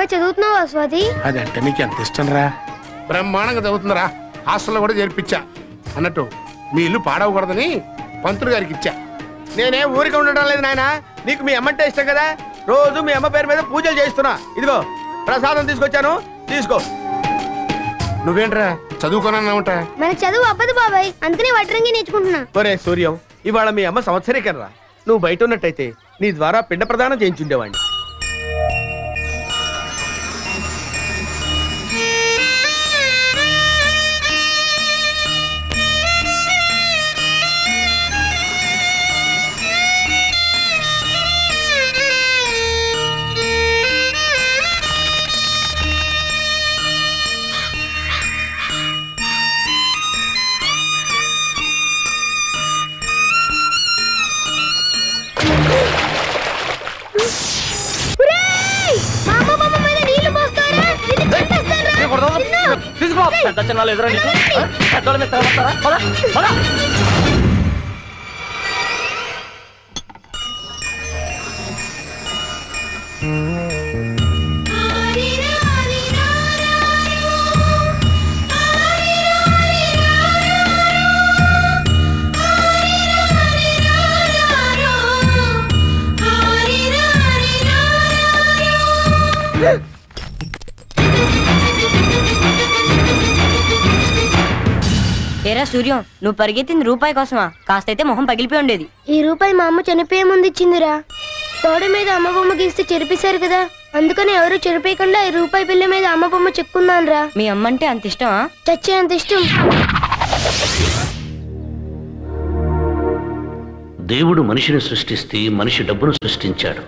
బాగా చదువుతున్నావా స్వాతి? అదంటే నీకు ఎంత ఇష్టం రా. బ్రహ్మాండంగా చదువుతుందిరా. హాస్టల్లో కూడా చేర్పించా. అన్నట్టు మీ ఇల్లు పాడవకూడదని పంతులు గారికి ఇచ్చా. నేనే ఊరికి ఉండడం లేదు నాయన. నీకు మీ అమ్మంటే ఇష్టం కదా, రోజు మీ అమ్మ పేరు మీద పూజలు చేస్తున్నా. ఇదిగో ప్రసాదం తీసుకొచ్చాను, తీసుకో. నువ్వేంట్రా చదువుకోనన్నా ఉంటా? మన చదువు అవ్వదు బాబాయ్, అందుకనే వడ్రంగి నేర్చుకుంటున్నా. ఒరే సూర్యం, ఇవాళ మీ అమ్మ సంవత్సరీకరా. నువ్వు బయట ఉన్నట్టయితే నీ ద్వారా పిండ ప్రదానం చేయించుండేవాడిని. ఏరా సూర్యం, నువ్వు పరిగెత్తింది రూపాయి కోసమా? కాస్తైతే మొహం పగిలిపోయి ఉండేది. ఈ రూపాయి మా అమ్మ చనిపోయే ముందు ఇచ్చిందిరా. గోడ మీద అమ్మ బొమ్మ గీస్తే చెరిపేశారు కదా, అందుకని ఎవరు చెరిపేయకుండా ఈ రూపాయి బిల్ల మీద అమ్మ బొమ్మ చెక్కున్నాను రా. మీ అమ్మ అంటే అంత ఇష్టమా? చచ్చే అంత ఇష్టం. దేవుడు మనిషిని సృష్టిస్తే మనిషి డబ్బును సృష్టించాడు.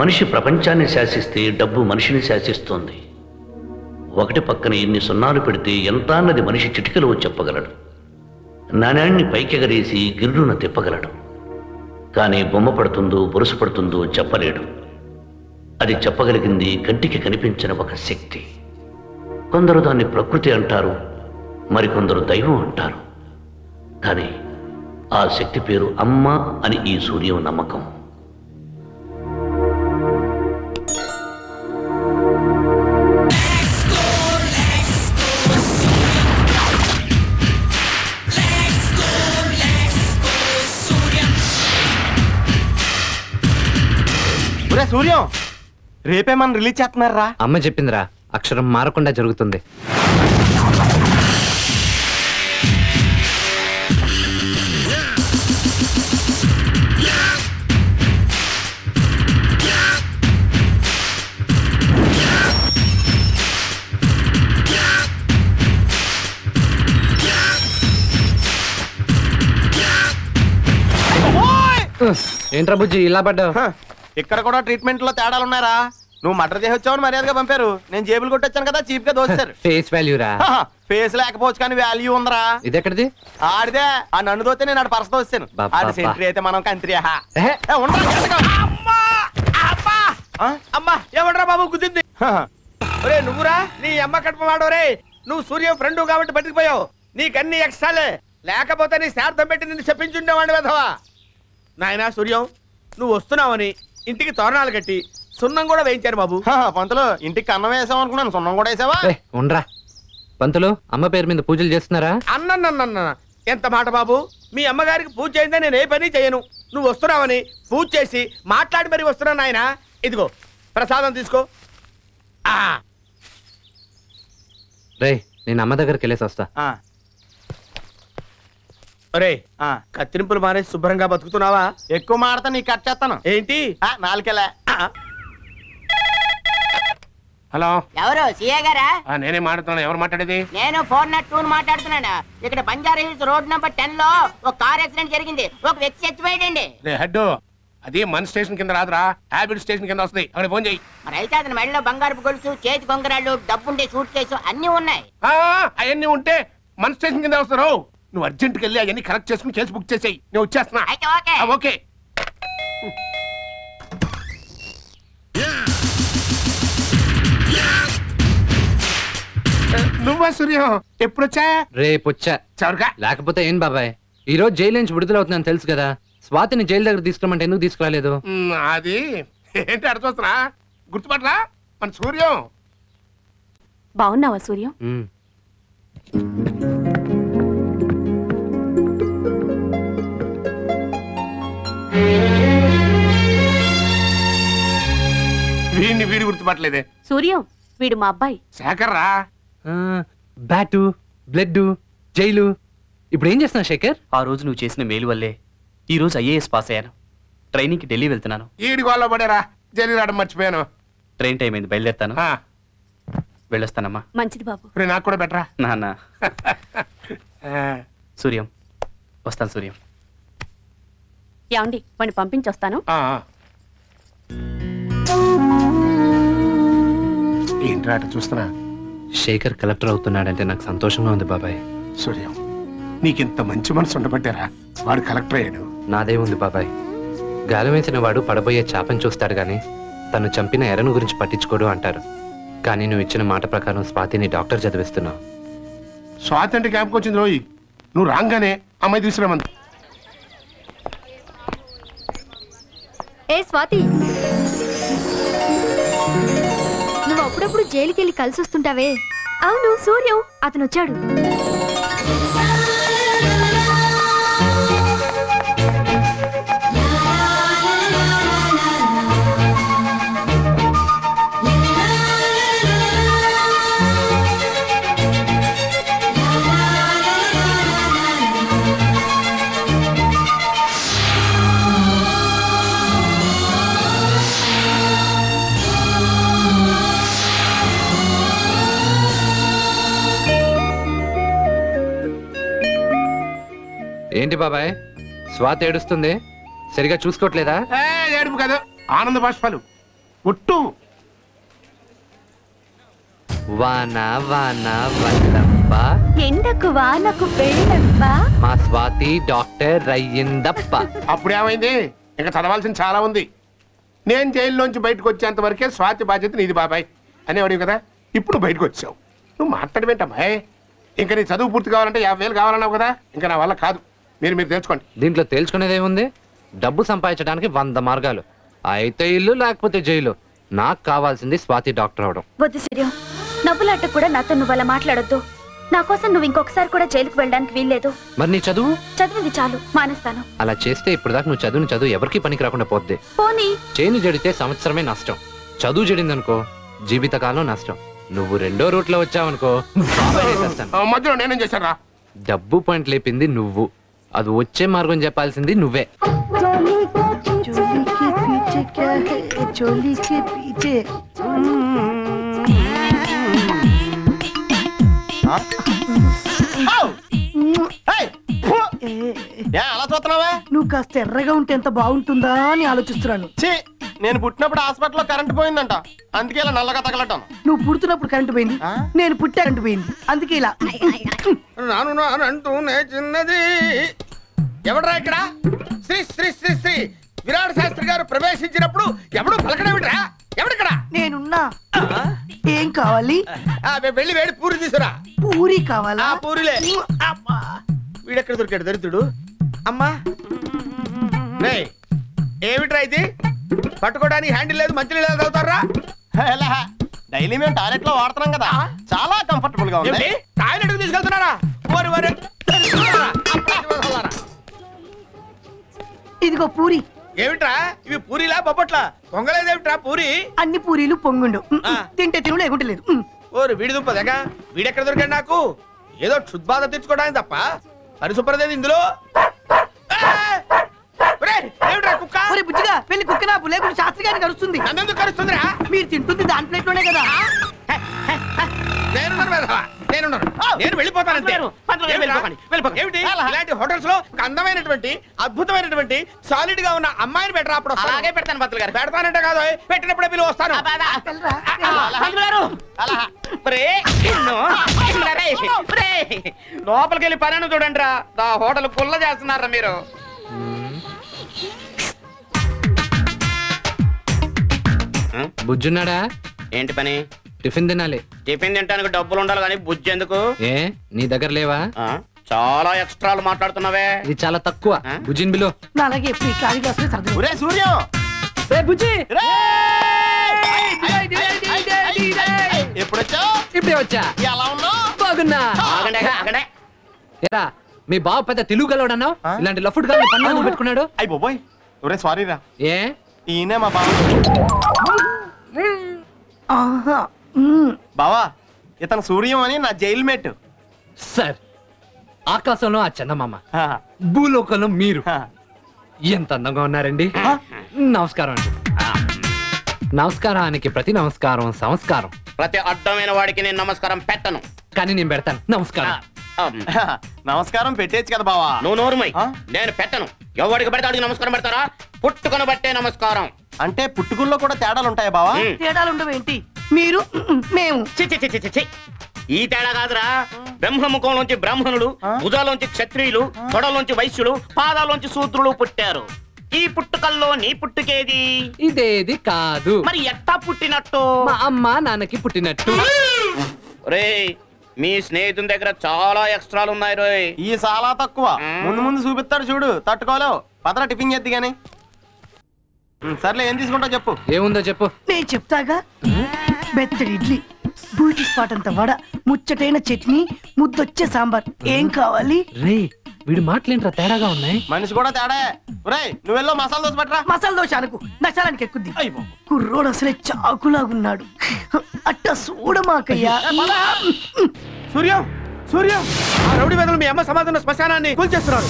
మనిషి ప్రపంచాన్ని శాసిస్తే డబ్బు మనిషిని శాసిస్తోంది. ఒకటి పక్కన ఎన్ని సున్నాలు పెడితే ఎంత అన్నది మనిషి చిటికలో చెప్పగలడు. నాణ్యాన్ని పైకెగరేసి గిర్రున తిప్పగలడు. కానీ బొమ్మ పడుతుందో బొరుసు పడుతుందో చెప్పలేడు. అది చెప్పగలిగింది కంటికి కనిపించిన ఒక శక్తి. కొందరు దాన్ని ప్రకృతి అంటారు, మరికొందరు దైవం అంటారు. కానీ ఆ శక్తి పేరు అమ్మ అని ఈ సూర్యం నమ్మకం. సూర్యం, రేపే మనం రిలీజ్ చేస్తున్నారా? అమ్మ చెప్పిందిరా, అక్షరం మారకుండా జరుగుతుంది. ఏంట్రా బుజ్జి ఇలా పడ్డావు? ఇక్కడ కూడా ట్రీట్మెంట్ లో తేడాలు ఉన్నారా? నువ్వు మర్డర్ చేసి వచ్చావు, మర్యాదగా పంపారు. నేను జేబులు కొట్టొచ్చాను కదా, చీప్ గా దోస్తారు. ఫేస్ వాల్యూ రా. ఫేస్ లేకపోవచ్చు కానీ వాల్యూ ఉందరా. ఇది ఎక్కడిది? ఆడిదే. ఆ నన్ను దోతే నేను ఆడ పర్స్ దోస్తాను. ఆడి సెంట్రీ అయితే మనం కంట్రీ. అమ్మా ఎవడరా బాబు గుద్దింది? ఒరే నువ్వురా, నీ అమ్మ కడుపు వాడోరే. నువ్వు సూర్యం ఫ్రెండ్ కాబట్టి బతికిపోయావు. నీకన్నీ ఎక్స్ట్రాలే, లేకపోతే నీ శార్థం పెట్టి నిన్ను చెప్పించుండేవాడి వెధవా. నాయనా సూర్యం, నువ్వు వస్తున్నావని ఇంటికి తోరణాలు కట్టి సున్నం కూడా వేయించారు బాబు. పంతులు, ఇంటికి అన్నం వేసావు అనుకున్నాను, సున్నం కూడా వేసావా? ఉండరా పంతులు, అమ్మ పేరు మీద పూజలు చేస్తున్నారా? అన్న ఎంత మాట బాబు. మీ అమ్మగారికి పూజ చేయిందా నేను ఏ పని చేయను. నువ్వు వస్తున్నావని పూజ చేసి మాట్లాడి మరి వస్తున్నాను నాయన. ఇదిగో ప్రసాదం తీసుకో. రే, నేను అమ్మ దగ్గరికి వెళ్ళేసి వస్తా. ఒరే, కత్తిరింపులు మానేసి శుభ్రంగా బతుకుతున్నావా? ఎక్కువ మాడతా నీ కట్ చేస్తాను. ఏంటి నాలుకెలా? హలో, ఎవరు? సీఏ గారా? నేనే మాట్లాడుతున్నాను. ఎవరు మాట్లాడేది? నేను 402 మాట్లాడుతున్నాను. ఇక్కడ బంజారా హిల్స్ రోడ్ నెంబర్ 10 లో ఒక కార్ యాక్సిడెంట్ జరిగింది. ఒక వ్యక్తి చచ్చిపోయాడండి. హెడ్, అది మన స్టేషన్ కింద రాదురా, హ్యాబిట్ స్టేషన్ కింద వస్తుంది. అక్కడ ఫోన్ చేయి. మరి అయితే అతని మెడలో బంగారు గొలుసు, చేతి కొంగరాళ్ళు, డబ్బుండే సూట్ కేసు అన్ని ఉన్నాయి. అవన్నీ ఉంటే మన స్టేషన్ కింద వస్తారు. నువ్వు అర్జెంట్కి వెళ్ళి అవన్నీ కరెక్ట్ చేసుకుని కేసు బుక్ చేసేయి. నేను వచ్చేస్తున్నా. ఓకే. నువ్వా సూర్యం? ఎప్పుడొచ్చా? రేపొచ్చా. చవరగా లేకపోతే ఏం బాబాయ్, ఈ రోజు జైలు నుంచి విడుదలవుతుందని తెలుసు కదా. స్వాతిని జైలు దగ్గర తీసుకురమంటే ఎందుకు తీసుకురాలేదు? అది ఏంటి అర్థం గుర్తుపట్టరా? మన సూర్యం. బాగున్నావా సూర్యం? వీడి గుర్తుపట్టలేదే. సూర్యం వీడు మా అబ్బాయి. శేఖర్ రా. Bat, blood, jail. ఇప్పుడు ఏం చేస్తున్నావు శేఖర్? ఆ రోజు నువ్వు చేసిన మేలు వల్లే ఈ రోజు ఐఏఎస్ పాస్ అయ్యాను. ట్రైనింగ్ కి ఢిల్లీ వెళ్తున్నాను. ఈడి గోల్లో పడేరా, జైలు రావడం మర్చిపోయాను. ట్రైన్ టైం అయింది, బయలుదేరుతాను. వెళ్ళొస్తానమ్మా. మంచిది బాబు. నాకు కూడా బెటరా నాన్న. సూర్యం వస్తాను. సూర్యం ఏమండి వాడిని పంపించొస్తాను. ఏంట్రా అటు చూస్తున్నా? శేఖర్ కలెక్టర్ అవుతున్నాడంటే నాకు సంతోషంగా ఉంది బాబాయ్. సూర్యం నీకింత మంచి మనసు ఉండబట్టారా వాడు కలెక్టర్ అయ్యాడు. నాదే ఉంది బాబాయ్. గాలి వేసిన వాడు పడబోయే చాపని చూస్తాడు గాని తను చంపిన ఎరను గురించి పట్టించుకోడు అంటారు. కానీ నువ్వు ఇచ్చిన మాట ప్రకారం స్వాతిని డాక్టర్ చదివిస్తున్నావు. స్వాతి అంటే క్యాంప్కి వచ్చింది రోయి. నువ్వు రాగానే అమ్మాయి తీసుకురామంది. ఏ స్వాతి, నువ్వు అప్పుడప్పుడు జైలుకి వెళ్ళి కలిసి వస్తుంటావే. అవును సూర్యం అతను వచ్చాడు. ఏంటి బాబాయ్ స్వాతి ఏడుస్తుంది? సరిగా చూసుకోవట్లేదా? ఏడుపు కాదు, ఆనంద బాష్పాలు. ఒట్టు వాన వాన వల్లప్ప ఎండకు వానకు పెళ్ళప్ప మా స్వాతి డాక్టర్ అయ్యిందప్ప. అప్పుడేమైంది? ఇంకా చదవాల్సింది చాలా ఉంది. నేను జైల్లోంచి బయటకు వచ్చేంత వరకే స్వాతి బాధ్యత నీది బాబాయ్ అనేవాడివి కదా. ఇప్పుడు బయటకు వచ్చావు, నువ్వు మాట్లాడమేంటమ్మాయి? ఇంకా నీ చదువు పూర్తి కావాలంటే 50,000 కావాలన్నావు కదా. ఇంకా నా వల్ల కాదు, మీరు తెలుసుకోండి. దీంట్లో తేల్చుకునేదేముంది? డబ్బు సంపాదించడానికి 100 మార్గాలు. అయితే ఇల్లు లేకపోతే జైలు. నాకు కావాల్సింది స్వాతి డాక్టర్ అవడం. వద్దు సూర్యం, నవ్వులాట కూడా నాతో నువ్వు అలా మాట్లాడొద్దు. నా కోసం నువ్వు ఇంకొకసారి కూడా జైలుకు వెళ్ళడానికి వీల్లేదు. మరి నీ చదువు? చదివింది చాలు, మానేస్తాను. అలా చేస్తే ఇప్పుడు దాకా నువ్వు చదువు ఎవరికి పనికి రాకుండా పోద్ది. పోనీ చేను జడితే సంవత్సరమే నష్టం, చదువు జడిందనుకో జీవితకాలం నష్టం. నువ్వు రెండో రూట్లో వచ్చావనుకో మధ్యలో నేనేం చేశారా? డబ్బు పాయింట్ లేపింది నువ్వు, అది వచ్చే మార్గం చెప్పాల్సింది నువ్వే. అలా చూస్తున్నావా? నువ్వు కాస్త ఎర్రగా ఉంటే ఎంత బాగుంటుందా అని ఆలోచిస్తున్నాను. నేను పుట్టినప్పుడు హాస్పిటల్లో కరెంట్ పోయిందంట, అందుకే ఇలా నల్లగా తగలటం. నువ్వు పుడుతున్నప్పుడు కరెంటు పోయింది, నేను పుట్టే కరెంటు పోయింది, అందుకే ఇలా అంటూనే చిన్నది. ఎవడరా ఇక్కడ? శ్రీ శ్రీ శ్రీ శ్రీ విరాట్ శాస్త్రి గారు ప్రవేశించినప్పుడు ఎవడు పలకడమిట్రా? ఎవడిక్కడ? నేనున్నా. ఏం కావాలి? వెళ్ళి వేడి పూరి తీసురా. పూరి కావాలా? పూరిలే. వీడెక్కడ దొరికాడు దరిద్రుడు? అమ్మా ఏమిట్రా ఇది? పట్టుకోవడానికి హ్యాండిల్ లేదు, మంచి నీళ్ళు తాగుతారా? డైలీ మేము టాయిలెట్ లో వాడుతున్నాం కదా, చాలా కంఫర్టబుల్ గా ఉంది. టాయిలెట్ కి తీసుకెళ్తున్నారా? ఇదిగో పూరి. ఏమిట్రా ఇవి? పూరిలా బొబ్బట్లా? పొంగలేదేమిట్రా పూరి? అన్ని పూరీలు పొంగుండు, తింటే తిను లేకుంటే లేదు. ఓరు వీడి దుంప దగ్గ, వీడెక్కడ దొరికాడు నాకు? ఏదో క్షుద్బాధ తెచ్చుకోవడానికి తప్ప పరిశుభ్రత ఇందులో. బుజ్జిగా వెళ్ళి కుక్క నాపు, లేకుంటే శాస్త్రి గారిని కలుస్తుంది. నన్నెందుకు కలుస్తుందిరా? మీరు తింటుంది దాని ప్లేట్ లోనే కదా. నేను వెళ్ళిపోతానంటే ఏమిటి? ఇలాంటి హోటల్స్ లో అందమైనటువంటి అద్భుతమైనటువంటి సాలిడ్ గా ఉన్న అమ్మాయిని బెటర్ అప్పుడు అలాగే పెడతాను. బతులు గారు పెడతానంటే కాదు, పెట్టినప్పుడే పిలువ వస్తాను. లోపలికి వెళ్ళి పని చూడండి రా, హోటల్ పుల్ల చేస్తున్నారా మీరు? బుజ్జున్నాడా? ఏంటి పని? టిఫిన్ తినాలి. టిఫిన్ తినడానికి డబ్బులు ఉండాలి కానీ బుజ్జి ఎందుకు? ఏ నీ దగ్గర లేవా? చాలా ఎక్స్ట్రాలు మాట్లాడుతున్నావే. ఇది చాలా తక్కువ. బుజ్జిని బిలో. అలాగే ఎప్పుడు ఖాళీ సూర్యం బుజ్జి ఎప్పుడొచ్చావు? ఇప్పుడే వచ్చా. ఎలా ఉన్నావు? బాగున్నా. ఏరా మీ బావ పెద్ద తెలుగు గలవాడన్నావు, ఇలాంటి లఫుడ్ గా పన్ను పెట్టుకున్నాడు. అయ్యి బాబోయ్, ఒరే సారీ రా. ఏ ఈయనే మా బావ. బావా, ఇతను సూర్యం అని నా జైలు మేట్. సార్, ఆకాశంలో ఆ చందమామ, భూలోకంలో మీరు ఎంత అందంగా ఉన్నారండి. నమస్కారం అండి. నమస్కారానికి ప్రతి నమస్కారం సంస్కారం. ప్రతి అడ్డమైన వాడికి నేను నమస్కారం పెట్టను, కానీ నేను పెడతాను. నమస్కారం. నమస్కారం పెట్టేచ్చు కదా బావా. నువ్వు నోరుమై. నేను పెట్టను. ఎవరికి పెడితే అడిగి నమస్కారం పెడతారా? పుట్టుకొని బట్టే నమస్కారం. అంటే పుట్టుకుల్లో కూడా తేడాలు ఉంటాయా బావా? తేడాలు ఉండవేంటి? మీరు మేము ఈ తేడా కాదురా. బ్రహ్మముఖంలోంచి బ్రాహ్మణులు, భుజాలోంచి క్షత్రియులు, తొడలోంచి వైశ్యులు, పాదాలోంచి శూద్రులు పుట్టారు. ఈ పుట్టుకల్లో నీ పుట్టుకేది? ఇదేది కాదు. మరి ఎట్టా పుట్టినట్టు? మా అమ్మ నాన్నకి పుట్టినట్టు. రే, మీ స్నేహితుని దగ్గర చాలా ఎక్స్ట్రాలు ఉన్నాయి రోయ్. ఈ చాలా తక్కువ. ముందు ముందు చూపిస్తాడు చూడు, తట్టుకోలేవు. పదరా టిఫిన్ చేద్ది గాని. సర్లే, ఏం తీసుకుంటావు చెప్పు. ఏముందో చెప్పు. నేను చెప్తాగా. బెత్తడి ఇడ్లీ, బూటి స్పాట్ అంత వడ, ముచ్చటైన చట్నీ, ముద్దొచ్చే సాంబార్. ఏం కావాలి? రే, వీడి మాటలేంట్రా తేడాగా ఉన్నాయి. మనిషి కూడా తేడా. ఒరేయ్, నువ్వెల్లో మసాలా దోశ పట్టరా. మసాలా దోశ అనుకు, నశాలానికి ఎక్కుద్ది. కుర్రోడు అసలే చాకులాగున్నాడు. అట్ట చూడమాకయ్యా. సూర్యం, సూర్యం, ఆ రౌడీ వెదలు మీ అమ్మ సమాధాన శ్మశానాన్ని కూల్చేస్తున్నారు.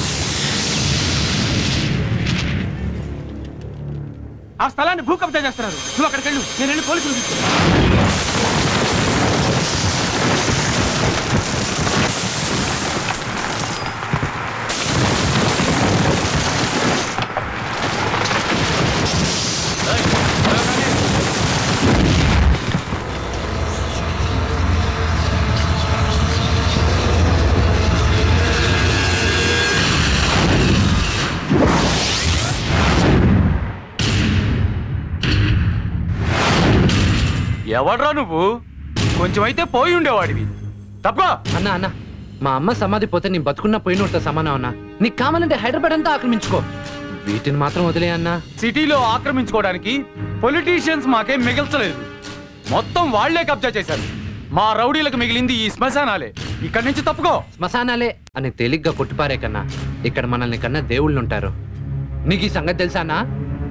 ఆ స్థలాన్ని భూకబ్జా చేస్తున్నారు. నువ్వు అక్కడికి వెళ్ళు, నేను వెళ్ళి పోలీసులు తీసుకున్నాను. ఎవడ్రా నువ్వు? కొంచెం అయితే పోయి ఉండేవాడివి. తప్పా అన్నా. అన్నా, మా అమ్మ సమాధి పోతే నీ బతుకున్న పోయినట్టు సమానం అన్నా. నీకు కావాలంటే హైదరాబాద్ అంతా ఆక్రమించుకో, వీటిని మాత్రం వదిలే అన్నా. సిటీలో ఆక్రమించుకోవడానికి పొలిటీషియన్స్ మాకేం మిగల్చలేదు. మొత్తం వాళ్లే కబ్జా చేశారు. మా రౌడీలకు మిగిలింది ఈ శ్మశానాలే. ఇక్కడి నుంచి తప్పుకో. శ్మశానాలే అని తేలిగ్గా కొట్టిపారే కన్నా ఇక్కడ మనల్ని కన్నా దేవుళ్ళు ఉంటారు. నీకు ఈ సంగతి తెలుసా అన్నా?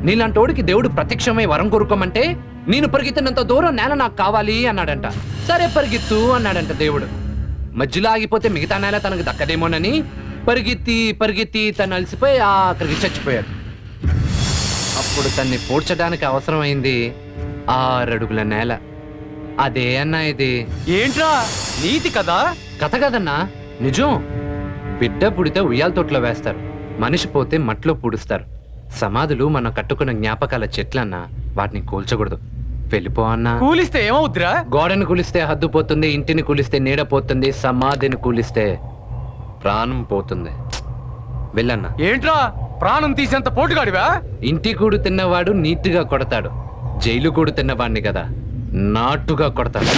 నీలాంటోడికి దేవుడు ప్రత్యక్షమై వరం కోరుకోమంటే నేను పరిగెత్తినంత దూరం నేల నాకు కావాలి అన్నాడంట. సరే పరిగెత్తు అన్నాడంట దేవుడు. మధ్యలో ఆగిపోతే మిగతా నేల తనకు దక్కదేమోనని పరిగెత్తి పరిగెత్తి తను అలసిపోయి ఆఖరికి చచ్చిపోయాడు. అప్పుడు తన్ని పూడ్చడానికి అవసరమైంది 6 అడుగుల నేల. అదే అన్నా ఇది. ఏంట్రా నీతి కదా? కథ కదన్నా, నిజం. బిడ్డ పుడితే ఉయ్యాల తోటలో వేస్తారు, మనిషి పోతే మట్లో పూడుస్తారు. సమాధులు మనం కట్టుకున్న జ్ఞాపకాల చెట్లన్నా, వాటిని కూల్చకూడదు. వెళ్ళిపో అన్నా. కూలిస్తే ఏమవుద్దిరా? గోడను కూలిస్తే హద్దు పోతుంది, ఇంటిని కూలిస్తే నీడ పోతుంది, సమాధిని కూలిస్తే ప్రాణం పోతుంది. వెళ్ళన్నా. ఏంట్రా ప్రాణం తీసేంత పోటుగాడివా? ఇంటి కూడు తిన్నవాడు నీట్గా కొడతాడు, జైలు కూడు తిన్నవాడిని కదా నాటుగా కొడతాడు.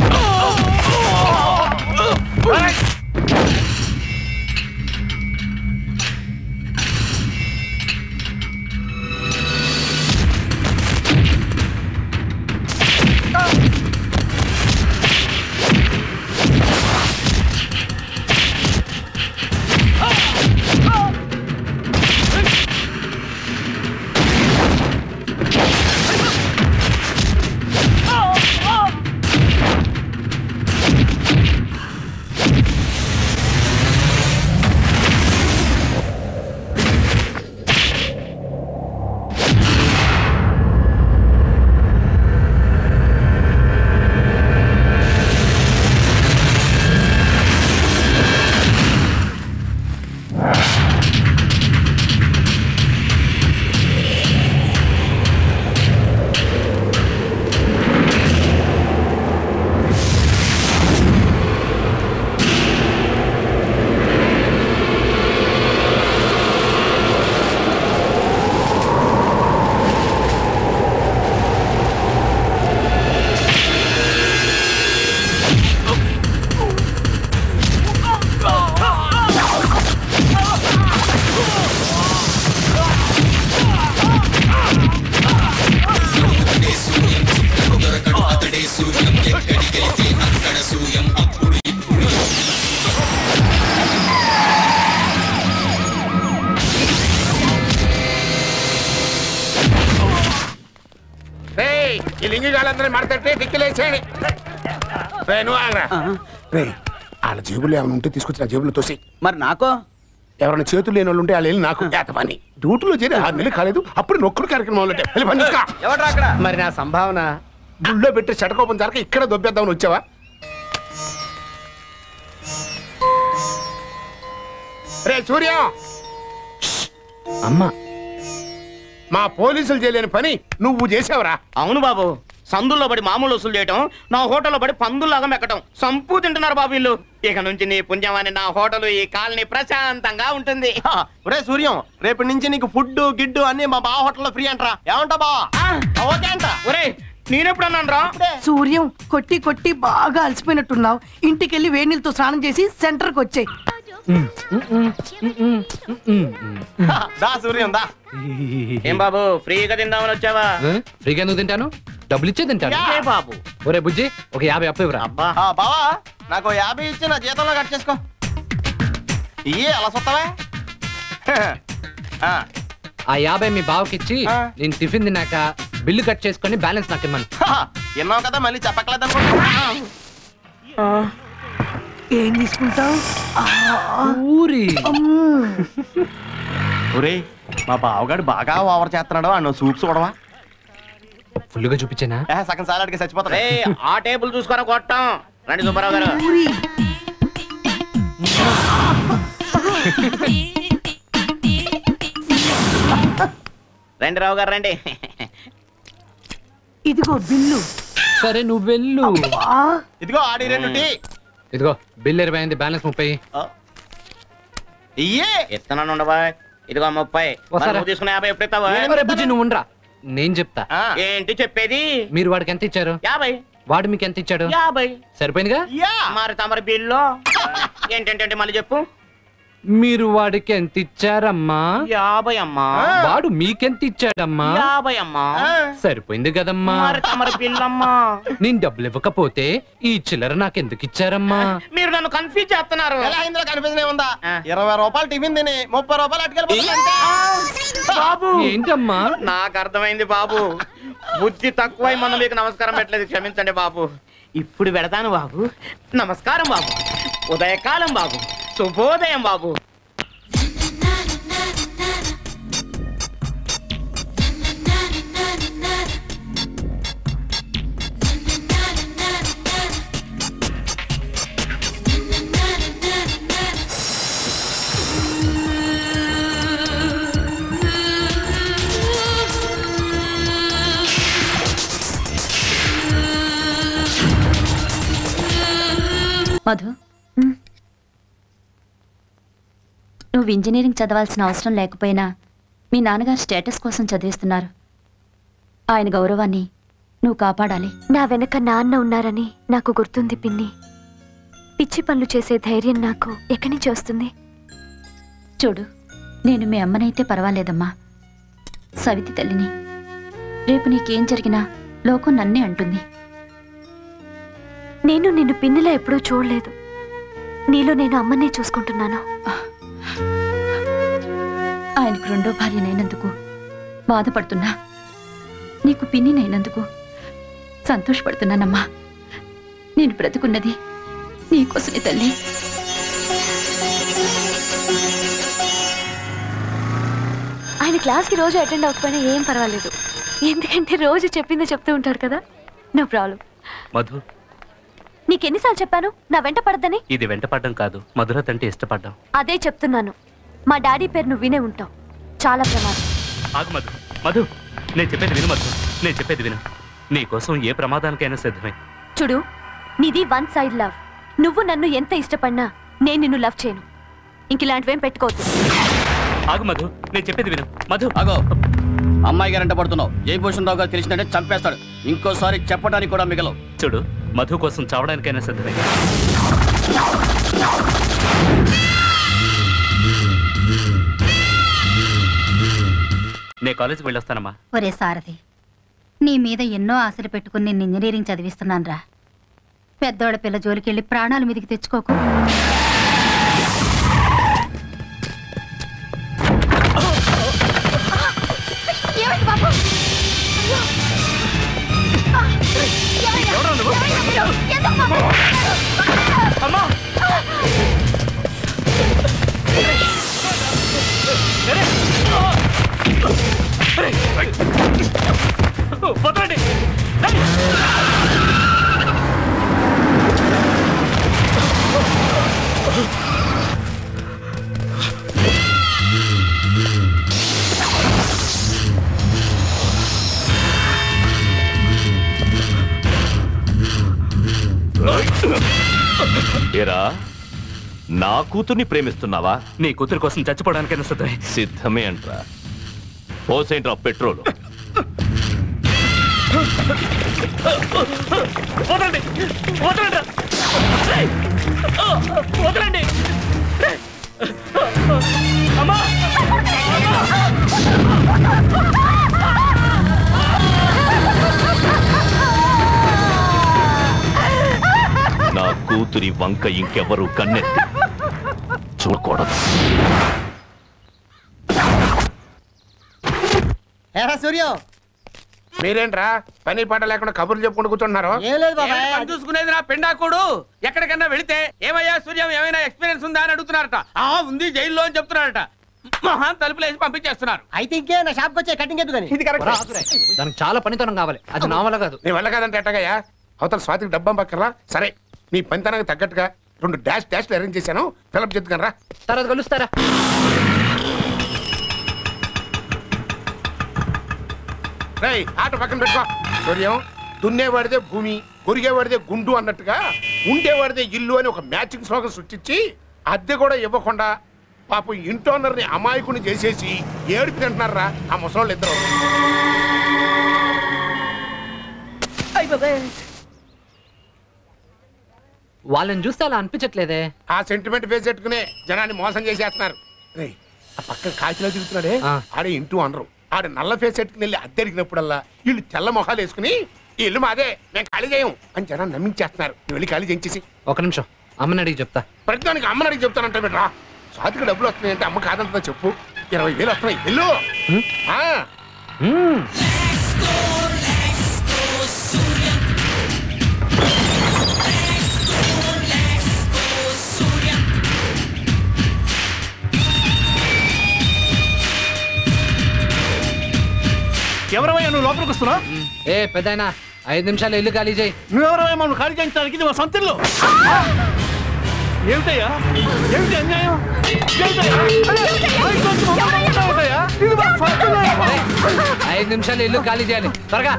డింగిగాళ్ళందరినీ మడతట్టే టిక్కిలేసేయండి. రే నువ్వు ఆగరా. రే వాళ్ళ జేబులు ఏమైనా ఉంటే తీసుకొచ్చి నా జేబులు తోసి. మరి నాకో ఎవరైనా చేతులు లేని వాళ్ళు ఉంటే వాళ్ళు వెళ్ళి నాకు చేత పని. డ్యూటీలో చేరి 6 నెలలు కాలేదు, అప్పుడు నొక్కుడు కార్యక్రమం వెళ్ళి పని చూసుకో. ఎవడ్రా అక్కడ? మరి నా సంభావన గుళ్ళో పెట్టి చెడకోపం జరక ఇక్కడ దొబ్బేద్దామని వచ్చావా? రే సూర్యం, అమ్మా మా పోలీసులు చేయలేని పని నువ్వు చేసావురా. అవును బాబు, సందుల్లో పడి మామూలు వసూలు చేయటం, నా హోటల్లో పడి పందుల్లాగా మెక్కటం, సంపూ తింటున్నారు బాబు వీళ్ళు. ఇక నుంచి నీ పుణ్యమని నా హోటల్ ఈ కాలనీ ప్రశాంతంగా ఉంటుంది. ఒరే సూర్యం, రేపటి నుంచి నీకు ఫుడ్ గిడ్డు అన్ని మా బావ హోటల్లో ఫ్రీ అంటరా. ఏమంటా బావా? ఓకే అంట. ఒరే నేనెప్పుడు అన్నాను రా? సూర్యం, కొట్టి కొట్టి బాగా అలసిపోయినట్టున్నావు. ఇంటికెళ్ళి వేడి నీళ్ళతో స్నానం చేసి సెంటర్కి వచ్చాయి. దా సూర్యం దా. ఏం బాబు ఫ్రీగా తిందామని వచ్చావా? ఫ్రీగా ఎందుకు తింటాను? డబ్బులు ఇచ్చే తింటాను. ఏ బాబు ఒరే బుజ్జి, ఒక 50 అప్పు ఇవ్వరా. అబ్బా బావా, నాకు 50 ఇచ్చి నా జీతంలో కట్ చేసుకో. ఇయ్యే అలా సొత్తవే. ఆ 50 మీ బావకిచ్చి నేను టిఫిన్ తిన్నాక బిల్లు కట్ చేసుకొని బ్యాలెన్స్ నాకు ఇమ్మను. విన్నావు కదా, మళ్ళీ చెప్పట్లేదు అనుకుంటా. ఏం తీసుకుంటావు? ఊరి ఒరే మా బావగాడు బాగా ఓవర్ చేస్తున్నాడు. అన్న సూప్ చూడవా? ఫుల్గా చూపించానా? సగం సాలాడికి చచ్చిపోతాడు. ఆ టేబుల్ చూసుకొని కొట్టాం. రండి సుబ్బారావు గారు. రండి రావు గారు రండి. ఇదిగో బిల్లు. సరే నువ్వు వెళ్ళు. ఇదిగో ఆడి 2 టీ. ఇదిగో బిల్లు 20 అయింది, బ్యాలెన్స్ 30. ఇయ్యే ఇస్తున్నాను ఉండవా? ఇదిగో 30. వస్తారా? తీసుకున్న 50 ఎప్పుడు ఇస్తావా? ఒరే బుజ్జి నువ్వు ఉండరా, నేను చెప్తా. ఏంటి చెప్పేది? మీరు వాడికి ఎంత ఇచ్చారు? 50. వాడు మీకు ఎంత ఇచ్చాడు? 50. సరిపోయిందిగా? మరి తమరి బిల్లు ఏంటంటే మళ్ళీ చెప్పు. మీరు వాడికి ఎంత ఇచ్చారమ్మా? 50 అమ్మా. వాడు మీకెంత ఇచ్చాడమ్మా? 50 అమ్మా. సరిపోయింది కదమ్మా. మరి తమరి బిల్లు అమ్మా. నేను డబ్బులు ఇవ్వకపోతే ఈ చిల్లర నాకెందుకు ఇచ్చారమ్మా? మీరు నన్ను కన్ఫ్యూజ్ చేస్తున్నారు. ఎలా ఇందులో కనిపించనే ఉందా? 20 రూపాయలు టిఫిన్ తిని 30 రూపాయలు అటుకెళ్ళిపోతుందంటే. బాబు ఏంటమ్మా? నాకు అర్థమైంది బాబు. బుద్ధి తక్కువై మనం మీకు నమస్కారం పెట్టలేదు, క్షమించండి బాబు. ఇప్పుడు పెడతాను బాబు. నమస్కారం బాబు. ఉదయకాలం బాబు. శుభోదయం బాబు. మధు, నువ్వు ఇంజనీరింగ్ చదవాల్సిన అవసరం లేకపోయినా మీ నాన్నగారు స్టేటస్ కోసం చదివిస్తున్నారు. ఆయన గౌరవాన్ని నువ్వు కాపాడాలి. నా వెనక నాన్న ఉన్నారని నాకు గుర్తుంది పిన్ని. పిచ్చి పనులు చేసే ధైర్యం నాకు ఎక్కడి నుంచి వస్తుంది? చూడు, నేను మీ అమ్మనైతే పర్వాలేదమ్మా, సవితి తల్లిని. రేపు నీకేం జరిగినా లోకం నన్నే అంటుంది. నేను నిన్ను పిన్నిలా ఎప్పుడూ చూడలేదు. నీలో నేను అమ్మనే చూసుకుంటున్నాను. ఆయనకు 2వ భార్యనైనందుకు బాధపడుతున్నా, నీకు పిన్నినైనందుకు సంతోషపడుతున్నానమ్మా. నేను బ్రతుకున్నది నీకోసమే తల్లి. ఆయన క్లాస్కి రోజు అటెండ్ అవ్వకపోయినా ఏం పర్వాలేదు, ఎందుకంటే రోజు చెప్పిందే చెప్తూ ఉంటాడు కదా. No problem. మధు, నీకెన్నిసార్లు చెప్పాను నా వెంట పడద్దని? ఇది వెంట పడ్డం కాదు, మధురత అంటే ఇష్టపడ్డాం. అదే చెప్తున్నాను. మా డాడీ పేరు నువ్వు వినే ఉంటావు. చాలా ప్రమాదం. ఆగు మధు, మధు నేను చెప్పేది విను మధు, నేను చెప్పేది విను. నీ కోసం ఏ ప్రమాదానికైనా సిద్ధమే. చూడు, నీది 1 సైడ్ లవ్. నువ్వు నన్ను ఎంత ఇష్టపడినా నేను నిన్ను లవ్ చేయను. ఇంక ఇలాంటివేం పెట్టుకోవద్దు. ఆగు మధు, నేను చెప్పేది విను. మధు ఆగో, అమ్మాయి గారంట పడుతున్నావు. జయభూషణ్ రావు గారు తెలిసినట్టే చంపేస్తాడు. ఇంకోసారి చెప్పడానికి కూడా మిగలవు. చూడు, మధు కోసం చావడానికైనా సిద్ధమే. నే కాలేజీకి వెళ్ళొస్తానమ్మా. ఒరే సారథి, నీ మీద ఎన్నో ఆశలు పెట్టుకుని నేను ఇంజనీరింగ్ చదివిస్తున్నాను రా. పెద్దోళ్ళ పిల్ల జోలికెళ్ళి ప్రాణాలు మీదికి తెచ్చుకోకు. ఏమైంది బాబు? అమ్మా వదలండి. ఏరా నా కూతుర్ని ప్రేమిస్తున్నావా? నీ కూతురు కోసం చచ్చిపోవడానికైనా సిద్ధమే. సిద్ధమే అంట్రా. పోసేంట్రా పెట్రోలు. వదలండి వదలండి వదలండి. అమ్మా నా కూతురి వంక ఇంకెవరు కన్నెత్తి చూడకూడదు. సూర్యం మీరేంట్రా పని పాట లేకుండా కబుర్లు చెప్పుకుంటూ కూర్చుంటున్నారు? చూసుకునేది నా పెండాకుడు. ఎక్కడికన్నా వెళితే ఏమయ్యా సూర్యం ఏమైనా ఎక్స్పీరియన్స్ ఉందా అని అడుగుతున్నారట. ఉంది జైల్లో అని చెప్తున్నారట. మహాన్ తలుపులు వేసి పంపించేస్తున్నారు. అయితే ఇంకే నా షాప్కి వచ్చే కటింగ్ ఎందుకని? ఇది దానికి చాలా పనితనం కావాలి. అది నా వల్ల కాదు. నీ వల్ల కాదంటే ఎట్టగయ్యా? అవతల స్వాతికి డబ్బం పక్కరా. సరే నీ పనితనానికి తగ్గట్టుగా 2 డాష్లు అరేంజ్ చేశాను. ఫిలప్ చెప్తున్నా. తర్వాత కలుస్తారా? రేయ్ ఆట పక్కన పెట్టుకో. సూర్యం దున్నేవాడిదే భూమి, కొరిగేవాడిదే గుండు అన్నట్టుగా ఉండేవాడిదే ఇల్లు అని ఒక మ్యాచింగ్ స్లోగన్ సృష్టించి అద్దె కూడా ఇవ్వకుండా పాపం ఇంటోనర్ని అమాయకుని చేసేసి ఏడుపు తింటున్నారా ఆ ముసలోళ్ళు ఇద్దరు. వాళ్ళని చూస్తే అలా అనిపించట్లేదే. ఆ సెంటిమెంట్ ఫేస్ పెట్టుకునే జనాన్ని మోసం చేసేస్తున్నారు. రేయ్ ఆ పక్కన కాకిలో తిరుగుతున్నాడే ఆడే ఇంటూ అనరు. ఆడ నల్ల ఫేస్ పెట్టుకుని వెళ్ళి అద్దె అడిగినప్పుడల్లా వీళ్ళు తెల్ల మొహాలు వేసుకుని ఈ ఇల్లు మాదే మేము ఖాళీ చేయం అని జనాన్ని నమ్మించేస్తున్నారు. నువ్వు వెళ్ళి ఖాళీ చేయించేసి. ఒక నిమిషం అమ్మని అడిగి చెప్తా. ప్రతిదానికి అమ్మని అడిగి చెప్తానంటే బిడ్రా. స్వాతికి డబ్బులు వస్తున్నాయంటే అమ్మ కాదంటుందా చెప్పు. 20,000 వస్తున్నాయి వెళ్ళు. ఎవరవయ్యా నువ్వు లోపలికి వస్తున్నావు? ఏ పెద్దయినా 5 నిమిషాలు ఇల్లు ఖాళీ చేయి. నువ్వెవరవయ్యా మనం ఖాళీ చేయించడానికి? ఇది మా సొంతిల్లు. ఏమిటయ్యా ఏమిటి అన్యాయం? 5 నిమిషాలు ఇల్లు ఖాళీ చేయాలి త్వరగా.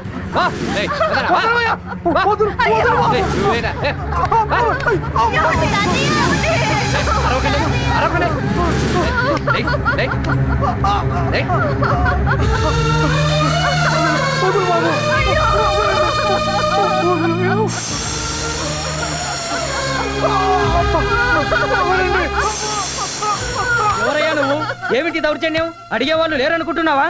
ఎవరయ్యా నువ్వు? ఏమిటి దౌర్జన్యం? అడిగేవాళ్ళు లేరనుకుంటున్నావా?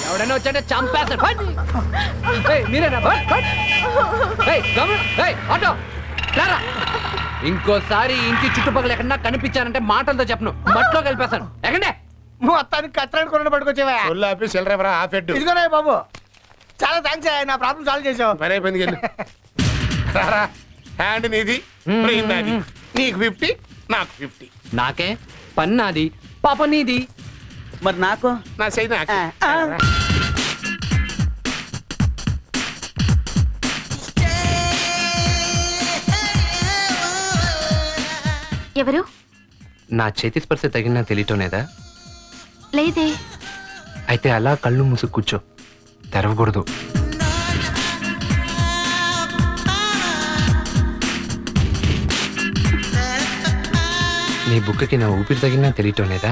ఎవడైనా వచ్చాడే చంపేస్తాడు. మీరేనా? ఆటో ఇంకోసారి ఇంటి చుట్టుపక్కల ఎక్కడన్నా కనిపించానంటే మాటలతో చెప్పను, మట్లో కలిపేస్తాను. ఎక్కడే మొత్తానికి కత్తిరాడు కొన్న పట్టుకొచ్చేవా? ఇదిగోనే బాబు, చాలా థ్యాంక్స్. నా ప్రాబ్లం సాల్వ్ చేసావు. మరే పని హ్యాండ్ నీది, నాది. నీకు 50 నాకు 50. నాకే పని నాది, పాప నీది. మరి నాకు నా సైడ్ ఎవరు? నా చేతి స్పర్శ తగిన తెలియటం లేదా? లేదే. అయితే అలా కళ్ళు మూసు కూర్చో, తెరవకూడదు. నీ బుక్కకి నా ఊపిరి తగిన తెలియటం లేదా?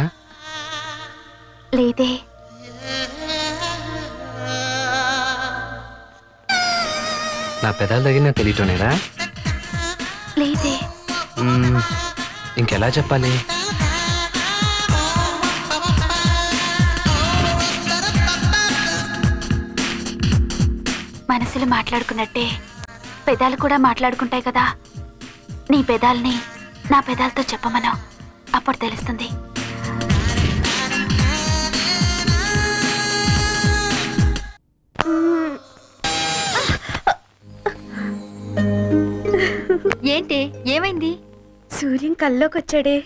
లేదే. నా పెదాలు తగిన తెలియటం లేదా? లేదే. ఇంకెలా చెప్పాలి? మనసులు మాట్లాడుకున్నట్టే పెదాలు కూడా మాట్లాడుకుంటాయి కదా. నీ పెదాల్ని నా పెదాలతో చెప్పమను, అప్పుడు తెలుస్తుంది. ఏంటి ఏమైంది? సూర్యం కల్లోకి వచ్చాడే.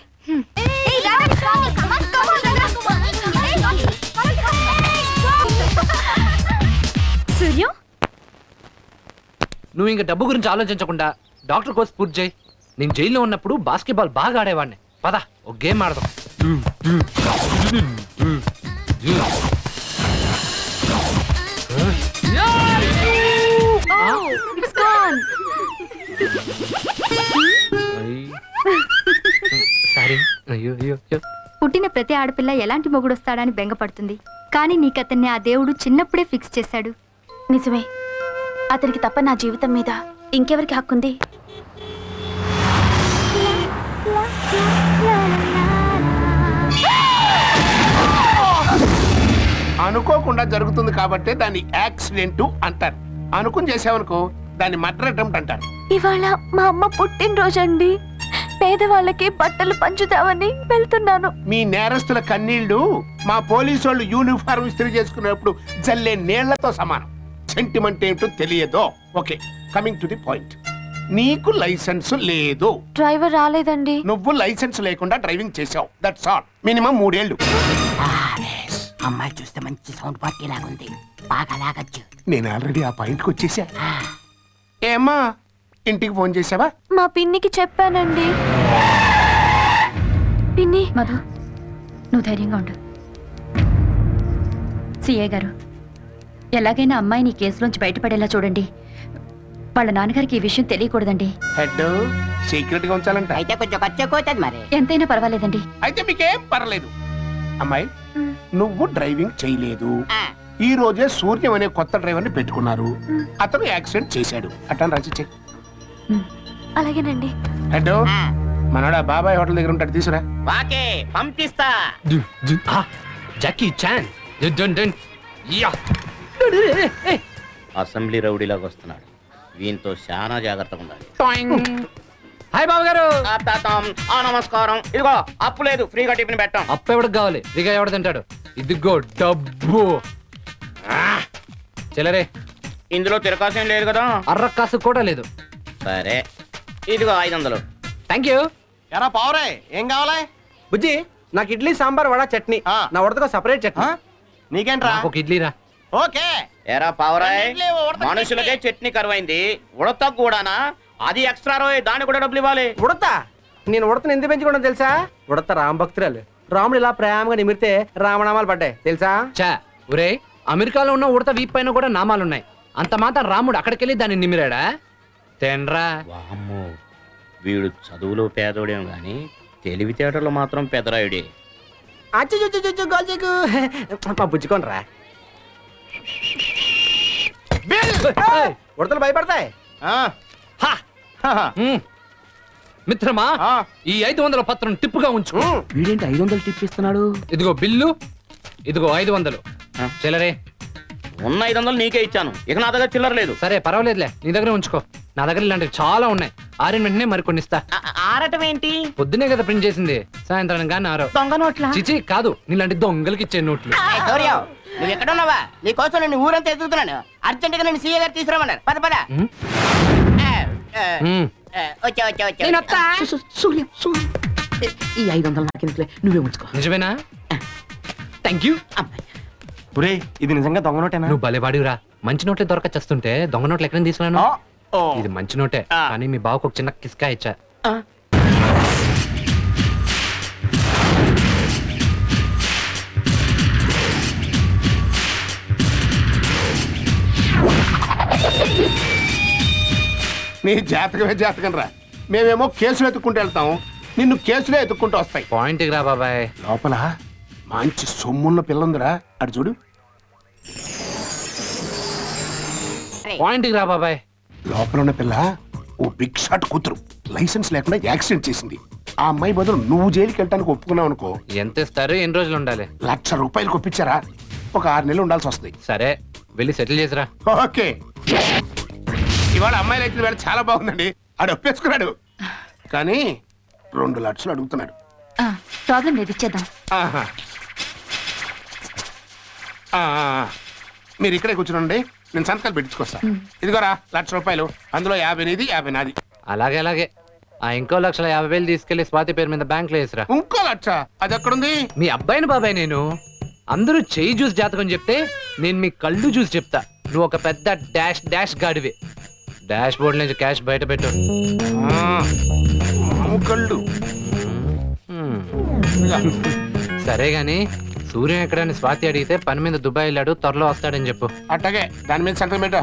సూర్యం, నువ్వు ఇంకా డబ్బు గురించి ఆలోచించకుండా డాక్టర్ కోర్స్ పూర్తి చేయి. నేను జైల్లో ఉన్నప్పుడు బాస్కెట్బాల్ బాగా ఆడేవాడిని. పద ఒక గేమ్ ఆడదాం. సారీ. అయ్యో అయ్యో అయ్యో. పుట్టిన ప్రతి ఆడపిల్ల ఎలాంటి మొగుడొస్తాడని బెంగపడుతుంది. కానీ నీకతన్ని ఆ దేవుడు చిన్నప్పుడే ఫిక్స్ చేశాడు. నిజమే, అతనికి తప్ప నా జీవితం మీద ఇంకెవరికి హక్కుంది? అనుకోకుండా జరుగుతుంది కాబట్టి దాన్ని యాక్సిడెంట్ అంటారు. అనుకుని చేసావనుకో దాన్ని మర్డర్ అటెంప్ట్ అంటారు. ఇవాళ మా అమ్మ పుట్టినరోజండి. పేదవాళ్ళకి బట్టలు పంచుతామని వెళ్తున్నాను. మీ నేరస్తుల కన్నీళ్లు మా పోలీసు వాళ్ళు యూనిఫారం ఇస్త్రీ చేసుకునేప్పుడు జల్లే నీళ్లతో సమానం. సెంటిమెంట్ ఏమిటో తెలియదో. Okay, coming to the point. నీకు లైసెన్స్ లేదు. డ్రైవర్ రాలేదండి. నువ్వు లైసెన్స్ లేకుండా డ్రైవింగ్ చేసావు. That's all. మినిమం 3 ఏళ్ళు. అమ్మాయి చూస్తే మంచి సౌండ్ పార్టీ లాగుంది, బాగా లాగచ్చు. నేను ఆల్రెడీ ఆ పాయింట్కి వచ్చేసా. ఏమ్మా, ఇంటికి ఫోన్ చేసావా? మా పిన్నికి చెప్పానండి. పిన్ని. మధు, నువ్వు ధైర్యంగా ఉండు. సిఏ గారు, ఎలాగైనా అమ్మాయిని ఈ కేసులోంచి బయటపడేలా చూడండి. వాళ్ళ నాన్నగారికి ఈ విషయం తెలియకూడదండి. హెడ్ సీక్రెట్ గా ఉంచాలంట. అయితే కొంచెం ఖర్చు అవుతుంది మరి. ఎంతైనా పర్వాలేదండి. అయితే మీకేం పర్లేదు. అమ్మాయి, నువ్వు డ్రైవింగ్ చేయలేదు. ఈ రోజే సూర్యం అనే కొత్త డ్రైవర్ ని పెట్టుకున్నారు. అతను యాక్సిడెంట్ చేశాడు. అతను రాసిచ్చే. అలాగేనండి. హెడ్, మనోడా బాబాయ్ హోటల్ దగ్గర ఉంటాడు, తీసురా. వాకే పంపిస్తా. Jackie Chan. అసెంబ్లీ రౌడీలాగా వస్తున్నాడు. వీంతో చాలా జాగ్రత్తగా ఉండాలి. హాయ్ బాబు గారు. నమస్కారం. ఇదిగో అప్పు లేదు, ఫ్రీగా టిఫిన్ పెట్టాం. అప్పు ఎవడికి కావాలి? ఫ్రీగా ఎవడు తింటాడు? ఇదిగో డబ్బు. చెల్లరే, ఇందులో తిరకాసేం లేదు కదా? అర్ర కాసు కూడా లేదు. సరే, ఇదిగో 500. Thank you. ఎరా పావురే, ఏం కావాలి? బుజ్జి, నాకు ఇడ్లీ సాంబార్ వడ చట్నీ. నా ఉడతగా సపరేట్ చట్నీ. నీకేంట్రా? ఒక ఇడ్లీరా. ఓకే. ఎరా పావురాయ్, మనుషులకే చట్నీ కరువైంది, ఉడత కూడానా? అది ఎక్స్ట్రా రోయ్, దాన్ని కూడా డబ్బులు ఇవ్వాలి. ఉడతా? నేను ఉడతను ఎందుకు పెంచుకోవడం తెలుసా? ఉడత రామ భక్తురాలు. రాముడు ఇలా ప్రేమగా నిమిరితే రామనామాలు పడ్డాయి తెలుసా? చా ఒరే, అమెరికాలో ఉన్న ఉడత వీప్ పైన కూడా నామాలున్నాయి. అంత మాత్రం రాముడు అక్కడికెళ్ళి దాన్ని నిమిరాడా? తెన్రా. వామ్మో, వీడు చదువులో పేదోడేం గాని తెలివితేటలో మాత్రం పెదరాయుడే. బుజ్జుకోనరా. ఉడతలు భయపడతాయి. మిత్రమా, ఈ 500 పత్రం టిప్పుగా ఉంచుకో. వీడేంటి 500 టిప్ ఇస్తున్నాడు? ఇదిగో బిల్లు, ఇదిగో 500. చెల్లరే, ఉన్న 500 నీకే ఇచ్చాను. ఇక నా దగ్గర చిల్లర లేదు. సరే పర్వాలేదులే, నీ దగ్గర ఉంచుకో. నా దగ్గర ఇలాంటివి చాలా ఉన్నాయి. ఆరిన వెంటనే మరికొన్ని ఇస్తా. ఆరటం ఏంటి? పొద్దునే కదా ప్రింట్ చేసింది, సాయంత్రం కానీ ఆరో. దొంగ నోట్లా? చిచి కాదు, నీలాంటి దొంగలకి ఇచ్చే నోట్లు. నువ్వు ఎక్కడున్నావా? నీ కోసం నేను ఊరంతా ఎదుగుతున్నాను. అర్జెంట్ గా నేను సీఏ గారు తీసుకురామన్నారు. పద పద. వచ్చా వచ్చా వచ్చా. ఈ 500 నాకెందుకులే, నువ్వే ఉంచుకో. నిజమేనా? Thank you. ఇది నిజంగా దొంగ నోటేనా? నువ్వు భలేవాడివిరా. మంచి నోట్లే దొరకచ్చేస్తుంటే దొంగ నోట్లు ఎక్కడ తీసుకున్నాను? ఇది మంచి నోటే, కానీ మీ బావకు ఒక చిన్న కిస్కా ఇచ్చా. నీ జాతకమే జాతకం రా. మేమేమో కేసులు ఎత్తుక్కుంటూ వెళ్తాం, నిన్ను కేసులే ఎత్తుక్కుంటూ వస్తాయి. పాయింట్కి రా బాబాయ్. లోపల మంచి సొమ్మున్న పిల్లందిరా, అటు చూడు. పాయింట్కి రా బాబాయ్. లోపల ఉన్న పిల్ల ఓ బిగ్ షాట్ కూతురు, లైసెన్స్ లేకుండా యాక్సిడెంట్ చేసింది. ఆ అమ్మాయి బదులు నువ్వు జైలుకి వెళ్ళడానికి ఒప్పుకున్నావు అనుకో. ఎంత ఇస్తారు? ఎన్ని రోజులు ఉండాలి? ₹1,00,000 ఒప్పించారా? ఒక 6 నెలలు ఉండాల్సి వస్తుంది. సరే, వెళ్ళి సెటిల్ చేసిరా. ఓకే. ఇవాళ అమ్మాయిలు అయితే వేళ చాలా బాగుందండి. ఆడు ఒప్పేసుకున్నాడు, కానీ 2 లక్షలు అడుగుతున్నాడు. ప్రాబ్లం లేదు, ఇచ్చేద్దాం. మీరు ఇక్కడే కూర్చునండి, నేను సంతకాలు పెట్టించుకొస్తా. ఇదిగోరా ₹1,00,000, అందులో 50 నీది 50 నాది. అలాగే అలాగే ఆ ఇంకో 1,50,000 తీసుకెళ్లి స్వాతి పేరు మీద బ్యాంక్ లో వేసిరా. ఇంకో 1,00,000 అది ఎక్కడుంది? మీ అబ్బాయిని బాబాయ్ నేను. అందరూ చెయ్యి చూసి జాతకం చెప్తే నేను మీ కళ్ళు చూసి చెప్తా. నువ్వు ఒక పెద్ద డాష్ డాష్ గాడివే. డాష్ బోర్డు నుంచి క్యాష్ బయట పెట్టు. కళ్ళు సరే గాని సూర్యం ఎక్కడని స్వాతి అడిగితే పని మీద దుబాయ్ వెళ్ళాడు, త్వరలో వస్తాడని చెప్పు. అట్టగే దాని మీద సంతకం పెట్టు.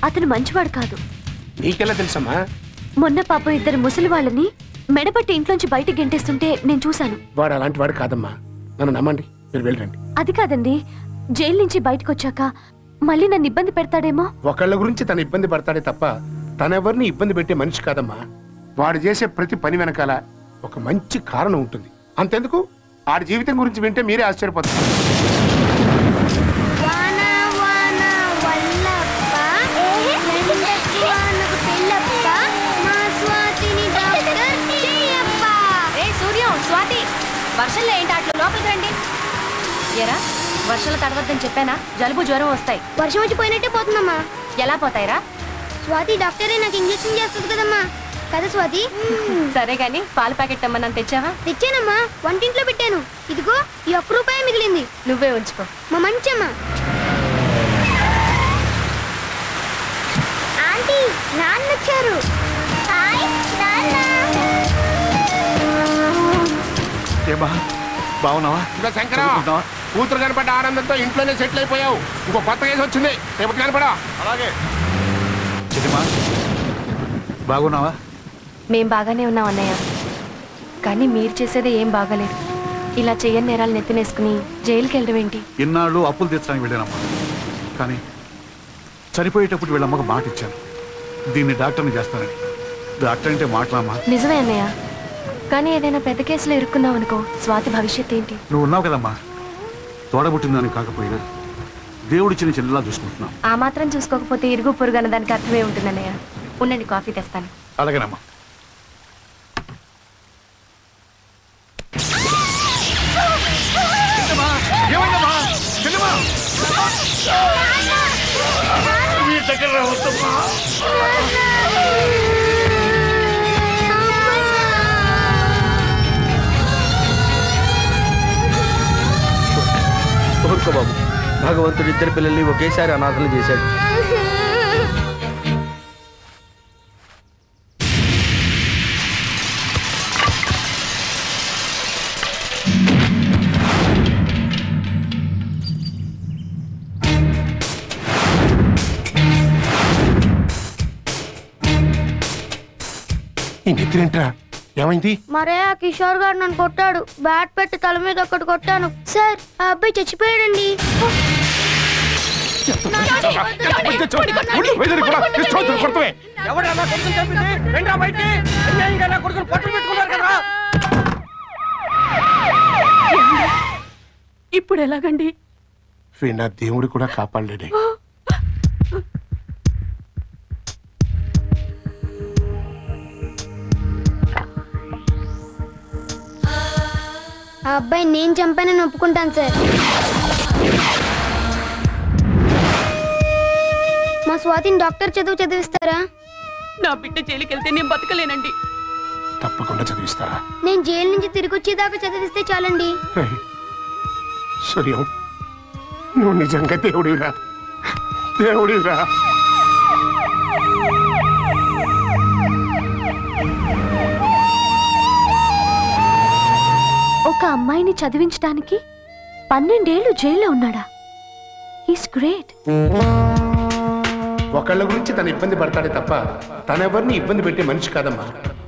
అతను మంచివాడు కాదు. నీకెలా తెలుసమ్మా? మొన్న పాపం ఇద్దరు ముసలి వాళ్ళని మెడపట్టి ఇంట్లోంచి బయటకు గెంటేస్తుంటే నేను చూశాను. వాడు అలాంటి వాడు కాదమ్మా, నన్ను నమ్మండి, మీరు వెళ్ళండి. అది కాదండి, జైలు నుంచి బయటకు వచ్చాక మళ్ళీ నన్ను ఇబ్బంది పెడతాడేమో. ఒకళ్ళ గురించి తను ఇబ్బంది పడతాడే తప్ప తనెవరిని ఇబ్బంది పెట్టే మనిషి కాదమ్మా. వాడు చేసే ప్రతి పని వెనకాల ఒక మంచి కారణం ఉంటుంది. అంతెందుకు, ఆడి జీవితం గురించి వింటే మీరే ఆశ్చర్యపోతారు. వర్షంలో ఏంటి అట్లా లోపలికి రండి. ఏరా వర్షాలు తడవద్దని చెప్పానా? జలుబు జ్వరం వస్తాయి. వర్షం వచ్చి పోయినట్టే పోతుందమ్మా. ఎలా పోతాయిరా? స్వాతి డాక్టరే నాకు ఇంజెక్షన్ చేస్తుంది కదమ్మా. కదా స్వాతి? సరే గాని పాల ప్యాకెట్ అమ్మన్నాను, తెచ్చావా? తెచ్చానమ్మా, వంటింట్లో పెట్టాను. ఇదిగో ఈ 1 రూపాయి మిగిలింది, నువ్వే ఉంచుకో. మా మంచమ్మ. ఆంటీ నాన్న వచ్చారు. హాయ్ నాన్న. ఏమా బాగున్నావా? ఇంకా శంకరా, కూతురు కనపడ్డ ఆనందంతో ఇంట్లోనే సెటిల్ అయిపోయావు. ఇంకో కొత్త కేసు వచ్చింది, రేపు కనపడా. అలాగే చెల్లిమా బాగున్నావా? మేం బాగానే ఉన్నాం అన్నయ్య, కానీ మీరు చేసేదే ఏం బాగాలేదు. ఇలా చెయ్యని నేరాలు నెత్తినేసుకుని జైలుకి వెళ్ళడం ఏంటి? ఇన్నాళ్ళు అప్పులు తీర్చడానికి వెళ్ళానమ్మా, కానీ చనిపోయేటప్పుడు వీళ్ళమ్మకు మాట ఇచ్చాను, దీన్ని డాక్టర్ని చేస్తానని. డాక్టర్ అంటే మాట్లాడమ్మా. నిజమే అన్నయ్య, కానీ ఏదైనా పెద్ద కేసులో ఇరుక్కున్నావు అనుకో, స్వాతి భవిష్యత్ ఏంటి? నువ్వు ఉన్నావు కదమ్మా, తోడబుట్టిందని కాకపోయినా దేవుడు చిన్న చిన్నలా చూసుకుంటున్నావు. ఆ మాత్రం చూసుకోకపోతే ఇరుగు పొరుగు అన్న దానికి అర్థమే ఉంటుంది అన్నయ్య. ఉండండి, కాఫీ తెస్తాను. అలాగేనమ్మా. బాబు, భగవంతుడు ఇద్దరు పిల్లల్ని ఒకేసారి అనాథలు చేశాడు. ఈ నెత్తిరేంట్రా, ఏమైంది? మరే ఆ కిషోర్ గారు నన్ను కొట్టాడు. బ్యాట్ పెట్టి తల మీద ఒకటి కొట్టాను సార్. ఆ అబ్బాయి చచ్చిపోయాడండి. ఇప్పుడు ఎలాగండి? వీణ దేవుడు కూడా కాపాడలేడే. ఆ అబ్బాయి నేను చంపానని ఒప్పుకుంటాను సార్. మా స్వాతిని డాక్టర్ చదివిస్తారా? నా బిడ్డ జైలుకి వెళ్తే నేను బతకలేనండి. తప్పకుండా చదివిస్తారా? నేను జైలు నుంచి తిరిగి వచ్చేదాకా చదివిస్తే చాలండి. సూర్యం, నువ్వు నిజంగా దేవుడిరా, దేవుడిరా. ఒక అమ్మాయిని చదివించడానికి 12 ఏళ్ళు జైల్లో ఉన్నాడా? He's great. ఒకళ్ళ గురించి తను ఇబ్బంది పడతాడే తప్ప తనెవరిని ఇబ్బంది పెట్టే మనిషి కాదమ్మా.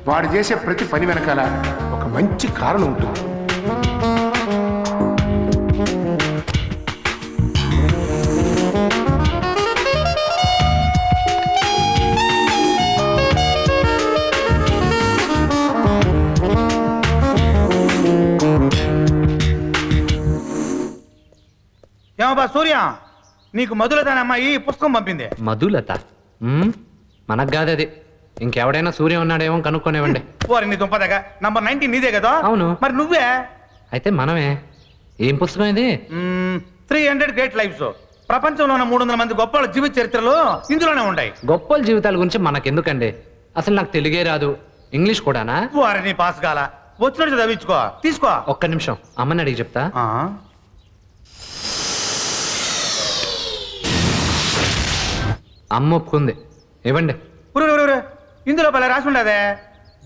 వాడు చేసే ప్రతి పని వెనకాల ఒక మంచి కారణం ఉంటుంది. ఏమబ్బా సూర్య, నీకు మధులత అమ్మాయి పుస్తకం పంపింది. మధులత? మనకు కాదు అది. ఇంకెవడైనా సూర్య ఉన్నాడేమో కనుక్కొనివ్వండి. ఓరి నీ దుంపదగా నంబర్ 19 నీదే కదా? అవును. మరి నువ్వే? అయితే మనమే. ఏం పుస్తకం ఇది? 300 గ్రేట్ లైఫ్స్. ప్రపంచంలో ఉన్న 300 మంది గొప్ప జీవిత చరిత్రలు ఇందులోనే ఉంటాయి. గొప్పల జీవితాల గురించి మనకెందుకండి? అసలు నాకు తెలుగే రాదు, ఇంగ్లీష్ కూడానా? వారిని పాస్ కాల, వచ్చినట్టు చదివించుకో. తీసుకో. ఒక్క నిమిషం అమ్మని అడిగి చెప్తా. అమ్మ ఒప్పుకుంది, ఇవ్వండి. ఇందులో పలు రాసి ఉండదే,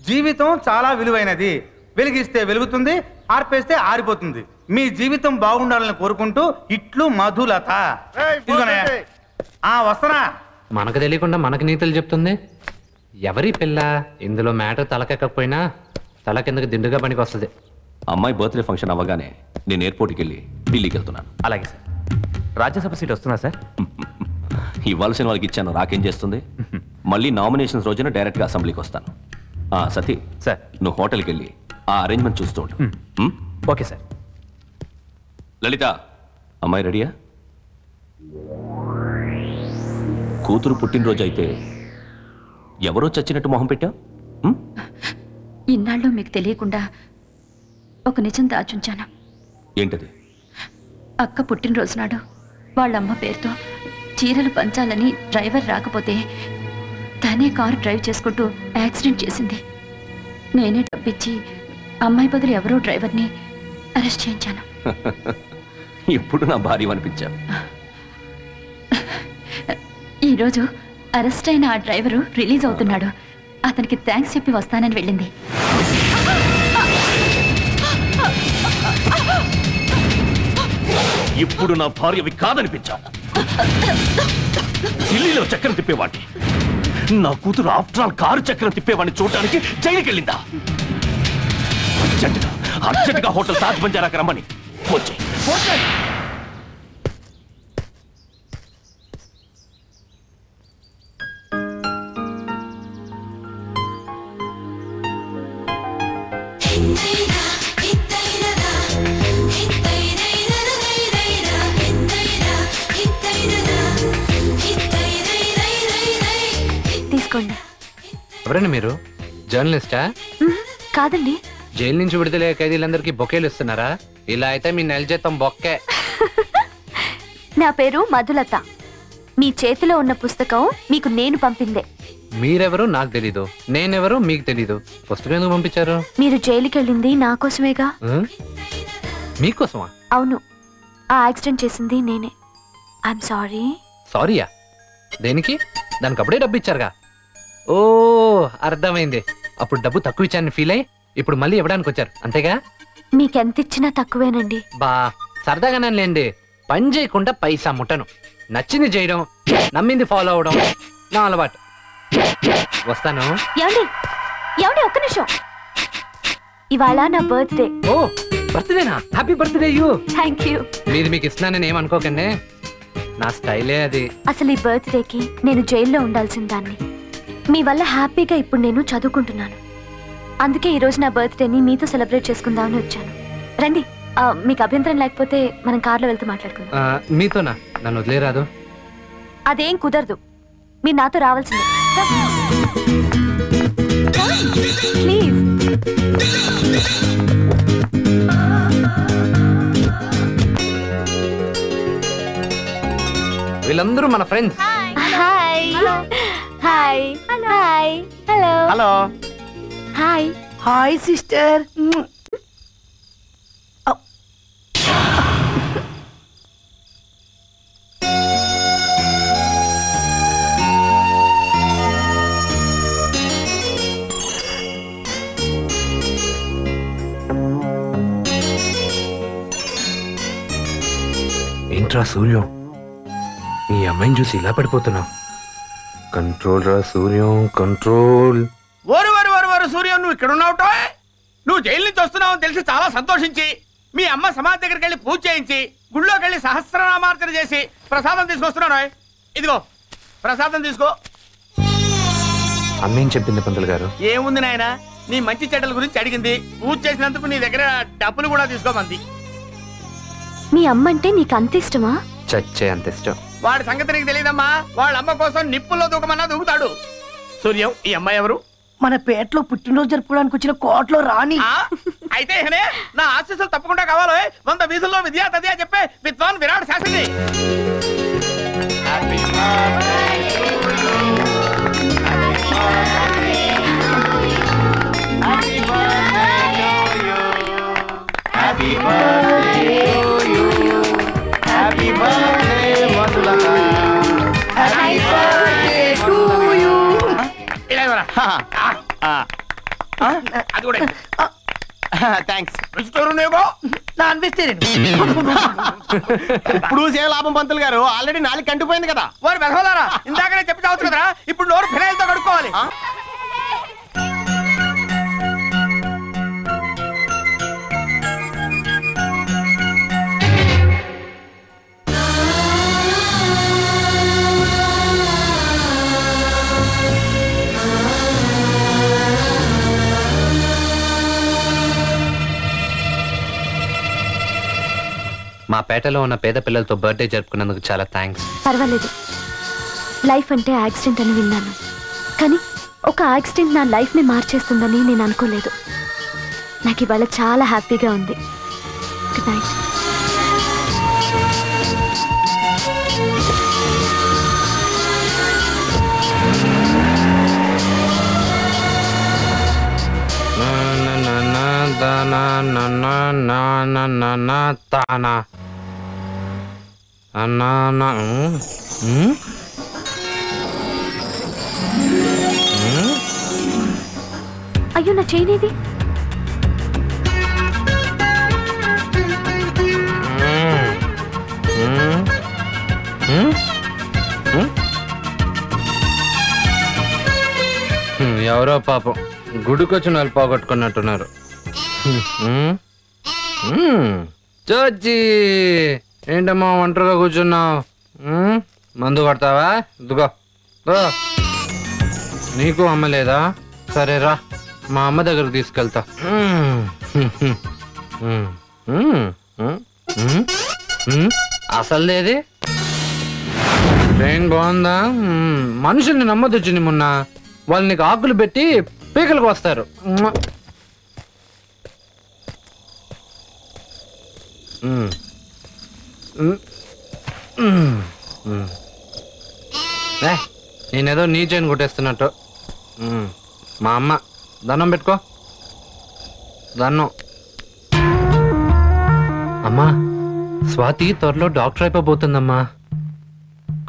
జీవితం చాలా విలువైనది, వెలిగిస్తే వెలుగుతుంది, ఆర్పేస్తే ఆరిపోతుంది. మీ జీవితం బాగుండాలని కోరుకుంటూ ఇట్లు మధులత. వస్తనా? మనకు తెలియకుండా మనకు నీతులు చెప్తుంది. ఎవరి పిల్ల? ఇందులో మ్యాటర్ తలకెక్కకపోయినా తలకెందుకు దిండుగా పనికి వస్తుంది. అమ్మాయి బర్త్డే ఫంక్షన్ అవ్వగానే నేను ఎయిర్పోర్ట్కి వెళ్ళి ఢిల్లీకి వెళ్తున్నాను. అలాగే సార్. రాజ్యసభ సీట్ వస్తున్నా సార్? ఇవ్వాల్సిన వాళ్ళకి ఇచ్చాను, రాకేం చేస్తుంది. మళ్ళీ నామినేషన్స్ రోజున డైరెక్ట్గా అసెంబ్లీకి వస్తాను. సతీ సార్, నువ్వు హోటల్కి వెళ్ళి ఆ అరేంజ్మెంట్ చూస్తూ ఉండు. Okay sir. లలిత, అమ్మాయి రెడీయా? కూతురు పుట్టినరోజు అయితే ఎవరో చచ్చినట్టు మొహం పెట్టావు? ఇన్నాళ్ళు మీకు తెలియకుండా ఒక నిజం దాచుంచాను. ఏంటది? అక్క పుట్టినరోజు నాడు వాళ్ళమ్మ పేరుతో చీరలు పంచాలని డ్రైవర్ రాకపోతే తనే కారు డ్రైవ్ చేసుకుంటూ యాక్సిడెంట్ చేసింది. నేనే డబ్బిచ్చి అమ్మాయి బదులు ఎవరో డ్రైవర్ని అరెస్ట్ చేయించాను. ఇప్పుడు నా భార్య అనిపించావు. ఈరోజు అరెస్ట్ అయిన ఆ డ్రైవరు రిలీజ్ అవుతున్నాడు. అతనికి థ్యాంక్స్ చెప్పి వస్తానని వెళ్ళింది. ఇప్పుడు నా భార్యవి కాదనిపించావు. ఢిల్లీలో చక్రం తిప్పేవాడిని, నా కూతురు ఆఫ్టర్ ఆల్ కారు చక్రం తిప్పేవాడిని చూడటానికి జైలుకి వెళ్ళిందా? అర్జెంటుగా హోటల్ తాజ్ బంజారాకి రమ్మని ఫోన్ చేయి. తీసుకోండి. ఎవరండి మీరు? జర్నలిస్టా? కాదండి. జైలు నుంచి విడుదలయ్యే ఖైదీలందరికీ బొకేలు ఇస్తున్నారా? ఇలా అయితే మీ నెల జీతం బొక్కే. నా పేరు మధులత. మీ చేతిలో ఉన్న పుస్తకం మీకు నేను పంపిందే. మీరెవరో నాకు తెలీదు, నేనెవరో మీకు తెలీదు. పుస్తకం ఎందుకు పంపించారు? మీరు జైలుకి వెళ్ళింది నా కోసమేగా. మీకోసమా? అవును, ఆ యాక్సిడెంట్ చేసింది నేనే. I'm sorry. సారీయా? దేనికి? దానికి అప్పుడే డబ్బు ఇచ్చారుగా. ఓ అర్థమైంది. అప్పుడు డబ్బు తక్కువ ఇచ్చానని ఫీల్ అయ్యి ఇప్పుడు మళ్ళీ ఇవ్వడానికి వచ్చారు, అంతేగా? మీకెంత ఇచ్చినా తక్కువేనండి. బా సరదాగానే లేండి. పని చేయకుండా పైసా ముట్టను. నచ్చింది చేయడం, నమ్మింది ఫాలో అవడం నా అలవాటు. వస్తాను. ఏమండి ఒక్క నిమిషం. ఇవాళ నా బర్త్డే. ఓ బర్త్డేనా? Happy birthday you. Thank you. మీది మీకు ఇస్తున్నానని ఏమనుకోకండి, నా స్టైలే అది. అసలు ఈ బర్త్డేకి నేను జైల్లో ఉండాల్సిన దాన్ని. మీ వల్ల హ్యాపీగా ఇప్పుడు నేను చదువుకుంటున్నాను. అందుకే ఈ రోజు నా బర్త్డేని మీతో సెలబ్రేట్ చేసుకుందామని వచ్చాను. రండి, మీకు అభ్యంతరం లేకపోతే మనం కార్లో వెళ్తూ మాట్లాడుకుందాం. మీతోనా? నన్ను వదిలేరాదు. అదేం కుదరదు, మీరు నాతో రావాల్సిందే. ప్లీజ్. వీళ్ళందరూ మన friends. Hi hi hi. Hello hello. Hi hi sister. ఏంట్రా సూర్యం, ఈ అమ్మాయిని చూసి ఇలా పడిపోతున్నావు? కంట్రోల్ రా సూర్యం, కంట్రోల్. ఓరు ఓరు ఓరు ఓరు సూర్యం, నువ్వు ఇక్కడ ఉన్నావుటో? నువ్వు జైలు నుంచి వస్తున్నావు అని తెలిసి చాలా సంతోషించి మీ అమ్మ సమాధి దగ్గరికి వెళ్ళి పూజ చేయించి గుళ్ళోకి వెళ్ళి సహస్రనామార్చన చేసి ప్రసాదం తీసుకొస్తున్నాను. ఇదిగో ప్రసాదం తీసుకో. అమ్మేం చెప్పింది పంతులు గారు? ఏముంది నాయన, నీ మంచి చెడ్డల గురించి అడిగింది. పూజ చేసినందుకు నీ దగ్గర డబ్బులు కూడా తీసుకోమంది. మీ అమ్మ అంటే నీకు అంత ఇష్టమా? చచ్చే అంత ఇష్టం. వాడి సంగతి నీకు తెలియదమ్మా. వాళ్ళ అమ్మ కోసం నిప్పుల్లో దూకమన్నా దూకుతాడు. సూర్యం, ఈ అమ్మాయి ఎవరు? మన పేటలో పుట్టినరోజు జరుపుకోవడానికి వచ్చిన కోటలో రాణి. అయితే నా ఆశీస్సులు తప్పకుండా కావాలో 100 వీధుల్లో విద్యా తదియా చెప్పే విద్వాన్ విరాట్ శాస్త్రి. అది కూడా థ్యాంక్స్. Non vegetarian. ఇప్పుడు సేవ లాభం పంతులు గారు, ఆల్రెడీ 4 కంటిపోయింది కదా. వారు వెధవలారా, ఇందాకనే చెప్పి చావచ్చు కదరా, ఇప్పుడు నోరు ఫినాయిల్తో కడుక్కోవాలి. మా పేటలో ఉన్న పేద పిల్లలతో బర్త్డే జరుపుకున్నందుకు చాలా థ్యాంక్స్. పర్వాలేదు. లైఫ్ అంటే యాక్సిడెంట్ అని విన్నాను, కానీ ఒక యాక్సిడెంట్ నా లైఫ్ని మార్చేస్తుందని నేను అనుకోలేదు. నాకు ఇవాళ చాలా హ్యాపీగా ఉంది. Good night. అయ్యో, నా చైన్ ఇది. ఎవరో పాపం గుడికొచ్చిన వాళ్ళు పోగొట్టుకున్నట్టున్నారు. చోచి, ఏంటమ్మా ఒంటరిగా కూర్చున్నావు? మందు కొడతావా? ఇదిగో నీకు అమ్మ లేదా? సరే రా, మా అమ్మ దగ్గరకు తీసుకెళ్తా. అసలుదేది ట్రైన్ బాగుందా? మనుషుల్ని నమ్మదొచ్చింది మొన్న. వాళ్ళు నీకు ఆకులు పెట్టి పీకలకు వస్తారు. నేనేదో నీ చైన్ కొట్టేస్తున్నట్టు. మా అమ్మ దండం పెట్టుకో. దండం. అమ్మా, స్వాతి త్వరలో డాక్టర్ అయిపోబోతుందమ్మా.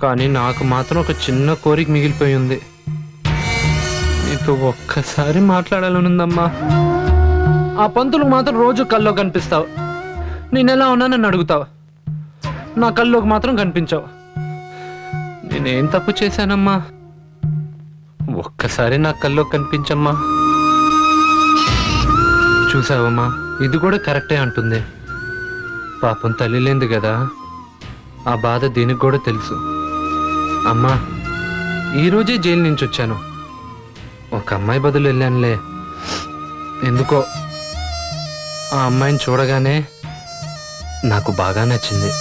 కానీ నాకు మాత్రం ఒక చిన్న కోరిక మిగిలిపోయింది. నీతో ఒక్కసారి మాట్లాడాలనుందమ్మా. ఆ పంతులకు మాత్రం రోజు కల్లో కనిపిస్తావు. నేనెలా ఉన్నానని అడుగుతావు. నా కల్లోకి మాత్రం కనిపించావు. నేనేం తప్పు చేశానమ్మా? ఒక్కసారి నా కల్లో కనిపించమ్మా. చూసావమ్మా, ఇది కూడా కరెక్టే అంటుంది. పాపం తల్లి లేంది కదా, ఆ బాధ దీనికి కూడా తెలుసు. అమ్మా, ఈరోజే జైలు నుంచి వచ్చాను. ఒక అమ్మాయి బదులు వెళ్ళానులే. ఎందుకో ఆ అమ్మాయిని చూడగానే నాకు బాగా నచ్చింది.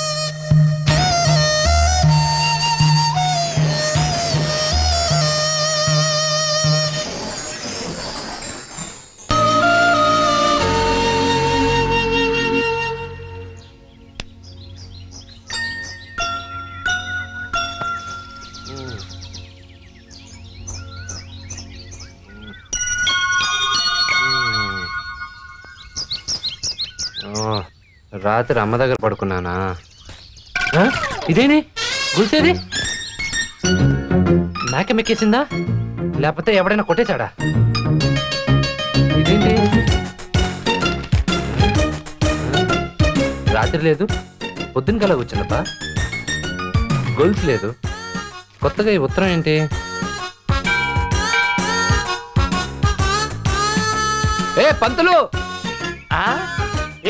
రాత్రి అమ్మ దగ్గర పడుకున్నానా? ఇదేని గుల్సేది? నాకే మెక్కేసిందా, లేకపోతే ఎవడైనా కొట్టేశాడా? ఇదేంటి రాత్రి లేదు, పొద్దున్న కలా కూర్చున్నప్పా. గొలుసు లేదు, కొత్తగా ఈ ఉత్తరం ఏంటి? ఏ పంతులు!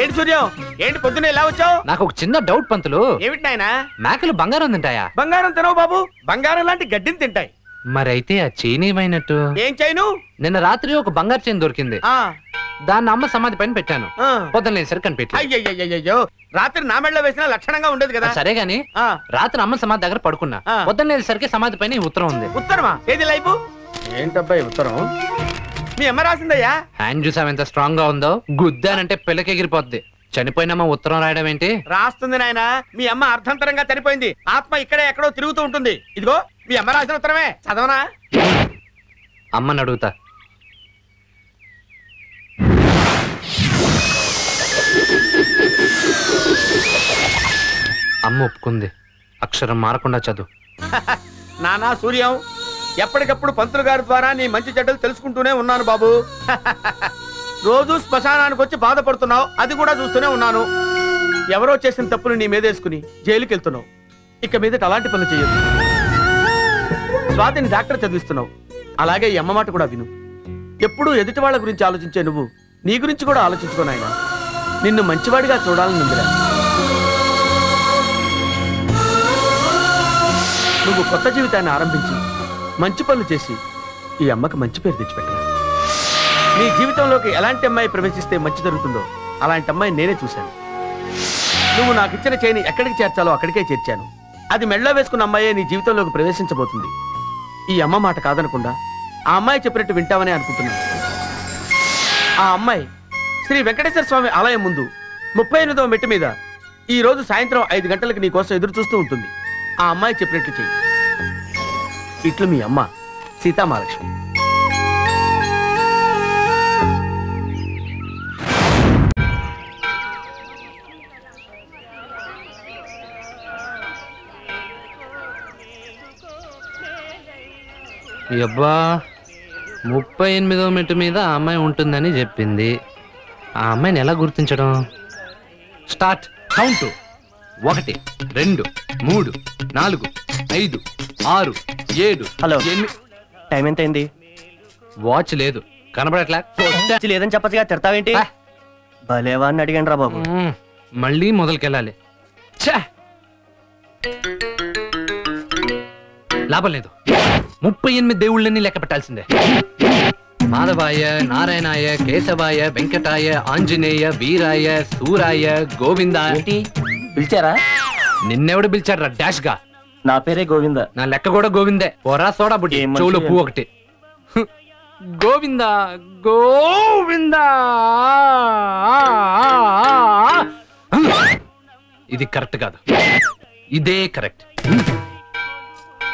ఏంటి సూర్యం, ఏంటి పొద్దున్న ఎలా వచ్చావు? నాకు ఒక చిన్న డౌట్ పంతులు. ఏమిటి నాయనా? మేకలు బంగారం తింటాయా? బంగారం తినవు బాబు, బంగారం లాంటి గడ్డిని తింటాయి. మరైతే ఆ చైన్ ఏమైనట్టు? ఏం చైను? నిన్న రాత్రి ఒక బంగారు చైన్ దొరికింది. దాన్ని అమ్మ సమాధి పైన పెట్టాను. పొద్దున్న సరి కనిపెట్టి. అయ్యయ్యో, రాత్రి నా మెడలో వేసిన లక్షణంగా ఉండేది కదా. సరే గాని రాత్రి అమ్మ సమాధి దగ్గర పడుకున్నా. పొద్దున్న సరికి సమాధి పైన ఈ ఉత్తరం ఉంది. ఉత్తరమా? ఏది లైఫ్? ఏంటబ్బాయి ఉత్తరం? మీ అమ్మ రాసిందయ్యా. హ్యాండ్ చూసావు ఎంత స్ట్రాంగ్ గా ఉందో. గుద్దానంటే పిల్లకి ఎగిరిపోద్ది. చనిపోయినమ్మా ఉత్తరం రాయడం ఏంటి? రాస్తుంది నాయన. మీ అమ్మ అర్థంతరంగా చనిపోయింది. ఆత్మ ఇక్కడే ఎక్కడో తిరుగుతూ ఉంటుంది. ఇదిగో మీ అమ్మ రాసిన ఉత్తరమే. చదవనా? అమ్మని అడుగుతా. అమ్మ ఒప్పుకుంది. అక్షరం మారకుండా చదువు. నానా సూర్యం, ఎప్పటికప్పుడు పంతులు గారి ద్వారా నీ మంచి చెడ్డలు తెలుసుకుంటూనే ఉన్నాను బాబు. రోజు శ్మశానానికి వచ్చి బాధపడుతున్నావు, అది కూడా చూస్తూనే ఉన్నాను. ఎవరో చేసిన తప్పులు నీ మీదేసుకుని జైలుకి వెళ్తున్నావు. ఇక మీదట అలాంటి పనులు చేయొద్దు. స్వాతిని డాక్టర్ చదివిస్తున్నావు, అలాగే ఈ అమ్మ మాట కూడా విను. ఎప్పుడూ ఎదుటి వాళ్ళ గురించి ఆలోచించే నువ్వు నీ గురించి కూడా ఆలోచించుకోనాయన. నిన్ను మంచివాడిగా చూడాలని ఉందిరా. నువ్వు కొత్త జీవితాన్ని ఆరంభించి మంచి పనులు చేసి ఈ అమ్మకి మంచి పేరు తెచ్చిపెట్టరా. నీ జీవితంలోకి ఎలాంటి అమ్మాయి ప్రవేశిస్తే మంచి జరుగుతుందో అలాంటి అమ్మాయి నేనే చూశాను. నువ్వు నాకు ఇచ్చిన చేయిని ఎక్కడికి చేర్చాలో అక్కడికే చేర్చాను. అది మెళ్ళో వేసుకున్న అమ్మాయే నీ జీవితంలోకి ప్రవేశించబోతుంది. ఈ అమ్మ మాట కాదనకుండా ఆ అమ్మాయి చెప్పినట్టు వింటామని అనుకుంటున్నాను. ఆ అమ్మాయి శ్రీ వెంకటేశ్వర స్వామి ఆలయం ముందు 38వ మెట్టు మీద ఈ రోజు సాయంత్రం 5 గంటలకు నీ కోసం ఎదురు చూస్తూ ఉంటుంది. ఆ అమ్మాయి చెప్పినట్లు చెయ్యి. ఇట్లు మీ అమ్మ సీతామహాలక్ష్మి. అబ్బా 38వ మెట్టు మీద ఆ అమ్మాయి ఉంటుందని చెప్పింది. ఆ అమ్మాయిని ఎలా గుర్తించడం? స్టార్ట్. కౌంట్. 1 2 3 4 5 6 7. హలో, టైం ఎంత అయింది? వాచ్ లేదు, కనబడట్లా. లేదని చెప్పచ్చుగా, తిడతావేంటి? భలేవా అని అడిగాను రా బాబు. మళ్ళీ మొదలుకెళ్ళాలి. లాభం లేదు. 38 దేవుళ్ళని లెక్క పెట్టాల్సిందే. మాధవాయ, నారాయణాయ, కేశవాయ, వెంకటాయ, ఆంజనేయ, వీరాయ, సూరాయ, గోవింద. పిలిచారా? నిన్నెవడు పిలిచాడ్రా డాష్ గా? నా పేరే గోవింద. నా లెక్క కూడా గోవిందే. పోరా సోడా బుడ్డి, చెవులో పువ్వు ఒకటి. గోవింద గోవింద. ఇది కరెక్ట్ కాదు, ఇదే కరెక్ట్.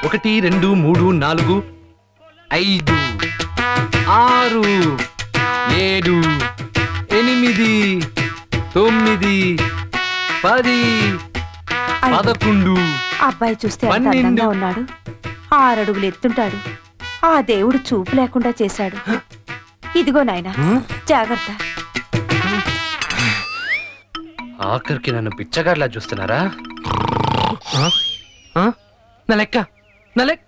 1 2 3 4 5 6 7 8 9 10 11. అబ్బాయి చూస్తే ఎంత అందంగా ఉన్నాడు. 6 అడుగులు ఎత్తుంటాడు. ఆ దేవుడు చూపు లేకుండా చేశాడు. ఇదిగో నాయనా, జాగ్రత్త. ఆఖరికి నన్ను పిచ్చగాడిలా చూస్తున్నారా? నా లెక్క, నా లెక్క.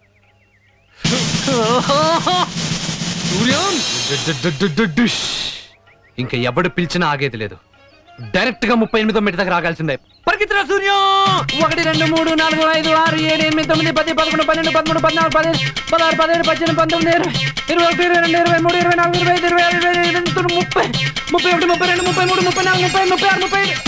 ఇంకా ఎవడు పిలిచినా ఆగేది లేదు. డైరెక్ట్ గా 38వ మెట్టు దగ్గర రాగాల్సిందే. పరిగెత్తురా సూర్యం. 1 2 3 4 5 6 7 8 9 10 11 12 13 14 15 16 17 18 19 20 21 22 23 24 25 26 27 28 30 31 32 33 34 35 36 35.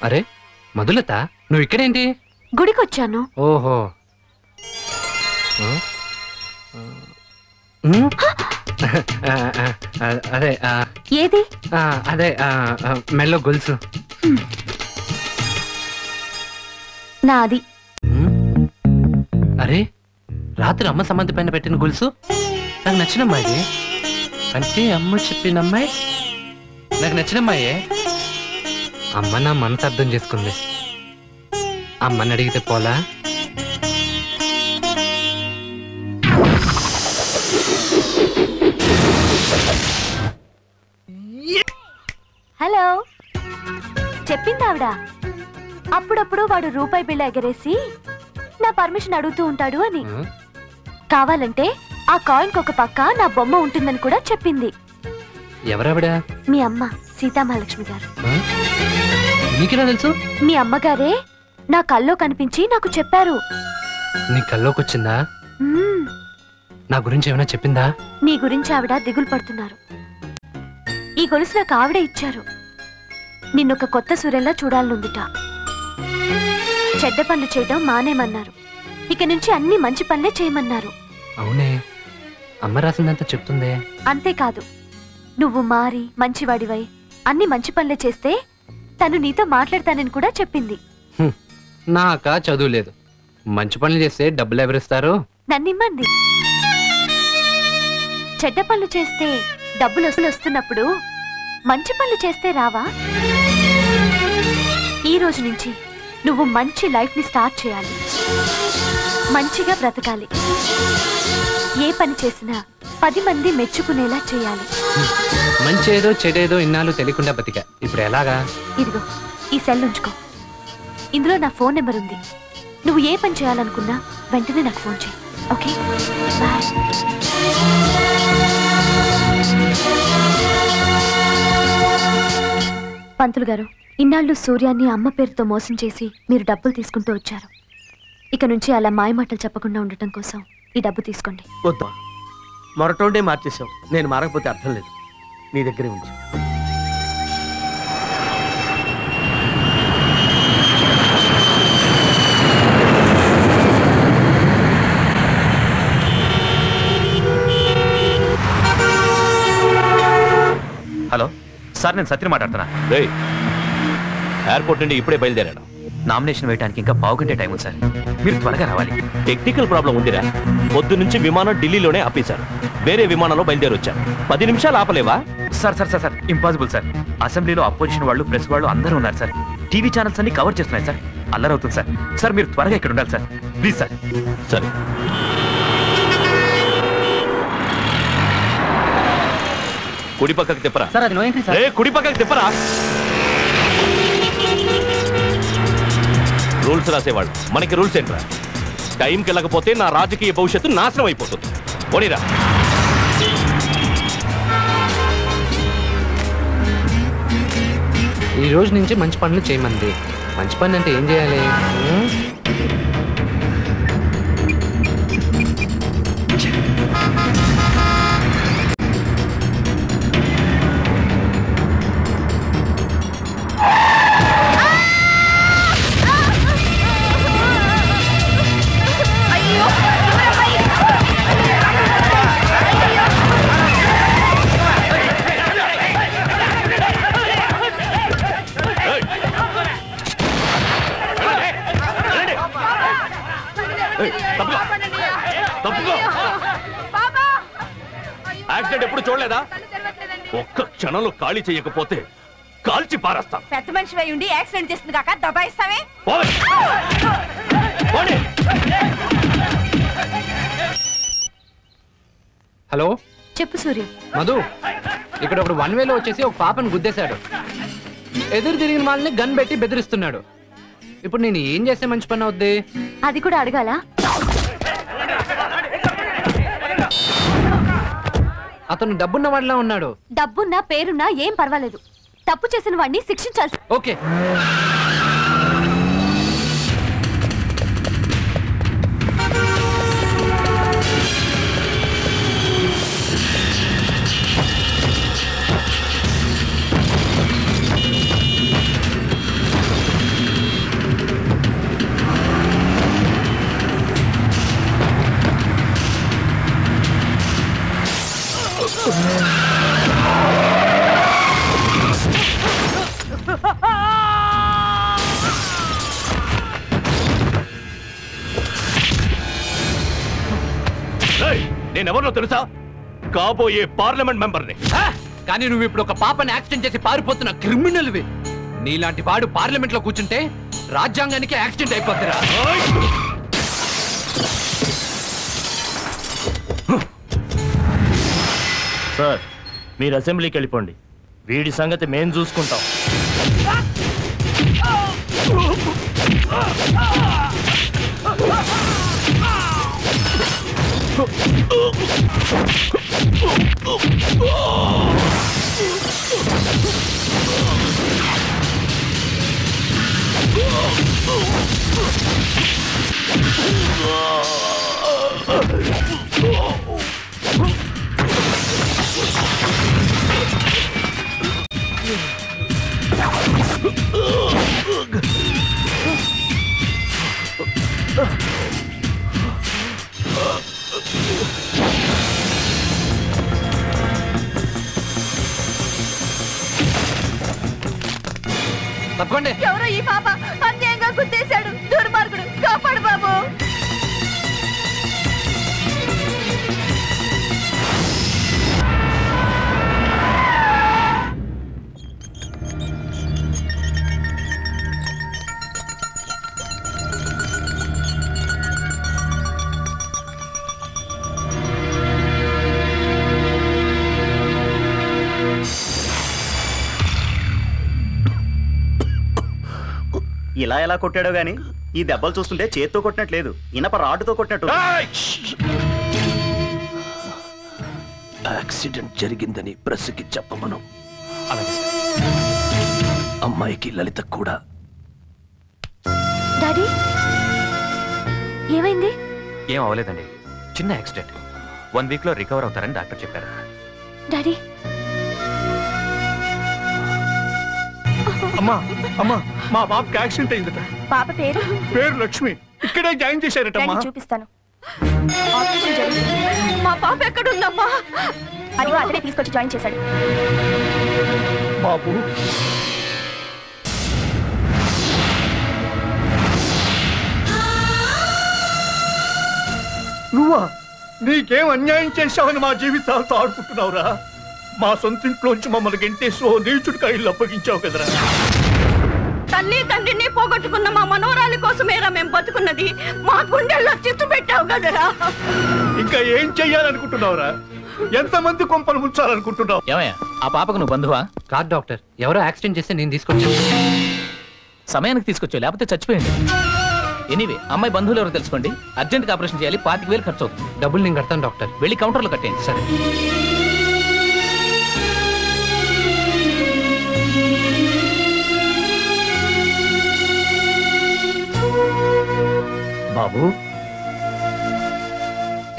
అరే మధులత, నువ్వు ఇక్కడేంటి? గుడికొచ్చాను. ఓహో. అదే ఏది? అదే మెల్లో గొలుసు నాది. అరే రాత్రి అమ్మ సమాధి పైన పెట్టిన గొలుసు నాకు నచ్చినమ్మా. ఇది అంటే అమ్మ చెప్పిన అమ్మాయి నాకు నచ్చినమ్మాయే. అమ్మ నా మనసు అర్థం చేసుకుంది. అమ్మని అడిగితే పోలా? హలో, చెప్పింది ఆవిడ. అప్పుడప్పుడు వాడు రూపాయి బిళ్ళ ఎగరేసి నా పర్మిషన్ అడుగుతూ ఉంటాడు అని. కావాలంటే ఆ కాయిన్ ఒక పక్క నా బొమ్మ ఉంటుందని కూడా చెప్పింది. ఎవరావిడ? మీ అమ్మ సీతామహాలక్ష్మి గారు. నీకెలా తెలుసు? మీ అమ్మగారే నా కల్లో కనిపించి నాకు చెప్పారు. నీ కల్లోకి వచ్చిందా? నా గురించి ఏమైనా చెప్పిందా? నీ గురించి ఆవిడ దిగులు పడుతున్నారు. ఈ గొలుసు నాకు ఆవిడే ఇచ్చారు. నిన్నొక కొత్త సూర్యంలా చూడాలనుందిట. చెడ్డ పనులు చేయడం మానేమన్నారు. ఇక నుంచి అన్ని మంచి పనులే చేయమన్నారు. అవునే, అమ్మ రాసిందంతా చెప్తుందే. అంతేకాదు, నువ్వు మారి మంచివాడివై అన్ని మంచి పనులే చేస్తే తను నీతో మాట్లాడతానని కూడా చెప్పింది. నాకా చదువు లేదు, మంచి పనులు చేస్తే డబ్బులు ఎవరిస్తారు? నన్నిమ్మంది. చెడ్డ పనులు చేస్తే డబ్బులు వస్తున్నప్పుడు మంచి పనులు చేస్తే రావా? ఈ రోజు నుంచి నువ్వు మంచి లైఫ్ ని స్టార్ట్ చేయాలి, మంచిగా బ్రతకాలి. ఏ పని చేసినా 10 మంది మెచ్చుకునేలా చేయాలి. మంచేదో చెడేదో ఇన్నాళ్ళు తెలియకుండా బతికా, ఇప్పుడు ఎలాగా? ఇదిగో ఈ సెల్ ఉంచుకో. ఇందులో నా ఫోన్ నెంబర్ ఉంది. నువ్వు ఏ పని చేయాలనుకున్నా వెంటనే నాకు ఫోన్ చేయి. Okay, bye. పంతులు గారు, ఇన్నాళ్ళు సూర్యాన్ని అమ్మ పేరుతో మోసం చేసి మీరు డబ్బులు తీసుకుంటూ వచ్చారు. ఇక నుంచి అలా మాయమాటలు చెప్పకుండా ఉండటం కోసం ఈ డబ్బు తీసుకోండి. వద్దా, మొరటోండే మార్చేసావు. నేను మారకపోతే అర్థం లేదు. నీ దగ్గరే ఉంచు. హలో సార్, నేను సత్యం మాట్లాడుతున్నా. ఎయిర్పోర్ట్ నుండి ఇప్పుడే బయలుదేరాను. నామినేషన్ వేయడానికి ఇంకా పావుగంటే టైం ఉంది సార్, మీరు త్వరగా రావాలి. టెక్నికల్ ప్రాబ్లం ఉందిరా. పొద్దు నుంచి విమానం ఢిల్లీలోనే ఆపేశారు. వేరే విమానంలో బయలుదేరి వచ్చాను. 10 నిమిషాలు ఆపలేవా? Sir sir sir sir impossible sir. అసెంబ్లీలో అపోజిషన్ వాళ్ళు, ప్రెస్ వాళ్ళు అందరూ ఉన్నారు సార్. టీవీ ఛానల్స్ అన్ని కవర్ చేస్తున్నాయి సార్. అల్లరవుతుంది సార్. సార్ మీరు త్వరగా ఇక్కడ ఉండాలి సార్, ప్లీజ్ సార్. సరే. కుడి పక్కకి తిప్పరా. సార్ అది నో ఎంట్రీ సార్. కుడి పక్కకి తిప్పరా. రూల్స్ రాసేవాళ్ళు, మనకి రూల్స్ ఏంట్రా? టైంకి వెళ్ళకపోతే నా రాజకీయ భవిష్యత్తు నాశనం అయిపోతుంది. పోనీరా. ఈ రోజు నుంచి మంచి పనులు చేయమంది. మంచి పని అంటే ఏం చేయాలి? యాక్సిడెంట్ ఎప్పుడు చూడలేదా? ఒక్క క్షణంలో ఖాళీ చేయకపోతే కాల్చి పారేస్తాను. పెద్ద మనిషి అయి ఉండి యాక్సిడెంట్ చేస్తుంది కాక దబాయిస్తావే. హలో, చెప్పు సూర్య. మధు, ఇక్కడ ఒకడు 1 వేలో వచ్చేసి ఒక పాపను గుద్దేశాడు. ఎదురు తిరిగిన వాళ్ళని గన్ పెట్టి బెదిరిస్తున్నాడు. ఇప్పుడు నేను ఏం చేస్తే మంచి పని అవుద్ది? అది కూడా అడగాల? అతను డబ్బున్న వాడిలా ఉన్నాడు. డబ్బున్నా పేరున్నా ఏం పర్వాలేదు. తప్పు చేసిన వాడిని శిక్షించాల్సి. ఓకే. నేనెవరో తెలుసా? కాబోయే పార్లమెంట్ మెంబర్ని. కానీ నువ్వు ఇప్పుడు ఒక పాపని యాక్సిడెంట్ చేసి పారిపోతున్న క్రిమినల్వి. నీలాంటి వాడు పార్లమెంట్ లో కూర్చుంటే రాజ్యాంగానికి యాక్సిడెంట్ అయిపోతురా. సార్, మీరు అసెంబ్లీకి వెళ్ళిపోండి. వీడి సంగతి మేం చూసుకుంటాం. ఆపండి. ఎవరో ఈ పాప అన్యాయంగా గుద్దేశాడు. దుర్మార్గుడు, కాపాడు బాబు. ఇలా ఎలా కొట్టాడో గాని ఈ దెబ్బలు చూస్తుంటే చేత్తో కొట్టినట్లేదు, ఇనప రాడ్డుతో కొట్టినట్టు. యాక్సిడెంట్ జరిగిందని ప్రెస్కి చెప్పమను. అమ్మాయికి లలిత కూడా. డాడీ ఏమైంది? ఏం అవ్వలేదండి, చిన్న యాక్సిడెంట్. 1 వీక్ లో రికవర్ అవుతారని డాక్టర్ చెప్పారు. డాడీ అమ్మా అమ్మా, మా పాపకి యాక్సిడెంట్ అయిందట. పాప పేరు పేరు లక్ష్మి. ఇక్కడే జాయిన్ చేశారటమ్మా. చూపిస్తాను. ఆపరేషన్ జరుగుతుంది. మా పాప ఎక్కడుందమ్మా? అదిగో అతనే తీసుకొచ్చి జాయిన్ చేశాడు. బాబు నువ్వా? నీకేం అన్యాయం చేశావని మా జీవితాలతో ఆడుకుంటున్నావురా? మా సొంత ఇంట్లోంచి మమ్మల్ని గెంటేసో నీచుడికి ఇల్లు అప్పగించావు కదరా. తల్లి తండ్రిని పోగొట్టుకున్న మా మనోరాలి కోసమేరా మేము బతుకున్నది. మా గుండెల్లో చిత్తు పెట్టావు కదరా. ఇంకా ఏం చెయ్యాలనుకుంటున్నావురా? ఎంతమంది కొంపలు ముంచాలనుకుంటున్నావు? ఏమయ్యా, ఆ పాపకు నువ్వు బంధువా? కాదు డాక్టర్, ఎవరో యాక్సిడెంట్ చేస్తే నేను తీసుకొచ్చాను. సమయానికి తీసుకొచ్చావు, లేకపోతే చచ్చిపోయింది. ఎనీవే, అమ్మాయి బంధువులు ఎవరో తెలుసుకోండి. అర్జెంట్గా ఆపరేషన్ చేయాలి. 25,000 ఖర్చు అవుతుంది. డబ్బులు నేను కడతాను డాక్టర్. వెళ్ళి కౌంటర్లో కట్టేయండి. సరే. బాబు,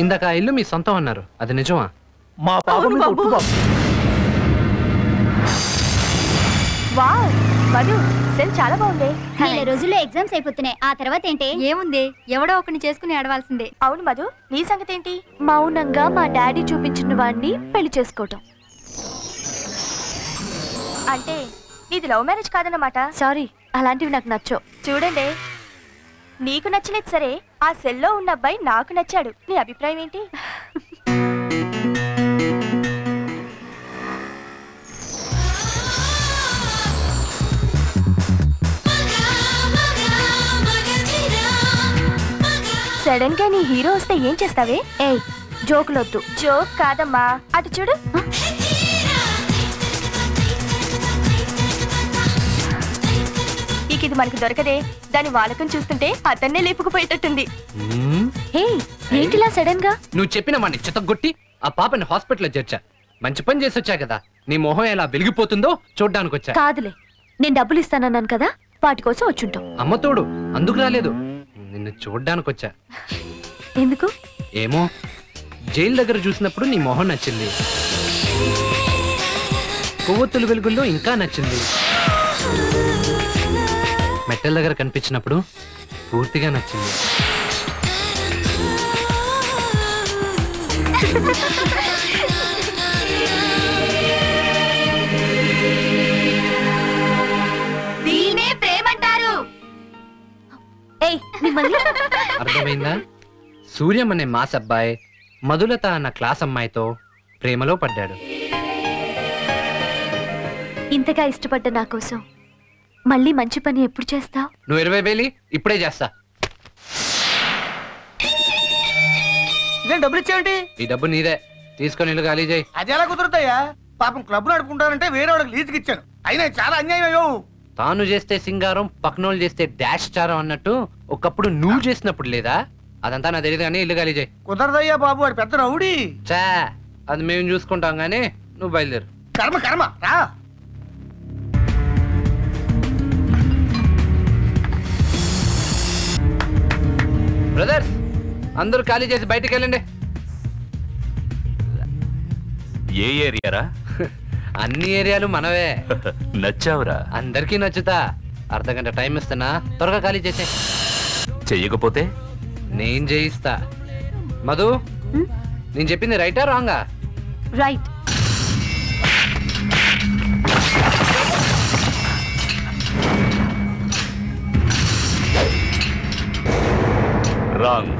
ఇందాక ఆ ఇల్లు మీ సొంతం అన్నారు, అది నిజమా? మా పాప వావ్, మధు సెల్ చాలా బాగుంది. నెల రోజుల్లో ఎగ్జామ్స్ అయిపోతున్నాయి. ఆ తర్వాత ఏంటి? ఏముంది, ఎవడో ఒకరిని చేసుకుని ఆడవాల్సిందే. అవును మధు, నీ సంగతి ఏంటి? మౌనంగా మా డాడీ చూపించిన వాడిని పెళ్లి చేసుకోవటం. అంటే నీది లవ్ మ్యారేజ్ కాదన్నమాట. సారీ, అలాంటివి నాకు నచ్చవు. చూడండి, నీకు నచ్చలేదు సరే, ఆ సెల్లో ఉన్న అబ్బాయి నాకు నచ్చాడు. నీ అభిప్రాయం ఏంటి? సడన్ గా నీ హీరో వస్తే ఏం చేస్తావే? ఏయ్, జోకులొద్దు. జోక్ కాదమ్మా, అటు చూడు. ఇది మనకు దొరకదే. దాని వాలకం చూస్తుంటే అతన్నే లేపుకుపోయేటట్టుంది. హే, ఏంటిలా సడన్ గా? నువ్వు చెప్పిన వాడిని చితగొట్టి ఆ పాపని హాస్పిటల్లో చేర్చా. మంచి పని చేసి వచ్చా కదా. నీ మొహం ఎలా వెలిగిపోతుందో చూడ్డానికి వచ్చా. కాదులే, నేను డబ్బులు ఇస్తానన్నాను కదా, వాటి కోసం వచ్చుంటాం. అమ్మ తోడు, అందుకు రాలేదు, నిన్ను చూడ్డానికి వచ్చా. ఎందుకు? ఏమో, జైలు దగ్గర చూసినప్పుడు నీ మొహం నచ్చింది, కొవ్వొత్తుల వెలుగుల్లో ఇంకా నచ్చింది, మెట్టల దగ్గర కనిపించినప్పుడు పూర్తిగా నచ్చింది. అర్థమైందా? సూర్యం అనే మాస్ అబ్బాయి మధులత అన్న క్లాస్ అమ్మాయితో ప్రేమలో పడ్డాడు. ఇంతగా ఇష్టపడ్డ నా కోసం మళ్ళీ మంచి పని ఎప్పుడు చేస్తావు? నువ్వు 20,000 ఇప్పుడే చేస్తా. డబ్బులు ఇచ్చేయండి. ఈ డబ్బు నీదే, తీసుకొని ఇల్లు ఖాళీ చేయి. అది ఎలా కుదురుతాయా? పాపం క్లబ్ నడుపుకుంటానంటే వేరే వాడికి లీజుకి ఇచ్చాను. అయినా చాలా అన్యాయం అయ్యో. తాను చేస్తే సింగారం, పక్కనోళ్ళు చేస్తే డాష్ చారం అన్నట్టు ఒకప్పుడు నువ్వు చేసినప్పుడు లేదా? అదంతా నా తెలియదు కానీ ఇల్లు ఖాళీ చేయి. కుదరదయ్యా బాబు, వాడు పెద్ద రౌడీ. చా, అది మేము చూసుకుంటాం గానీ నువ్వు బయలుదేరు. కర్మ కర్మ రా. బ్రదర్స్, అందరూ ఖాళీ చేసి బయటికి వెళ్ళండి. ఏ ఏరియారా? అన్ని ఏరియాలు మనవే. నచ్చావురా? అందరికీ నచ్చుతా. అర్ధగంట టైం ఇస్తున్నా, త్వరగా ఖాళీ చేసే. చెయ్యకపోతే నేను చేయిస్తా. మధు, నేను చెప్పింది రైటా రాంగా? రైట్. రాంగ్.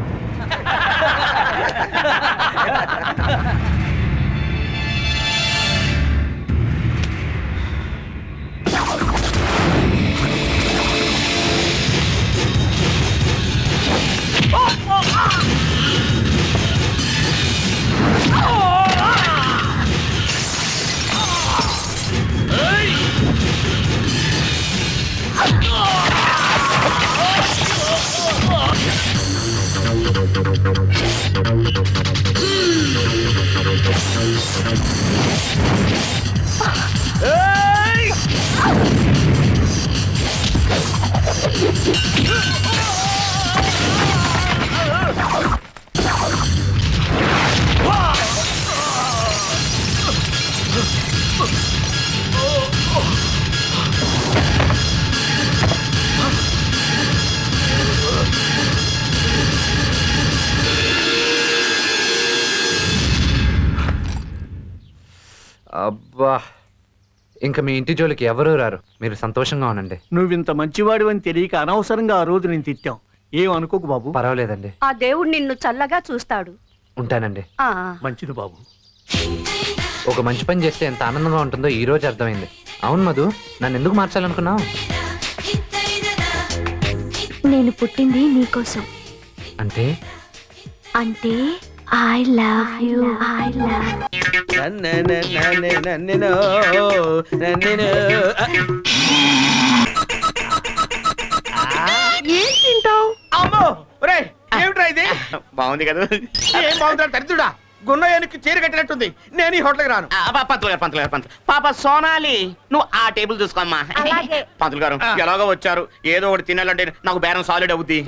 అబ్బా, ఇంకా మీ ఇంటి జోలికి ఎవరూ రారు. మీరు సంతోషంగా ఉండండి. నువ్వింత మంచివాడు అని తెలియక అనవసరంగా ఆ రోజు నేను తిట్టాం. ఏం అనుకోకు బాబు. పర్వాలేదండి. ఆ దేవుడు నిన్ను చల్లగా చూస్తాడు. ఉంటానండి. మంచిది బాబు. ఒక మంచి పని చేస్తే ఎంత ఆనందంగా ఉంటుందో ఈ రోజు అర్థమైంది. అవును మధు, నన్ను ఎందుకు మార్చాలనుకున్నావు? నేను పుట్టింది నీకోసం. అంటే అంటే I love you. I love. ఏం తింటావు? అమ్మో ఒరేయ్, ఏమిట్రా ఇది? బాగుంది కదా? ఏం బాగుందా దరిద్రుడా? గున్నయ్యానికి చీర కట్టినట్టుంది. నేను ఈ హోటల్కి రాను. పంతులు గారు పాప సోనాలి, నువ్వు ఆ టేబుల్ చూసుకోమ్మా. పంతులు గారు ఎలాగో వచ్చారు, ఏదో ఒకటి తినాలంటే నాకు బేరం సాలిడ్ అవుద్ది.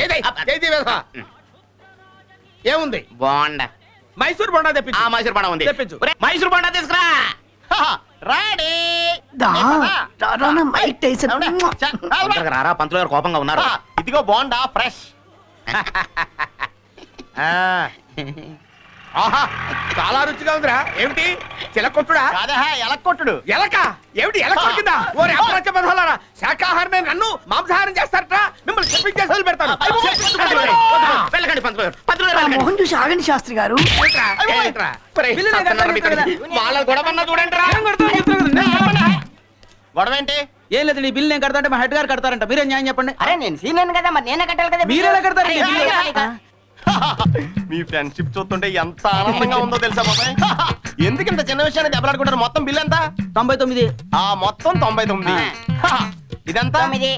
ఏముంది? బోండా. మైసూర్ బోండా తెప్పించు. ఆ మైసూర్ బోండా ఉంది. తెప్పించు. మైసూర్ బోండా తీసుకురా. రాడి రారా, పంతులు గారు కోపంగా ఉన్నారు. ఇదిగో బోండా ఫ్రెష్. ఆహా, చాలా రుచిగా ఉందిరా. ఏమిటి చిలకొట్టుడా? ఎలక్కొట్టుడు. ఎలక ఏమిటి? ఎలక కింద ఓరి అప్రత్య బంధాలారా, శాకాహారమే నన్ను మాంసాహారం చేస్తారట. మిమ్మల్ని చెప్పించేసి వదిలిపెడతాను. వెళ్ళకండి పంతులు గారు. పంతులు గారు మోహన్ చూసి ఆగండి శాస్త్రి గారు. వాళ్ళ గొడవన్నా చూడండి రా. గొడవ ఏంటి? ఏం లేదు, నీ బిల్ నేను కడతా అంటే మా హెడ్ గారు కడతారంట. మీరే న్యాయం చెప్పండి. అరే నేను సీనియర్ కదా, మరి నేనే కట్టాలి కదా. మీరెలా కడతారు? మీ ఫ్రెండ్షిప్ చూస్తుంటే ఎంత ఆనందంగా ఉందో తెలుసా బాబాయ్? ఎందుకు ఇంత చిన్న విషయాన్ని దెబ్బలాడుకుంటారు? మొత్తం బిల్ ఎంత? 99. ఆ మొత్తం 99. ఇదంతా 9.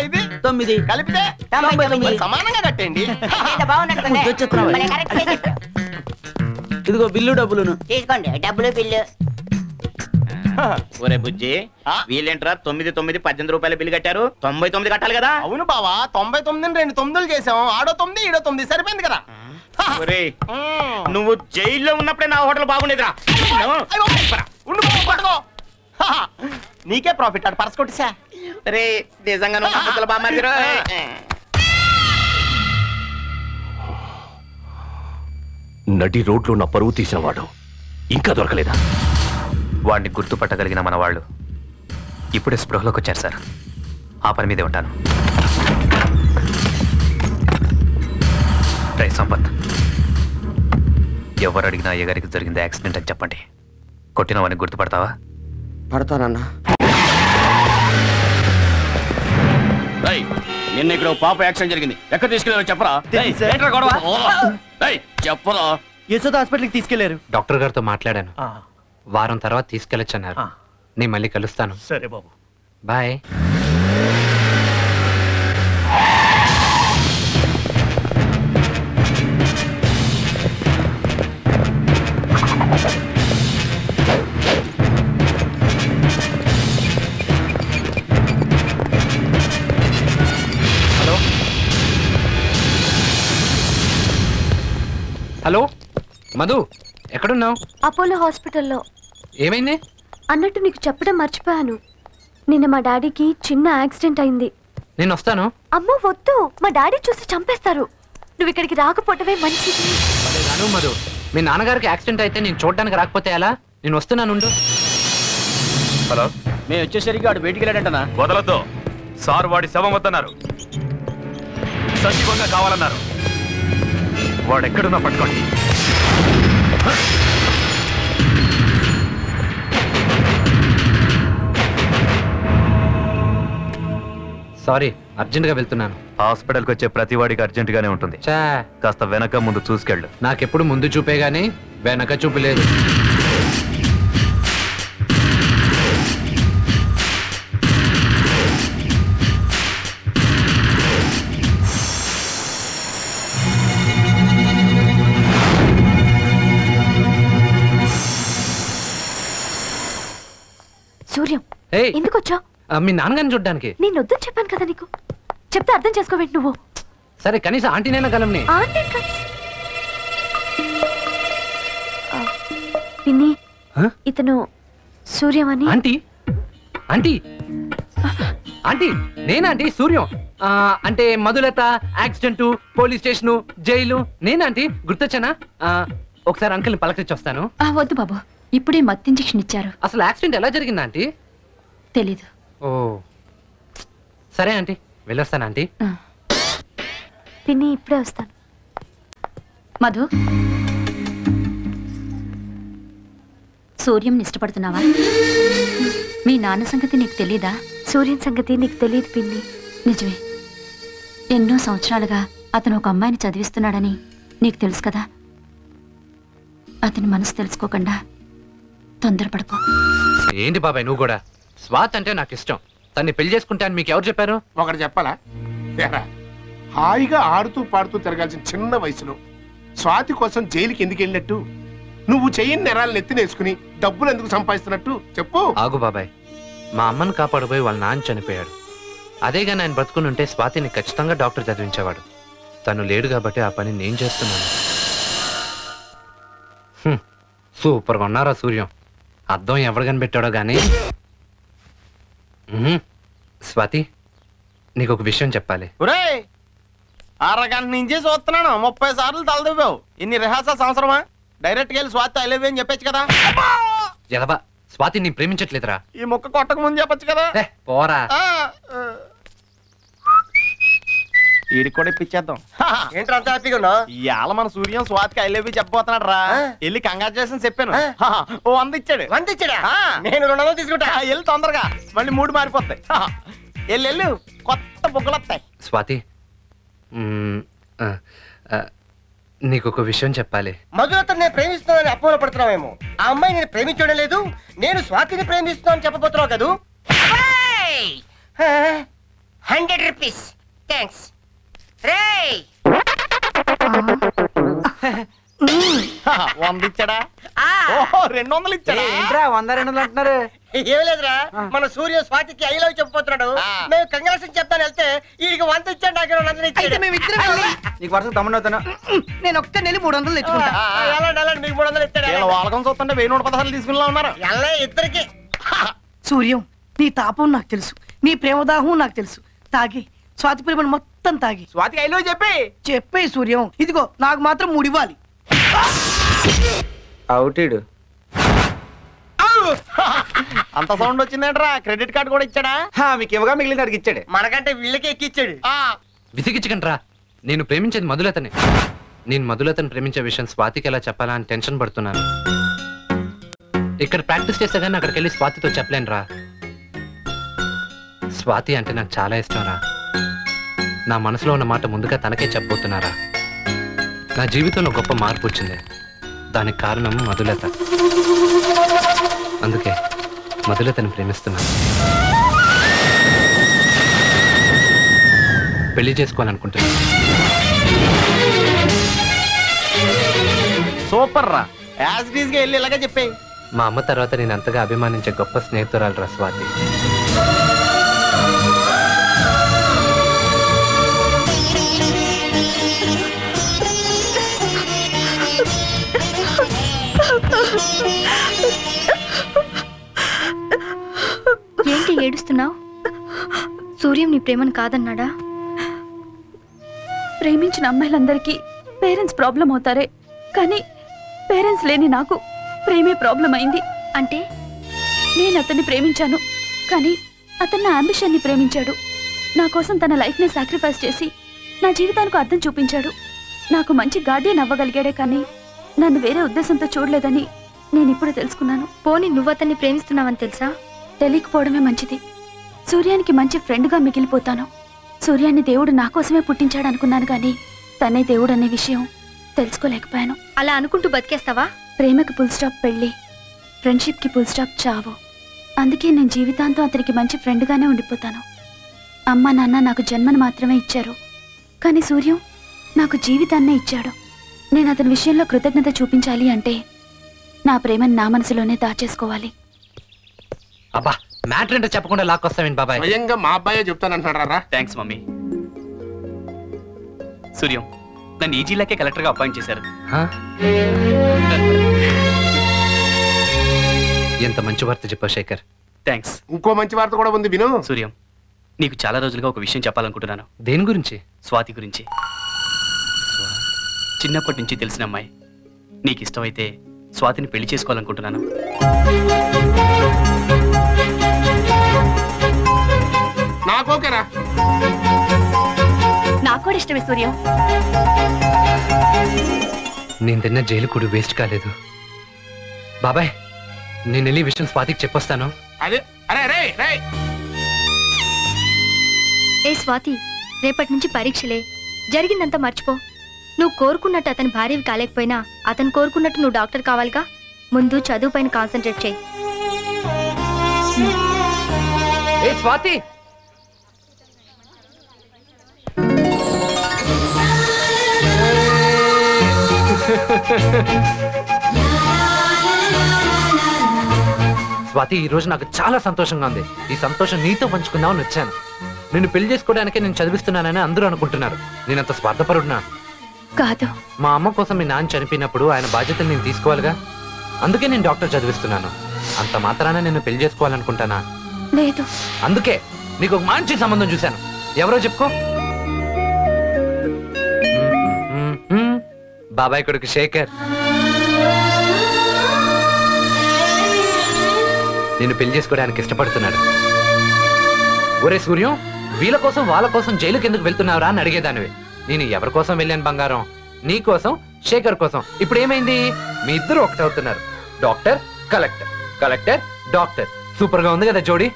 ఇది 9 కలిపితే 99. సమానంగా కట్టండి. ఇదిగో బిల్లు డబ్బులును తీసుకోండి. డబ్బులు బిల్లు. ఒరే బుజ్జి, వీళ్ళేంట్రా 9 9 18 రూపాయల బిల్లు కట్టారు? 99 కట్టాలి కదా? అవును బావా, 99 2 9లు చేసాం. ఆడో 9 ఈడో 9 సరిపోయింది కదా. ఒరే, నువ్వు జైల్లో ఉన్నప్పుడే నా హోటల్ బాగుండేదిరా. నీకే ప్రాఫిట్. అటు పర్స్ కొట్టిసా. రే నిజంగా నువ్వు హోటల్ బాగుందిరా. నడి రోడ్లో నా పరువు తీసినవాడు ఇంకా దొరకలేదా? వాడిని గుర్తుపట్టగలిగిన మన వాళ్ళు ఇప్పుడే స్పృహలోకి వచ్చారు సార్. ఆ పని మీదే ఉంటాను. రే సంపత్, ఎవరు అడిగినా అయ్యగారికి జరిగింది యాక్సిడెంట్ అని చెప్పండి. కొట్టిన వాడిని గుర్తుపడతావా? పడతానన్నా. నిన్న ఇక్కడ పాప యాక్సిడెంట్ జరిగింది. ఎక్కడ తీసుకెళ్ళారో చెప్పరా? చెప్పరా? యశోద హాస్పిటల్కి తీసుకెళ్లారు. డాక్టర్ గారితో మాట్లాడాను. వారం తర్వాత తీసుకెళ్ళొచ్చన్నారు. నేను మళ్ళీ కలుస్తాను. సరే బాబు, బాయ్. హలో మధు, ఎక్కడున్నావు? అపోలో హాస్పిటల్లో. ఏమైంది? అన్నట్టు నీకు చెప్పడం మర్చిపోయాను. నిన్న మా డాడీకి చిన్న యాక్సిడెంట్ అయింది. నేను వస్తాను. అమ్మో వద్దు, మా డాడీ చూసి చంపేస్తారు. నువ్వు ఇక్కడికి రాకపోవటమే మంచిది. రాను మధు, మీ నాన్నగారికి యాక్సిడెంట్ అయితే నేను చూడడానికి రాకపోతే ఎలా? నేను వస్తున్నాను. హలో, మేము వచ్చేసరికి వాడు బయటికి వెళ్ళాడంటనా? వదలొద్దు సార్, వాడి శవం వద్దన్నారు. సజీవంగా కావాలన్నారు. వాడెక్కడున్నా పట్టుకోండి. సారీ, అర్జెంట్గా వెళ్తున్నాను. హాస్పిటల్కి వచ్చే ప్రతి వాడికి అర్జెంట్ గానే ఉంటుంది. కాస్త వెనక ముందు చూసుకెళ్ళు. నాకెప్పుడు ముందు చూపే గానీ వెనక చూపు లేదు. సూర్యం, ఎందుకు వచ్చావు? మీ నాన్నగారిని చూడ్డానికి. నేను వద్దని చెప్పాను కదా నీకు. చెప్తే అర్థం చేసుకోవేంటి నువ్వు? సరే, కనీసం ఆంటీనైనా గలంని. పిన్ని, ఇతను సూర్యం అని. ఆంటీ ఆంటీ ఆంటీ నేనాంటీ సూర్యం. అంటే Madhulatha accident, police station, jail నేనాంటీ. గుర్తొచ్చానా? ఒకసారి అంకుల్ని పలకరించి వస్తాను. వద్దు బాబు, ఇప్పుడే మత్తు ఇంజెక్షన్ ఇచ్చారు. అసలు యాక్సిడెంట్ ఎలా జరిగిందా ఆంటీ? తెలీదు. ఓ సరే ఆంటీ, వెళ్ళొస్తాను ఆంటీ. పిన్ని, ఇప్పుడే వస్తాను. మధు, సూర్యం ఇష్టపడుతున్నావా? మీ నాన్న సంగతి నీకు తెలీదా? సూర్యం సంగతి నీకు తెలియదు పిన్ని. నిజమే, ఎన్నో సంవత్సరాలుగా అతను ఒక అమ్మాయిని చదివిస్తున్నాడని నీకు తెలుసు కదా. అతని మనసు తెలుసుకోకుండా తొందరపడకు. ఏంటి బాబాయ్ నువ్వు కూడా? స్వాత్ అంటే నాకు ఇష్టం. తన్ని పెళ్లి చేసుకుంటే అని మీకు ఎవరు చెప్పారు? ఒకటి చెప్పాలా? హాయిగా ఆడుతూ పాడుతూ తిరగాల్సిన చిన్న వయసులో స్వాతి కోసం జైలుకి ఎందుకు వెళ్ళినట్టు? నువ్వు చెయ్యని నెరాలను ఎత్తినేసుకుని డబ్బులు ఎందుకు సంపాదిస్తున్నట్టు చెప్పు. ఆగు బాబాయ్, మా అమ్మను కాపాడబోయి వాళ్ళ నాన్న చనిపోయాడు. అదేగాని ఆయన బ్రతుకునుంటే స్వాతిని ఖచ్చితంగా డాక్టర్ చదివించేవాడు. తను లేడు కాబట్టి ఆ పని నేను చేస్తున్నాను. సూపర్గా ఉన్నారా సూర్యం? అర్థం ఎవరు కనిపెట్టాడో గానీ. స్వాతి, నీకు ఒక విషయం చెప్పాలి. అరగంట నుంచి చూస్తున్నాను, 30 సార్లు తలదివ్వావు. ఇన్ని రిహార్సల్స్ అవసరమా? డైరెక్ట్ వెళ్ళి స్వాతి ఐ లవ్ యూ అని చెప్పొచ్చు కదా. ఎదవా, స్వాతి నీ ప్రేమించట్లేదురా. ఈ ముక్క కొట్టక ముందు చెప్పొచ్చు కదా. పోరా. వీడికి కూడా ఇప్పించేద్దాం. ఏంట్రా అంత హ్యాపీగా ఉన్నావు? ఇవాళ మన సూర్యం స్వాతికి ఐ లవ్ యూ చెప్పబోతున్నాడు రా. వెళ్ళి కంగ్రాచులేషన్ చెప్పాను. ఓ 100 ఇచ్చాడు. 100 ఇచ్చాడా? నేను 200 తీసుకుంటా. వెళ్ళి తొందరగా, మళ్ళీ మూడు మారిపోతాయి. వెళ్ళు, కొత్త బుగ్గలు వస్తాయి. స్వాతి, నీకు ఒక విషయం చెప్పాలి. మధులతను నేను ప్రేమిస్తున్నానని అపోహ పడుతున్నావేమో. ఆ అమ్మాయి నేను ప్రేమించడం లేదు, నేను స్వాతిని ప్రేమిస్తున్నాను చెప్పబోతున్నావు కదూ. 100 రూపీస్ థ్యాంక్స్. రేయ్ 100 ఇచ్చాడా? ఓహో 200 ఇచ్చాడా? ఏంట్రా 100 200 అంటున్నారు? ఏం లేదురా, మన సూర్య స్వాతికి ఐ లవ్ చెప్పబోతున్నాడు. మేము కంగ్రాట్స్ చెప్తాను వెళ్తే వీడికి 100 ఇచ్చాడు, నాకు 200 ఇచ్చాడు. నీకు వరుస తమ్ముడు అవుతాను. నేను ఒక్క నెల 300 తెచ్చుకుంటా. మీకు 300 ఇచ్చాడు. వాళ్ళకం చూస్తుంటే 1116 తీసుకుని ఉన్నారు. ఎలా ఇద్దరికి. సూర్యం, నీ తాపం నాకు తెలుసు, నీ ప్రేమదాహం నాకు తెలుసు. తాగి స్వాతి ప్రేమను మొత్తం తాగి స్వాతికి ఐ లవ్ చెప్పే సూర్యం. ఇదిగో నాకు మాత్రం 3 ఇవ్వాలి. అవుటీడు అంత సౌండ్ వచ్చిందేంట్రా? క్రెడిట్ కార్డు కూడా ఇచ్చాడా? మీకు ఇవ్వగా మిగిలిన అడిగి ఇచ్చాడు. మనకంటే వీళ్ళకి ఎక్కిచ్చాడు. విసిగించకండ్రా, నేను ప్రేమించేది మధులతని. నేను మధులతను ప్రేమించే విషయం స్వాతికి ఎలా చెప్పాలా అని టెన్షన్ పడుతున్నాను. ఇక్కడ ప్రాక్టీస్ చేస్తే కానీ అక్కడికి వెళ్ళి స్వాతితో చెప్పలేను రా. స్వాతి అంటే నాకు చాలా ఇష్టం రా. నా మనసులో ఉన్న మాట ముందుగా తనకే చెప్పబోతున్నారా. నా జీవితంలో గొప్ప మార్పు వచ్చింది. దానికి కారణం మధులత. అందుకే మధులతని ప్రేమిస్తున్నాను. పెళ్లి చేసుకోవాలనుకుంటున్నాను. సూపర్ రా, యాజ్ ఇట్ ఈజ్ గా వెళ్ళి ఇలాగే చెప్పేయి. మా అమ్మ తర్వాత నేను అంతగా అభిమానించే గొప్ప స్నేహితురాలు రా స్వాతి. ఏంటి ఏడుస్తున్నావు? సూర్యం నీ ప్రేమను కాదన్నాడా? ప్రేమించిన అమ్మాయిలందరికీ పేరెంట్స్ ప్రాబ్లం అవుతారే, కానీ పేరెంట్స్ లేని నాకు ప్రేమే ప్రాబ్లం అయింది. అంటే నేను అతన్ని ప్రేమించాను, కానీ అతను నా అంబిషన్ని ప్రేమించాడు. నా కోసం తన లైఫ్ని సాక్రిఫైస్ చేసి నా జీవితానికి అర్థం చూపించాడు. నాకు మంచి గార్డియన్ అవ్వగలిగాడే కానీ నన్ను వేరే ఉద్దేశంతో చూడలేదని నేను ఇప్పుడు తెలుసుకున్నాను. పోనీ నువ్వు అతన్ని ప్రేమిస్తున్నావని తెలుసా? తెలియకపోవడమే మంచిది. సూర్యానికి మంచి ఫ్రెండ్గా మిగిలిపోతాను. సూర్యాన్ని దేవుడు నా కోసమే పుట్టించాడు అనుకున్నాను కానీ తనే దేవుడు అనే విషయం తెలుసుకోలేకపోయాను. అలా అనుకుంటూ బతికేస్తావా? ప్రేమకి ఫుల్ స్టాప్ పెళ్ళి, ఫ్రెండ్షిప్కి ఫుల్ స్టాప్ చావు. అందుకే నేను జీవితాంతం అతనికి మంచి ఫ్రెండ్గానే ఉండిపోతాను. అమ్మ నాన్న నాకు జన్మను మాత్రమే ఇచ్చారు, కానీ సూర్యం నాకు జీవితాన్నే ఇచ్చాడు. నేను అతని విషయంలో కృతజ్ఞత చూపించాలి అంటే నా ప్రేమను నా మనసులోనే దాచేసుకోవాలి. అబ్బా మ్యాటర్ ఏంటో చెప్పకుండా లాక్కొస్తావేంటి బాబాయ్? స్వయంగా మా అబ్బాయే చెప్తానంటున్నారా? Thanks mummy. సూర్యం నన్ను ఈ జిల్లాకే కలెక్టర్గా అపాయింట్ చేశారు. ఎంత మంచి వార్త చెప్పావు శేఖర్. థ్యాంక్స్. ఇంకో మంచి వార్త కూడా ఉంది విను. సూర్యం నీకు చాలా రోజులుగా ఒక విషయం చెప్పాలనుకుంటున్నాను. దేని గురించి? స్వాతి గురించి. చిన్నప్పటి నుంచి తెలిసిన అమ్మాయి. నీకు ఇష్టమైతే స్వాతిని పెళ్లి చేసుకోవాలనుకుంటున్నాను. నాకోకేరా? నాకు కూడా ఇష్టమే సూర్యం. నేను తిన్న జైలు కూడా వేస్ట్ కాలేదు. బాబాయ్ నేను వెళ్ళి విషయం స్వాతికి చెప్పొస్తాను. అదే అరే రే రే. ఏ స్వాతి, రేపటి నుంచి పరీక్షలే. జరిగిందంతా మర్చిపో. నువ్వు కోరుకున్నట్టు అతని భార్యవి కాలేకపోయినా అతను కోరుకున్నట్టు నువ్వు డాక్టర్ కావాలిగా. ముందు చదువు పైన కాన్సన్ట్రేట్ చేయి. ఏ స్వాతి, స్వాతి ఈ రోజు నాకు చాలా సంతోషంగా ఉంది. ఈ సంతోషం నీతో పంచుకుందామని వచ్చాను. నిన్ను పెళ్లి చేసుకోవడానికే నేను చదివిస్తున్నానని అందరూ అనుకుంటున్నారు. నేనంత స్వార్థపరుడునా? కాదు. మా అమ్మ కోసం మీ నాన్న చనిపోయినప్పుడు ఆయన బాధ్యతలు నేను తీసుకోవాలిగా. అందుకే నేను డాక్టర్ చదివిస్తున్నాను. అంత మాత్రాన నేను పెళ్లి చేసుకోవాలనుకుంటానా? లేదు. అందుకే నీకు ఒక మంచి సంబంధం చూశాను. ఎవరో చెప్పుకో. బాబాయ్ కొడుకు శేఖర్. నేను పెళ్లి చేసుకోవడానికి ఇష్టపడుతున్నాడు. ఒరే సూర్యం, వీళ్ళ కోసం వాళ్ళ కోసం జైలుకి ఎందుకు వెళ్తున్నావురా అని అడిగేదానివి. నేను ఎవరి కోసం వెళ్ళాను బంగారం? నీ కోసం, శేఖర్ కోసం. ఇప్పుడు ఏమైంది? మీ ఇద్దరు ఒకటవుతున్నారు. Doctor collector, collector doctor. Super గా ఉంది కదా జోడి.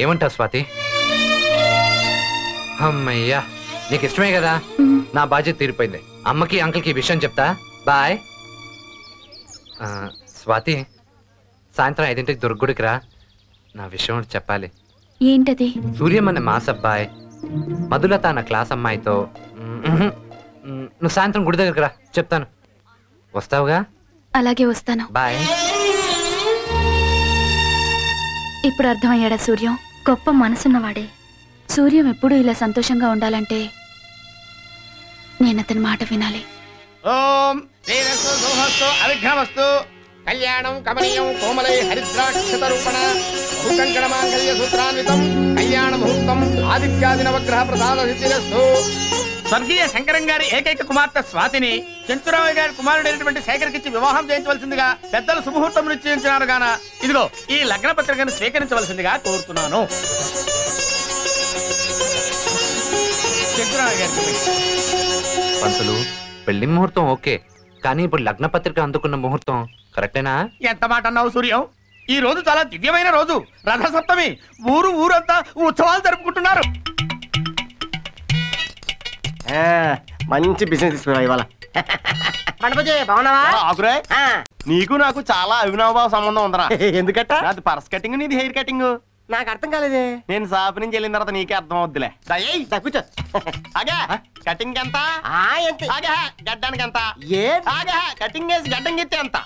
ఏమంటావు స్వాతి? అమ్మయ్యా, నీకు ఇష్టమే కదా? నా బాధ్యత తీరిపోయింది. అమ్మకి అంకుల్కి విషయం చెప్తా. బాయ్. స్వాతి, సాయంత్రం 5ంటికి దుర్గుడికి రా. నా విషయం చెప్పాలి. ఏంటది? సూర్యం అనే మాస్ అబ్బాయి, మధులత అన్న క్లాస్ అమ్మాయితో నువ్వు సాయంత్రం గుడి దగ్గరికి రా, చెప్తాను. వస్తావుగా? అలాగే వస్తాను. బాయ్. ఇప్పుడు అర్థమయ్యాడా సూర్యం? గొప్ప మనసున్నవాడే. సూర్యం ఎప్పుడూ ఇలా సంతోషంగా ఉండాలంటే నేను అతని మాట వినాలి. ఓం శ్రీరస్తు శుభమస్తు అవిఘ్నమస్తు. కళ్యాణం కమనీయం కోమలై హరిద్రాక్షత రూపణ భూకంకణ మాంగళ్య సూత్రాన్వితం కళ్యాణ ముహూర్తం ఆదిత్యాది నవగ్రహ ప్రసాద సిద్ధిరస్తు. స్వర్గీయ శంకరం గారి ఏకైక కుమార్తె స్వాతిని చెంచురామయ్య గారి కుమారుడైనటువంటి శేఖర్కిచ్చి వివాహం చేయించవలసిందిగా పెద్దలు శుభముహూర్తం నిశ్చయించినారు గాన ఇదిగో ఈ లగ్న పత్రికను స్వీకరించవలసిందిగా కోరుతున్నాను. చెంచురామయ్య గారికి పంతులు, పెళ్లి ముహూర్తం ఓకే, కానీ ఇప్పుడు లగ్న పత్రిక అందుకున్న ముహూర్తం కరెక్టేనా? ఎంత మాట అన్నావు సూర్యం? ఈ రోజు చాలా దివ్యమైన రోజు, రథ సప్తమి. ఊరంతా ఉత్సవాలు జరుపుకుంటున్నారు. మంచి బిజినెస్ తీసుకురా ఇవాళ. ఆకురే, నీకు నాకు చాలా అవినాభావ సంబంధం ఉందరా. ఎందుకట్ట? నాది పర్స్ కటింగ్, నీది హెయిర్ కటింగ్. నాకు అర్థం కాలేదే. నేను షాప్ నుంచి వెళ్ళిన తర్వాత నీకే అర్థం అవుద్దిలే. కూర్చో. ఆగా కటింగ్ ఎంత? ఆగా గడ్డానికి ఎంత? ఆగా కటింగ్ వేసి గడ్డం గెత్తే ఎంత?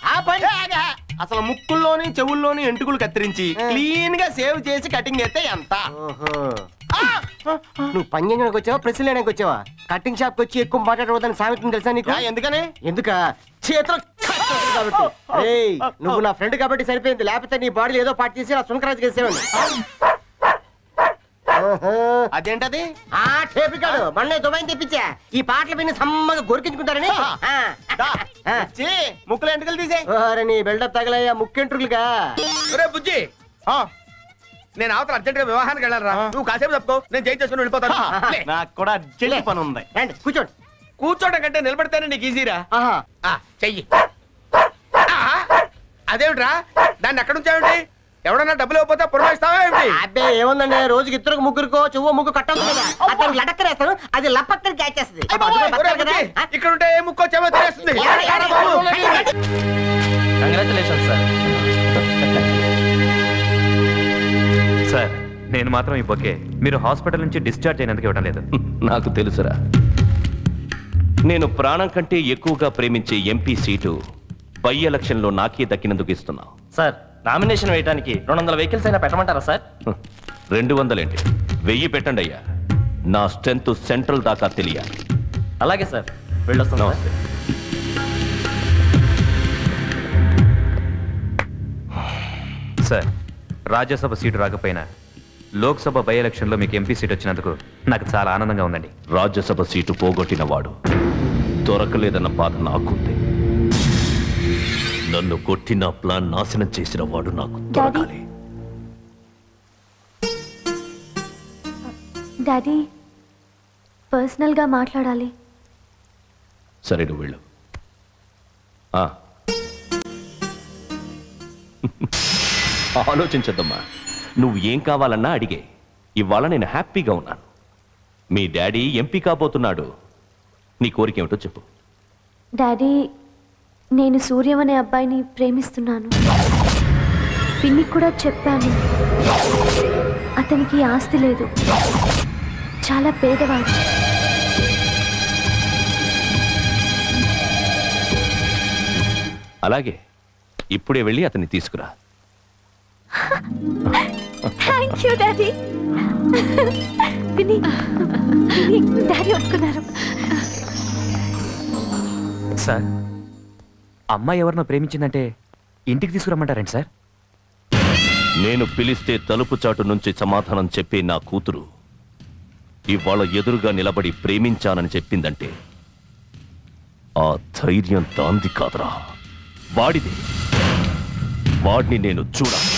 అసలు ముక్కుల్లోని చెవుల్లోని ఎంటుకులు కత్తిరించి క్లీన్ గా సేవ్ చేసి కటింగ్ చేస్తే ఎంత? నువ్వు పని చేయడానికి వచ్చావా, ప్రెస్ లేడానికి వచ్చావా? కటింగ్ షాప్ వచ్చి ఎక్కువ మాట్లాడవద్దని సామెతం తెలుసా నీకు? ఎందుకని? ఎందుక చేతిలో కాబట్టి. ఏయ్, నువ్వు నా ఫ్రెండ్ కాబట్టి సరిపోయింది, లేకపోతే నీ బాడీలో ఏదో పార్ట్ చేసి నా సుంకరాజు చేసేవాడిని. అదేంటది? టేపికాడు మొన్నే దుబాయ్ తెప్పించా. ఈ పాటలు విని సమ్మగా గొరికించుకుంటారని. ముక్కులు ఎంటుకలు తీసే. నీ బిల్డప్ తగలయ్యా ముక్కెంట్రులుగా. బుజ్జి, నేను అవతల అర్జెంట్ గా వివాహానికి వెళ్ళాలరా. నువ్వు కాసేపు చెప్పుకో, నేను జైలు చేసుకుని వెళ్ళిపోతాను. నాకు కూడా అర్జెంట్ పని ఉంది. కూర్చోండి. కూర్చోడం కంటే నిలబడితేనే నీకు ఈజీరా. చెయ్యి. అదేమిట్రా దాన్ని ఎక్కడ ఉంచావేంటి? ఎవడన్నా డబ్బులు ఇవ్వకపోతే పురమాయిస్తావా ఏమిటి? అబ్బే ఏముందండి, రోజుకి ఇద్దరు ముగ్గురుకో చెవ్వ ముగ్గు కట్టదు కదా, అతను లటక్కరేస్తాను, అది లప్పక్కని క్యాచ్ చేస్తుంది. ఇక్కడ ఉంటే ఏ ముక్కో చెవ తినేస్తుంది. Congratulation sir. సార్ నేను మాత్రం ఈ బొకే మీరు హాస్పిటల్ నుంచి డిశ్చార్జ్ అయినందుకు ఇవ్వడం లేదు. నాకు తెలుసురా, నేను ప్రాణం కంటే ఎక్కువగా ప్రేమించే ఎంపీ సీటు బై ఎలక్షన్లో నాకే దక్కినందుకు ఇస్తున్నా. సార్ నామినేషన్ వేయడానికి 200 వెహికల్స్ అయినా పెట్టమంటారా సార్? 200 ఏంటి, 1000 పెట్టండి అయ్యా. నా స్ట్రెంత్ సెంట్రల్ దాకా తెలియాలి. అలాగే సార్, వెళ్ళొస్తాను. సార్ రాజ్యసభ సీటు రాకపోయినా లోక్సభ బై ఎలక్షన్లో మీకు ఎంపీ సీట్ వచ్చినందుకు నాకు చాలా ఆనందంగా ఉందండి. రాజ్యసభ సీటు పోగొట్టిన వాడు దొరకలేదన్న బాధ నాకుంది. నన్ను కొట్టిన ప్లాన్ నాశనం చేసిన వాడు నాకు దొరకాలి. డాడీ పర్సనల్గా మాట్లాడాలి. సరే నువ్వు వెళ్ళు. ఆలోచించద్దమ్మా, నువ్వు ఏం కావాలన్నా అడిగే. ఇవాళ నేను హ్యాపీగా ఉన్నాను. మీ డాడీ ఎంపీ కాబోతున్నాడు. నీ కోరిక ఏమిటో చెప్పు. డాడీ నేను సూర్యం అనే అబ్బాయిని ప్రేమిస్తున్నాను. పిన్నికి కూడా చెప్పాను. అతనికి ఆస్తి లేదు, చాలా పేదవాడు. అలాగే, ఇప్పుడే వెళ్ళి అతన్ని తీసుకురా. Thank you daddy. డాడీ ఒప్పుకున్నారు. సార్ అమ్మాయి ఎవరినో ప్రేమించిందంటే ఇంటికి తీసుకురమ్మంటారండి సార్? నేను పిలిస్తే తలుపు చాటు నుంచి సమాధానం చెప్పే నా కూతురు ఇవాళ ఎదురుగా నిలబడి ప్రేమించానని చెప్పిందంటే ఆ ధైర్యం తాంది కాదురా, వాడిది. వాడిని నేను చూడాలి.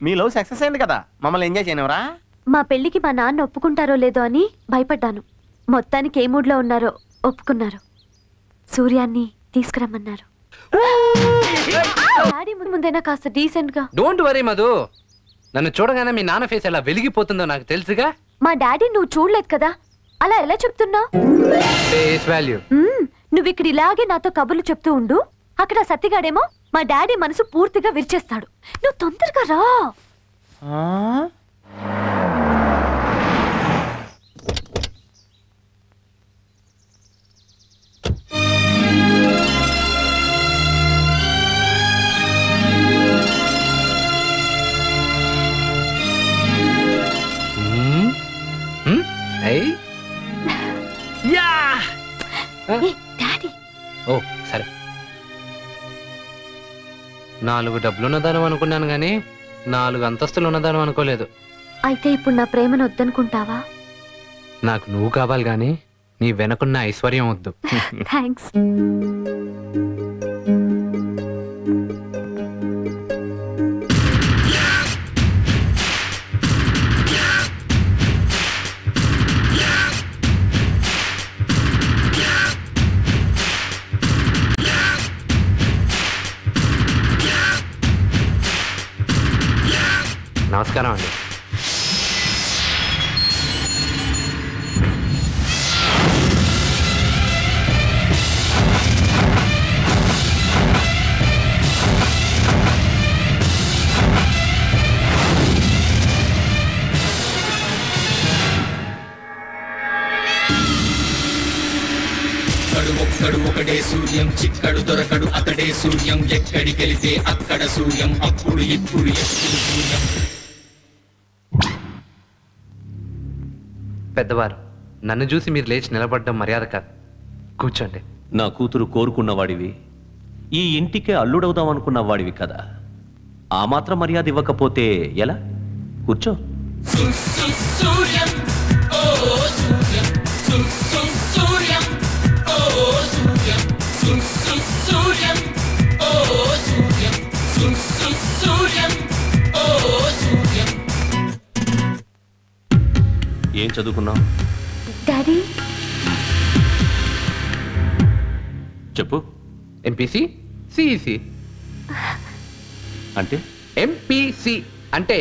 మీ లవ్ సక్సెస్ అయింది కదా, మమ్మల్ని ఎంజాయ్ చేయనివరా? మా పెళ్లికి మా నాన్న ఒప్పుకుంటారో లేదో అని భయపడ్డాను. మొత్తానికి ఏ మూడ్లో ఉన్నారో ఒప్పుకున్నారు. సూర్యాన్ని తీసుకురమ్మన్నారు. డాడీ ముందైనా కాస్త డీసెంట్ గా. డోంట్ వరీ మధు, నన్ను చూడగానే మీ నాన్న ఫేస్ ఎలా వెలిగిపోతుందో నాకు తెలుసుగా. మా డాడీ నువ్వు చూడలేదు కదా, అలా ఎలా చెప్తున్నావు? నువ్వు ఇక్కడ ఇలాగే నాతో కబుర్లు చెప్తూ ఉండు. అక్కడ సత్తిగాడేమో మా డాడీ మనసు పూర్తిగా విరిచేస్తాడు. నువ్వు తొందరగా రా. ఓ సరే, 4 డబ్బులు ఉన్నదానం అనుకున్నాను గానీ 4 అంతస్తులు ఉన్నదానం అనుకోలేదు. అయితే ఇప్పుడు నా ప్రేమను వద్దనుకుంటావా? నాకు నువ్వు కావాలి గానీ నీ వెనకున్న ఐశ్వర్యం వద్దు. థ్యాంక్స్. నమస్కారం అండి. ఒక్కడు ఒకడే సూర్యం, చిక్కడు దొరకడు అతడే సూర్యం. ఎక్కడికెళితే అక్కడ సూర్యం, అప్పుడు ఇప్పుడు ఎప్పుడు సూర్యం. పెద్దవారు, నన్ను చూసి మీరు లేచి నిలబడడం మర్యాద కాదు. కూర్చోండి. నా కూతురు కోరుకున్నవాడివి, ఈ ఇంటికే అల్లుడవుదాం అనుకున్న వాడివి కదా. ఆ మాత్రం మర్యాద ఇవ్వకపోతే ఎలా? కూర్చో. సూర్యం ఓ సూర్యం, సూర్యం ఓ సూర్యం, సూర్యం ఓ సూర్యం, సూర్యం ఓ ఏం చదువుకున్నావు? డాడీ చెప్పు. MPC CEC. అంటే ఎంపీసీ అంటే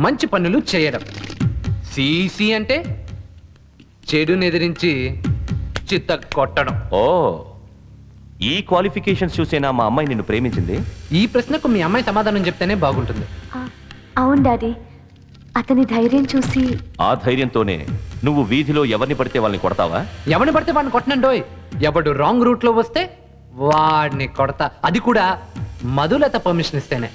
మంచి పనులు చేయడం, సిఈసి అంటే చెడుని ఎదిరించి చిత్త కొట్టడం. ఓ, ఈ క్వాలిఫికేషన్స్ చూసేనా మా అమ్మాయి నిన్ను ప్రేమించింది? ఈ ప్రశ్నకు మీ అమ్మాయి సమాధానం చెప్తేనే బాగుంటుంది. అవును డాడీ, అతని ధైర్యం చూసి. ఆ ధైర్యంతోనే నువ్వు వీధిలో ఎవరిని పడితే వాళ్ళని కొడతావా? ఎవరిని పడితే వాడిని కొట్టనండోయ్. ఎవడు రాంగ్ రూట్ లో వస్తే వాడిని కొడతా, అది కూడా మధులత పర్మిషన్ ఇస్తేనే.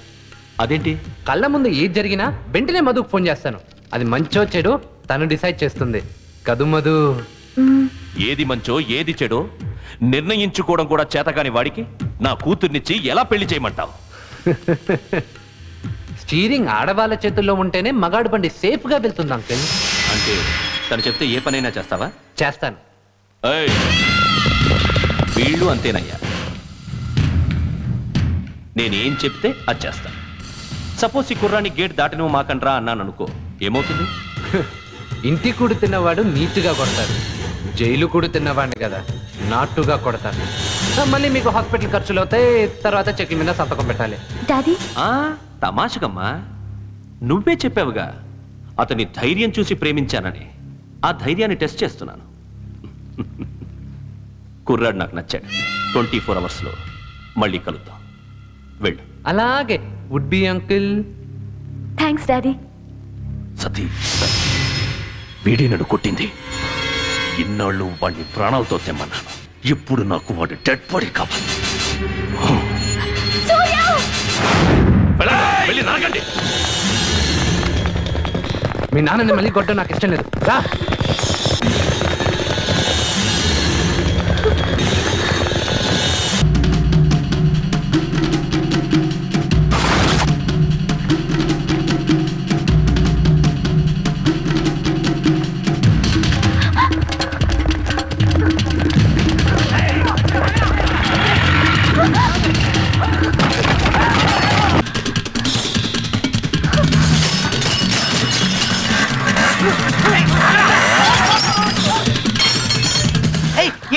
అదేంటి? కళ్ళ ముందు ఏది జరిగినా వెంటనే మధుకు ఫోన్ చేస్తాను. అది మంచో చెడు తను డిసైడ్ చేస్తుంది కదు మధు. ఏది మంచో ఏది చెడో నిర్ణయించుకోవడం కూడా చేతకాని వాడికి నా కూతుర్నిచ్చి ఎలా పెళ్లి చేయమంటావు? స్టీరింగ్ ఆడవాళ్ళ చేతుల్లో ఉంటేనే మగాడు బండి సేఫ్ గా వెళ్తుంది అంకిల్. అంటే తను చెప్తే ఏ పనైనా చేస్తావా? చేస్తాను. ఏయ్, వీళ్ళు అంతేనయ్యా. నేనేం చెప్తే అది చేస్తాను. సపోజ్ ఈ కుర్రాన్ని గేట్ దాటినో మాకండ్రా అన్నాను అనుకో, ఏమవుతుంది? ఇంటి కూడు తిన్నవాడు నీట్గా కొడతాడు, జైలు కూడు తిన్నవాడిని కదా నాటుగా కొడతాడు. మళ్ళీ మీకు హాస్పిటల్ ఖర్చులు అవుతాయి, తర్వాత చెక్ మీద సంతకం పెట్టాలి. డాడీ తమాషకమ్మా, నువ్వే చెప్పావుగా అతని ధైర్యం చూసి ప్రేమించానని. ఆ ధైర్యాన్ని టెస్ట్ చేస్తున్నాను. కుర్రాడు నాకు నచ్చాడు. 24 అవర్స్లో మళ్ళీ కలుద్దాం. వెళ్ళు. అలాగే would be uncle. Thanks daddy. Sati, వీడి నన్ను కొట్టింది. ఇన్నాళ్ళు వాడిని ప్రాణాలతో తెమ్మన్నాను. ఇప్పుడు నాకు వాడు డెడ్ బాడీ కావాలి. వెళ్ళి నరకండి. మీ నాన్నని మళ్ళీ కొట్టడం నాకు ఇష్టం లేదు. రా.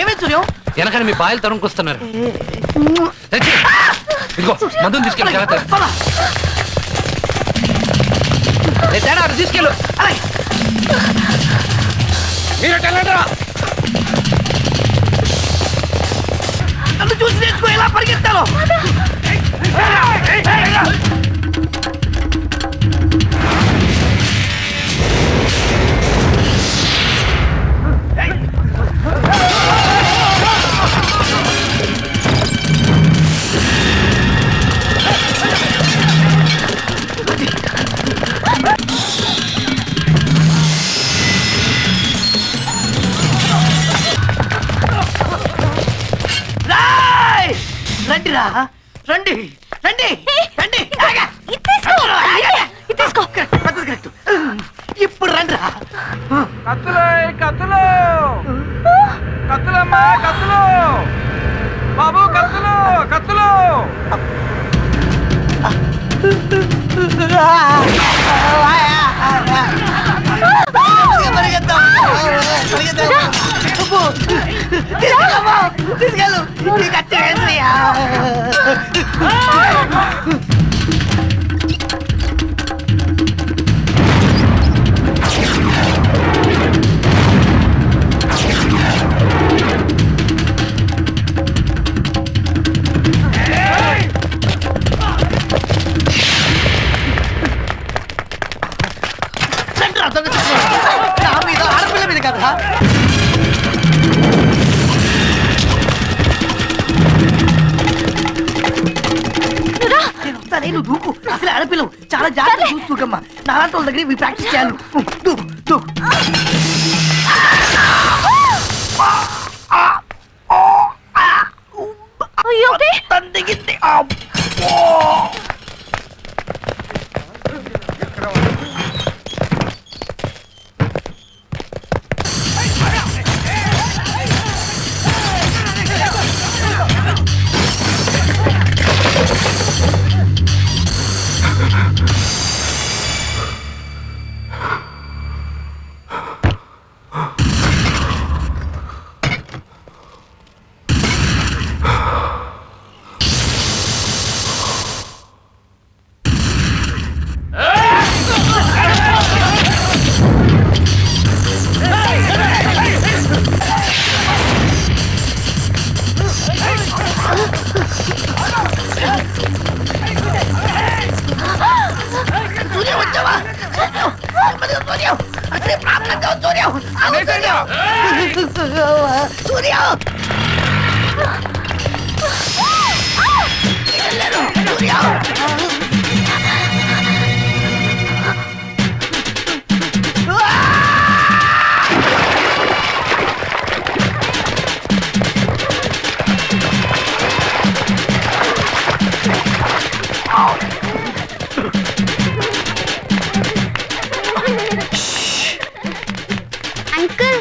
ఏమే సూర్యం? వెనకని మీ బాయలు తరుముకొస్తున్నారు. ఇదిగో మందుని తీసుకెళ్ళి జాగ్రత్త. తేడా తీసుకెళ్ళు. మీరు నన్ను చూసి నేర్చుకో, ఎలా పరిగెత్తాలో. రండిరా, రండి రండి రండి. ఇప్పుడు రండిరా. కత్తులు కత్తులు కత్తులమ్మా, కత్తులు బాబు, కత్తులు కత్తులు. తీసుకెళ్ళు. నా మీద ఆడపిల్ల మీద కదా. నేను వస్తానే, నువ్వు దూకు. అసలు ఆడపిల్లవు, చాలా జాగ్రత్తగా చూసుకోకమ్మా. నాలాంటి వాళ్ళ దగ్గర ఇవి ప్రాక్టీస్ చేయాలి. దూకు దూకు. దిగింది. అంకుల్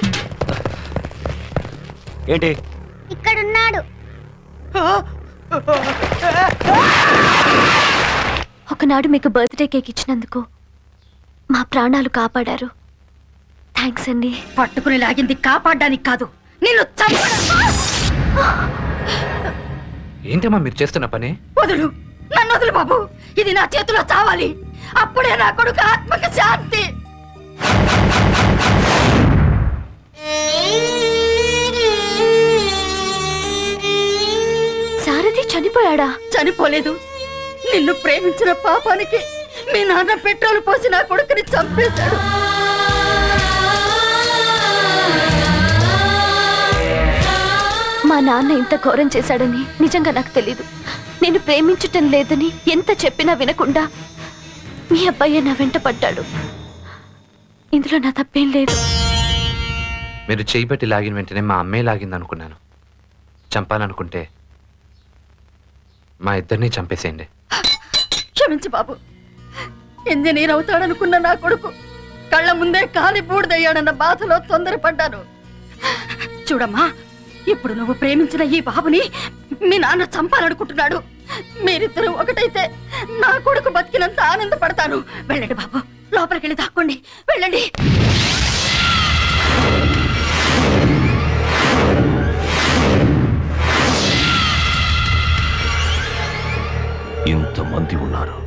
ఏంటి ఇక్కడున్నాడు. ఒకనాడు మీకు బర్త్డే కేక్ ఇచ్చినందుకు మా ప్రాణాలు కాపాడారు. థ్యాంక్స్ అండి. పట్టుకుని లాగింది కాపాడడానికి కాదు, నిన్ను ఏంటమ్మా మీరు చేస్తున్న పని? వదులు, నన్ను వదులు బాబు. ఇది నా చేతిలో చావాలి, అప్పుడే నా కొడుకు ఆత్మకి శాంతి. సారథి చనిపోయాడా? చనిపోలేదు. నిన్ను ప్రేమించిన పాపానికి మీ నాన్న పెట్రోల్ పోసి నా కొడుకుని చంపేశాడు. మా నాన్న ఇంత ఘోరం చేశాడని నిజంగా నాకు తెలీదు. నేను ప్రేమించటం లేదని ఎంత చెప్పినా వినకుండా మీ అబ్బాయి నా వెంట పడ్డాడు. ఇందులో నా తప్పేం లేదు. మీరు చేయి పెట్టి లాగిన వెంటనే మా అమ్మే లాగింది అనుకున్నాను. చంపాలనుకుంటే మా ఇద్దరిని చంపేసేయండి. క్షమించు బాబు. ఇంజనీర్ అవుతాడనుకున్న నా కొడుకు కళ్ళ ముందే కాలి బూడిదయ్యాడన్న బాధలో తొందరపడ్డాను. చూడమ్మా, ఇప్పుడు నువ్వు ప్రేమించిన ఈ బాబుని మీ నాన్న చంపాలనుకుంటున్నాడు. మీరిద్దరూ ఒకటైతే నా కొడుకు బతికినంత ఆనందపడతాను. వెళ్ళండి బాబు, లోపలికి వెళ్ళి దాక్కోండి. వెళ్ళండి. ఇంతమంది ఉన్నారు,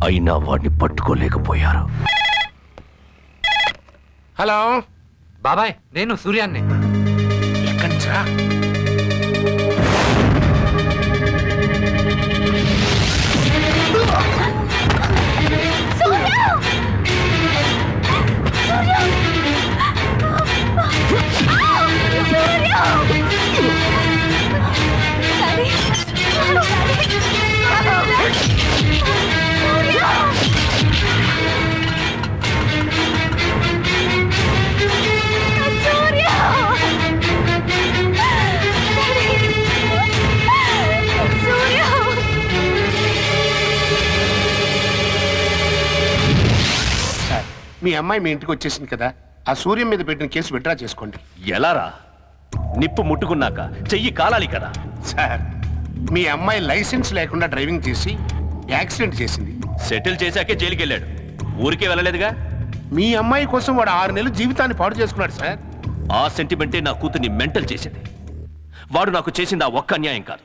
అయినా వాడిని పట్టుకోలేకపోయారు. హలో బాబాయ్, నేను సూర్యాన్ని. ఎక్కడ్రా? మీ అమ్మాయి మీ ఇంటికి వచ్చేసింది కదా, ఆ సూర్యం మీద పెట్టిన కేసు విత్డ్రా చేసుకోండి. ఎలారా? నిప్పు ముట్టుకున్నాక చెయ్యి కాలాలి కదా. సార్, మీ అమ్మాయి లైసెన్స్ లేకుండా డ్రైవింగ్ చేసి యాక్సిడెంట్ చేసింది. సెటిల్ చేశాకే జైలుకి వెళ్ళాడు, ఊరికే వెళ్ళలేదుగా. మీ అమ్మాయి కోసం వాడు 6 నెలలు జీవితాన్ని పాడు చేసుకున్నాడు సార్. ఆ సెంటిమెంటే నా కూతుర్ని మెంటల్ చేసింది. వాడు నాకు చేసింది ఆ ఒక్క అన్యాయం కాదు,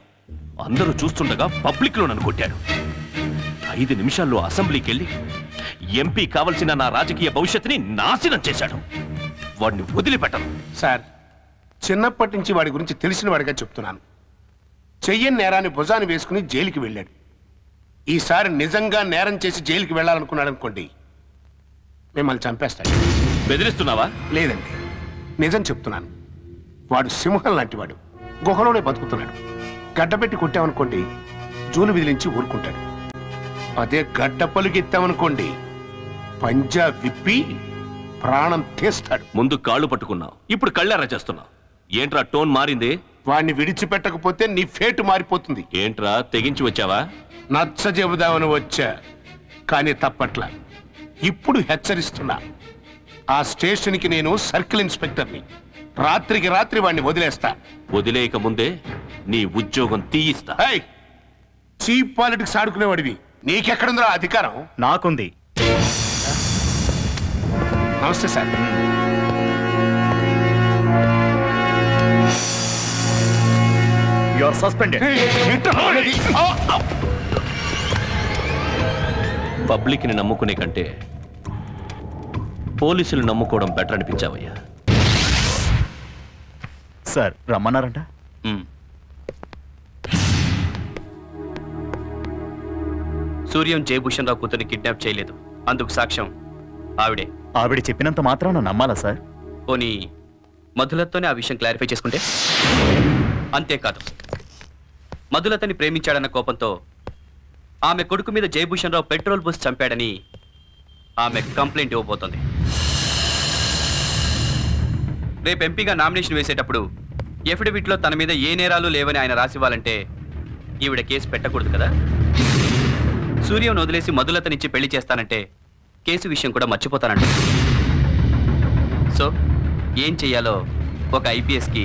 అందరూ చూస్తుండగా పబ్లిక్ లో నన్ను కొట్టాడు. 5 నిమిషాల్లో అసెంబ్లీకి వెళ్ళి ఎంపీ కావలసిన నా రాజకీయ భవిష్యత్తుని నాశనం చేశాడు. వాడిని వదిలిపెట్టను. సార్, చిన్నప్పటి నుంచి వాడి గురించి తెలిసిన వాడిగా చెప్తున్నాను. చెయ్యని నేరాన్ని భుజాన్ని వేసుకుని జైలుకి వెళ్ళాడు. ఈసారి నిజంగా నేరం చేసి జైలుకి వెళ్ళాలనుకున్నాడు అనుకోండి, మిమ్మల్ని చంపేస్తాడు. బెదిరిస్తున్నావా? లేదండి, నిజం చెప్తున్నాను. వాడు సింహం లాంటివాడు, గుహలోనే బతుకుతున్నాడు. గడ్డపెట్టి కొట్టామనుకోండి, జూలు విదిలించి ఊరుకుంటాడు. అదే గడ్డ పలుకెత్తామనుకోండి, పంజా విప్పి ప్రాణం తీస్తాడు. ముందు కాళ్ళు పట్టుకున్నావు, ఇప్పుడు కళ్ళెర్ర చేస్తున్నావు. ఏంట్రా టోన్ మారింది? వాడిని విడిచిపెట్టకపోతే నీ ఫేటు మారిపోతుంది. ఏంట్రా తెగించి వచ్చావా? నచ్చ చెబుదామని వచ్చా, కానీ తప్పట్ల. ఇప్పుడు హెచ్చరిస్తున్నా, ఆ స్టేషన్కి నేను సర్కిల్ ఇన్స్పెక్టర్ని. రాత్రికి రాత్రి వాడిని వదిలేస్తా. వదిలేయక ముందే నీ ఉద్యోగం తీయిస్తా. చీప్ పాలిటిక్స్ ఆడుకునేవాడివి, నీకెక్కడుందో అధికారం? నాకుంది. నమస్తే sir. You are suspended. Public ని నమ్ముకునే కంటే పోలీసులు నమ్ముకోవడం బెటర్ అనిపించావయ్యా. సార్ రమ్మన్నారంట. సూర్యం జయభూషణ్ రావు కూతురిని కిడ్నాప్ చేయలేదు. అందుకు సాక్ష్యం ఆవిడే. ఆవిడ చెప్పినంత మాత్రాన నమ్మాలా సార్? పోనీ మధులతోనే ఆ విషయం క్లారిఫై చేసుకుంటే? అంతేకాదు, మధులతని ప్రేమించాడన్న కోపంతో ఆమె కొడుకు మీద జయభూషణ్ రావు పెట్రోల్ పోసి చంపాడని ఆమె కంప్లైంట్ ఇవ్వబోతోంది. రేపు ఎంపీగా నామినేషన్ వేసేటప్పుడు ఎఫిడవిట్లో తన మీద ఏ నేరాలు లేవని ఆయన రాసివ్వాలంటే ఈవిడ కేసు పెట్టకూడదు కదా. సూర్యం వదిలేసి మధులతనిచ్చి పెళ్లి చేస్తానంటే కేసు విషయం కూడా మర్చిపోతానంట. సో ఏం చెయ్యాలో ఒక ఐపీఎస్కి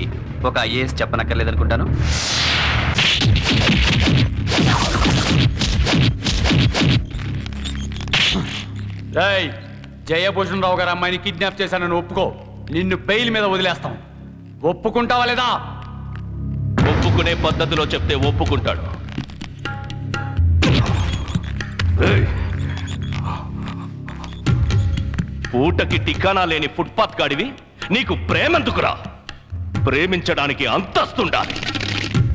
ఒక ఐఏఎస్ చెప్పనక్కర్లేదనుకుంటాను. జయభూషణ్ రావు గారు అమ్మాయిని కిడ్నాప్ చేశానని ఒప్పుకో, నిన్ను బెయిల్ మీద వదిలేస్తాం. ఒప్పుకుంటావా లేదా? ఒప్పుకునే పద్ధతిలో చెప్తే ఒప్పుకుంటాడు. పూటకి టికానా లేని ఫుట్పాత్ గాడివి నీకు ప్రేమెందుకురా? ప్రేమించడానికి అంతస్తుండాలి.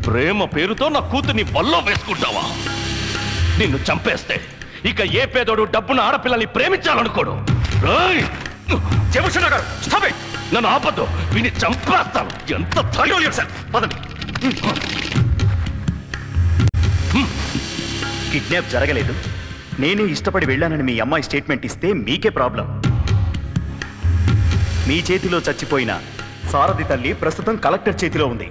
ప్రేమ పేరుతో నా కూతుర్ని వల్లో వేసుకుంటావా? నిన్ను చంపేస్తే ఇక ఏ పేదోడు డబ్బున ఆడపిల్లల్ని ప్రేమించాలనుకోడు. జయభూషణ గారు, నన్ను ఆపద్దు, వీని చంపేస్తాను. ఎంత ధైర్యం సార్! పదండి. కిడ్నాప్ జరగలేదు, నేనే ఇష్టపడి వెళ్ళానని మీ అమ్మాయి స్టేట్మెంట్ ఇస్తే మీకే ప్రాబ్లం. మీ చేతిలో చచ్చిపోయిన సారథి తల్లి ప్రస్తుతం కలెక్టర్ చేతిలో ఉంది.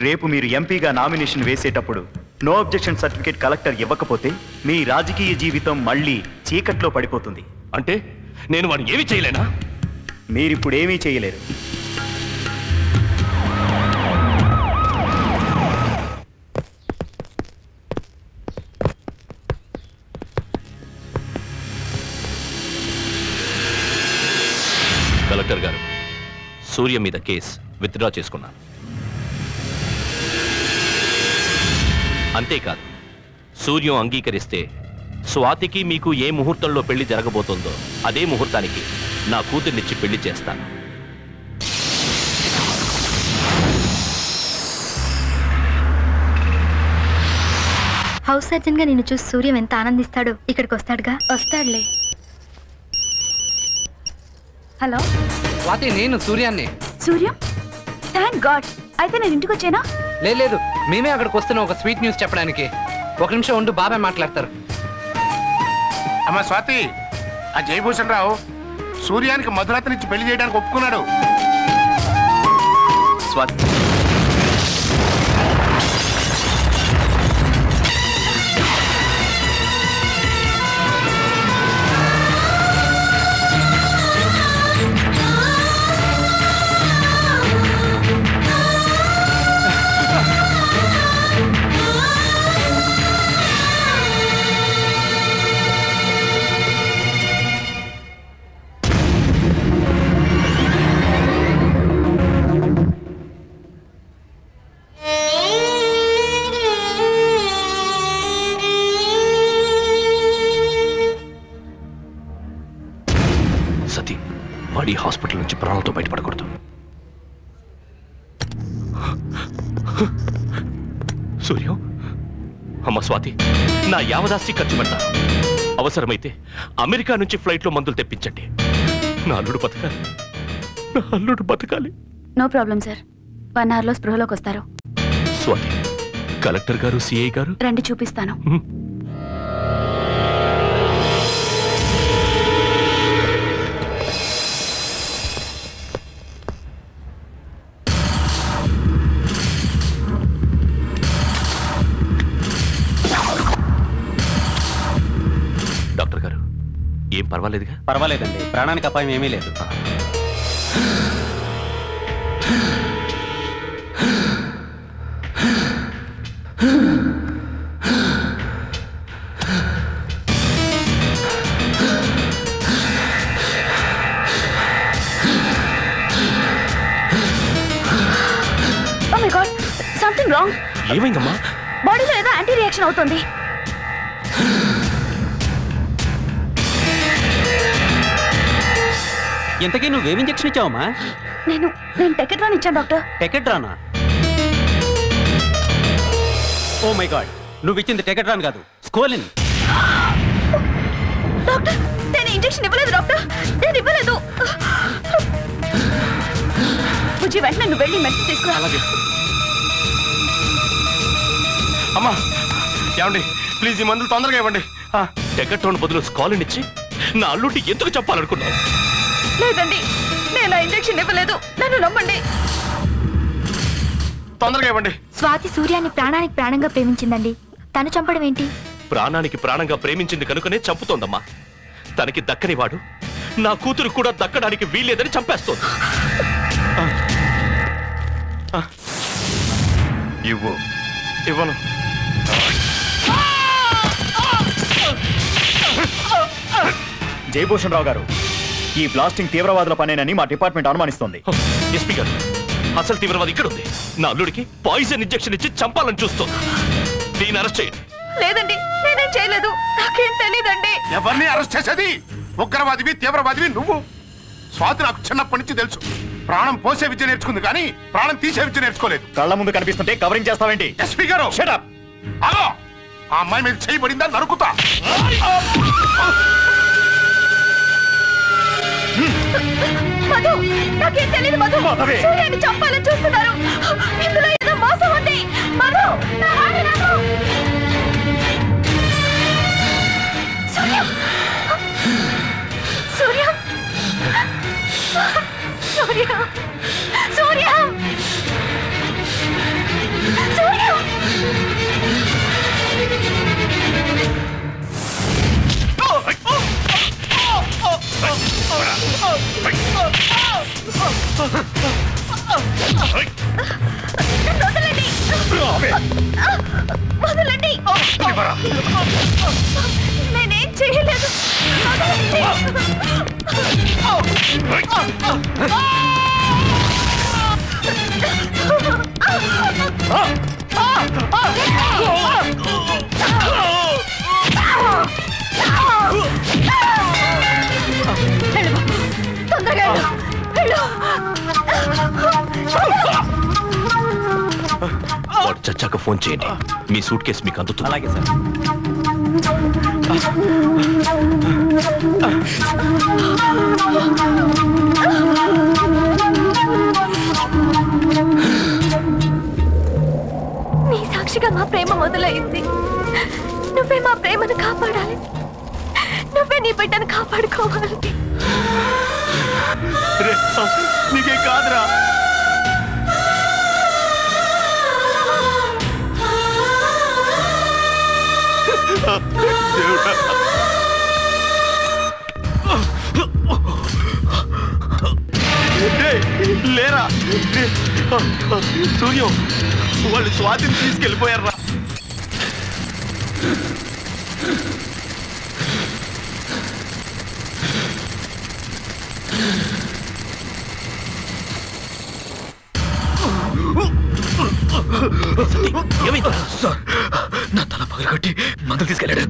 రేపు మీరు ఎంపీగా నామినేషన్ వేసేటప్పుడు నో అబ్జెక్షన్ సర్టిఫికేట్ కలెక్టర్ ఇవ్వకపోతే మీ రాజకీయ జీవితం మళ్ళీ చీకట్లో పడిపోతుంది. అంటే నేను వాడిని ఏమీ చేయలేనా? మీరిప్పుడేమీ చేయలేరు. కలెక్టర్ గారు, సూర్య మీద కేసు విత్డ్రా చేసుకున్నాను. అంతేకాదు, సూర్యం అంగీకరిస్తే స్వాతికి మీకు ఏ ముహూర్తంలో పెళ్లి జరగబోతుందో అదే ముహూర్తానికి నా కూతుర్నిచ్చి పెళ్లి చేస్తాను. హౌస్ సర్జన్ గా నిన్ను చూసి సూర్యం ఎంత ఆనందిస్తాడో. ఇక్కడికి వస్తాడుగా. వస్తాడులే. హలో స్వాతి, నేను సూర్యాన్ని. Suryam, thank God. అయితే నేను ఇంటికి వచ్చానా? లేదు, మేమే అక్కడికి వస్తున్నాం ఒక స్వీట్ న్యూస్ చెప్పడానికి. ఒక నిమిషం ఉండు, బాబాయ్ మాట్లాడతారు. అమ్మా స్వాతి, ఆ జయభూషణ్ రావు సూర్యానికి మధులతనిచ్చి పెళ్లి చేయడానికి ఒప్పుకున్నాడు. స్వాతి, సతీ, వాడి హాస్పిటల్ నుంచి ప్రాణాలతో బయటపడకూడదు. సూర్యం, అమ్మ స్వాతి, నా యావదాస్తి ఖర్చు పెడతాను. అవసరమైతే అమెరికా నుంచి ఫ్లైట్లో మందులు తెప్పించండి. నా అల్లుడు బతకాలి, నా అల్లుడు బతకాలి. నో ప్రాబ్లం సార్, 1 అవర్లో స్పృహలోకి వస్తారు. స్వాతి, కలెక్టర్ గారు, సిఐ గారు రండి, చూపిస్తాను. డాక్టర్ గారు, ఏం పర్వాలేదుగా? పర్వాలేదండి, ప్రాణానికి అపాయం ఏమీ లేదు. Oh my god, something wrong. ఏమైందమ్మా? బాడీలో ఏదో యాంటీ రియాక్షన్ అవుతుంది. ఇంతకీ నువ్వేం ఇంజెక్షన్ ఇచ్చావమ్మా? నేను టెకెట్రాన్ ఇచ్చాను డాక్టర్. టెకెట్రానా? ఓ మై గాడ్, నువ్వు ఇచ్చింది టెకెట్రాన్ కాదు, స్కోలిన్. డాక్టర్, నేను ఇంజెక్షన్ ఇవ్వలేదు డాక్టర్, నేను ఇవ్వలేదు. బుజ్జి వెంటనే నువ్వు వెళ్ళి మెడిసిన్ తీసుకురా. అమ్మా ఏమండి ప్లీజ్ ఈ మందులు తొందరగా ఇవ్వండి. టెకటోన్ బదులు స్కాలిన్ ఇచ్చి నా అల్లుడిని ఎందుకు చెప్పాలనుకున్నావు? లేదండి, నేను ఆ ఇంజెక్షన్ ఇవ్వలేదు, నన్ను నమ్మండి. తొందరగా ఇవ్వండి. స్వాతి సూర్యాన్ని ప్రాణానికి ప్రాణంగా ప్రేమించిందండి, తను చంపడం ఏంటి? ప్రాణానికి ప్రాణంగా ప్రేమించింది కనుకనే చంపుతోందమ్మా. తనకి దక్కని వాడు నా కూతురు కూడా దక్కడానికి వీల్లేదని చంపేస్తోంది. ఇవ్వు. ఇవ్వను. జయభూషణ్ రావు గారు, ఈ బ్లాస్టింగ్ తీవ్రవాదుల పనేనని మా డిపార్ట్మెంట్ అనుమానిస్తోంది. ఎస్పీ గారు, అసలు తీవ్రవాది ఇక్కడ ఉంది. నా అల్లుడికి పాయిజన్ ఇంజెక్షన్ ఇచ్చి చంపాలని చూస్తోంది. దీన్ని అరెస్ట్ చేయండి. లేదండి, నేనేం చేయలేదు, నాకేం తెలీదండి. ఎవరిని అరెస్ట్ చేసేది? ఉగ్రవాదివి తీవ్రవాదివి నువ్వు. స్వాతి నాకు చిన్నప్పటి నుంచి తెలుసు. ప్రాణం పోసే విద్య నేర్చుకుంది కానీ ప్రాణం తీసే విద్య నేర్చుకోలేదు. కళ్ళ ముందు కనిపిస్తుంటే కవరింగ్ చేస్తావేంటి? ఎస్పీ గారు అలో, ఆ అమ్మాయి మీద చేయబడిందా నరుకుతా. మధు, నాకేం తెలియదు మధు. సూర్యాన్ని చంపాలని చూస్తున్నారు. ఇందులో ఏదో మోసం ఉంది. మధు, నా మాట నమ్ము. సూర్య, సూర్య, సూర్య, సూర్య, సూర్య. వదలండి, వదలండి. నేనేం చేయలేదు. తొందరగా వాడు చచ్చాక ఫోన్ చేయండి. మీ సూట్ కేసు మీకు అందుతుంది. అలాగే సార్. నీ సాక్షిగా మా ప్రేమ మొదలైంది. నువ్వే మా ప్రేమను కాపాడాలి, నువ్వే నీ బిడ్డను కాపాడుకోవాలి. నీకే కాదురా. లేరా సూర్యం, వాళ్ళు స్వాతిని తీసుకెళ్ళిపోయారా? సార్, నా తల పగలగొట్టి మందులు తీసుకెళ్ళాడు.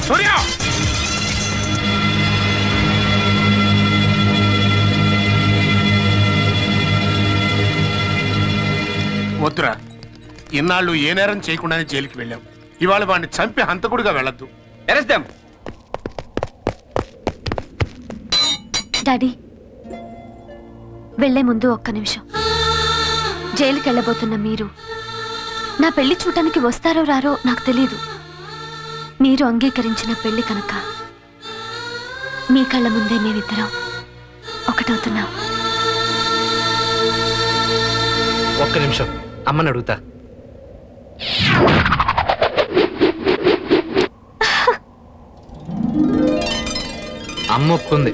సూర్య వద్దురా, ఇన్నాళ్ళు ఏ నేరం చేయకుండానే జైలుకి వెళ్ళాం. ఇవాళ వాడిని చంపి హంతకుడిగా వెళ్ళొద్దు. డాడీ, వెళ్లే ముందు ఒక్క నిమిషం. జైలుకి వెళ్ళబోతున్న మీరు నా పెళ్లి చూడటానికి వస్తారో రారో నాకు తెలియదు. మీరు అంగీకరించిన పెళ్లి కనుక మీ కళ్ళ ముందే మేమిద్దరం ఒకటవుతున్నాం. ఒక్క నిమిషం, అమ్మని అడుగుతా. అమ్మ ఒప్పుకుంది.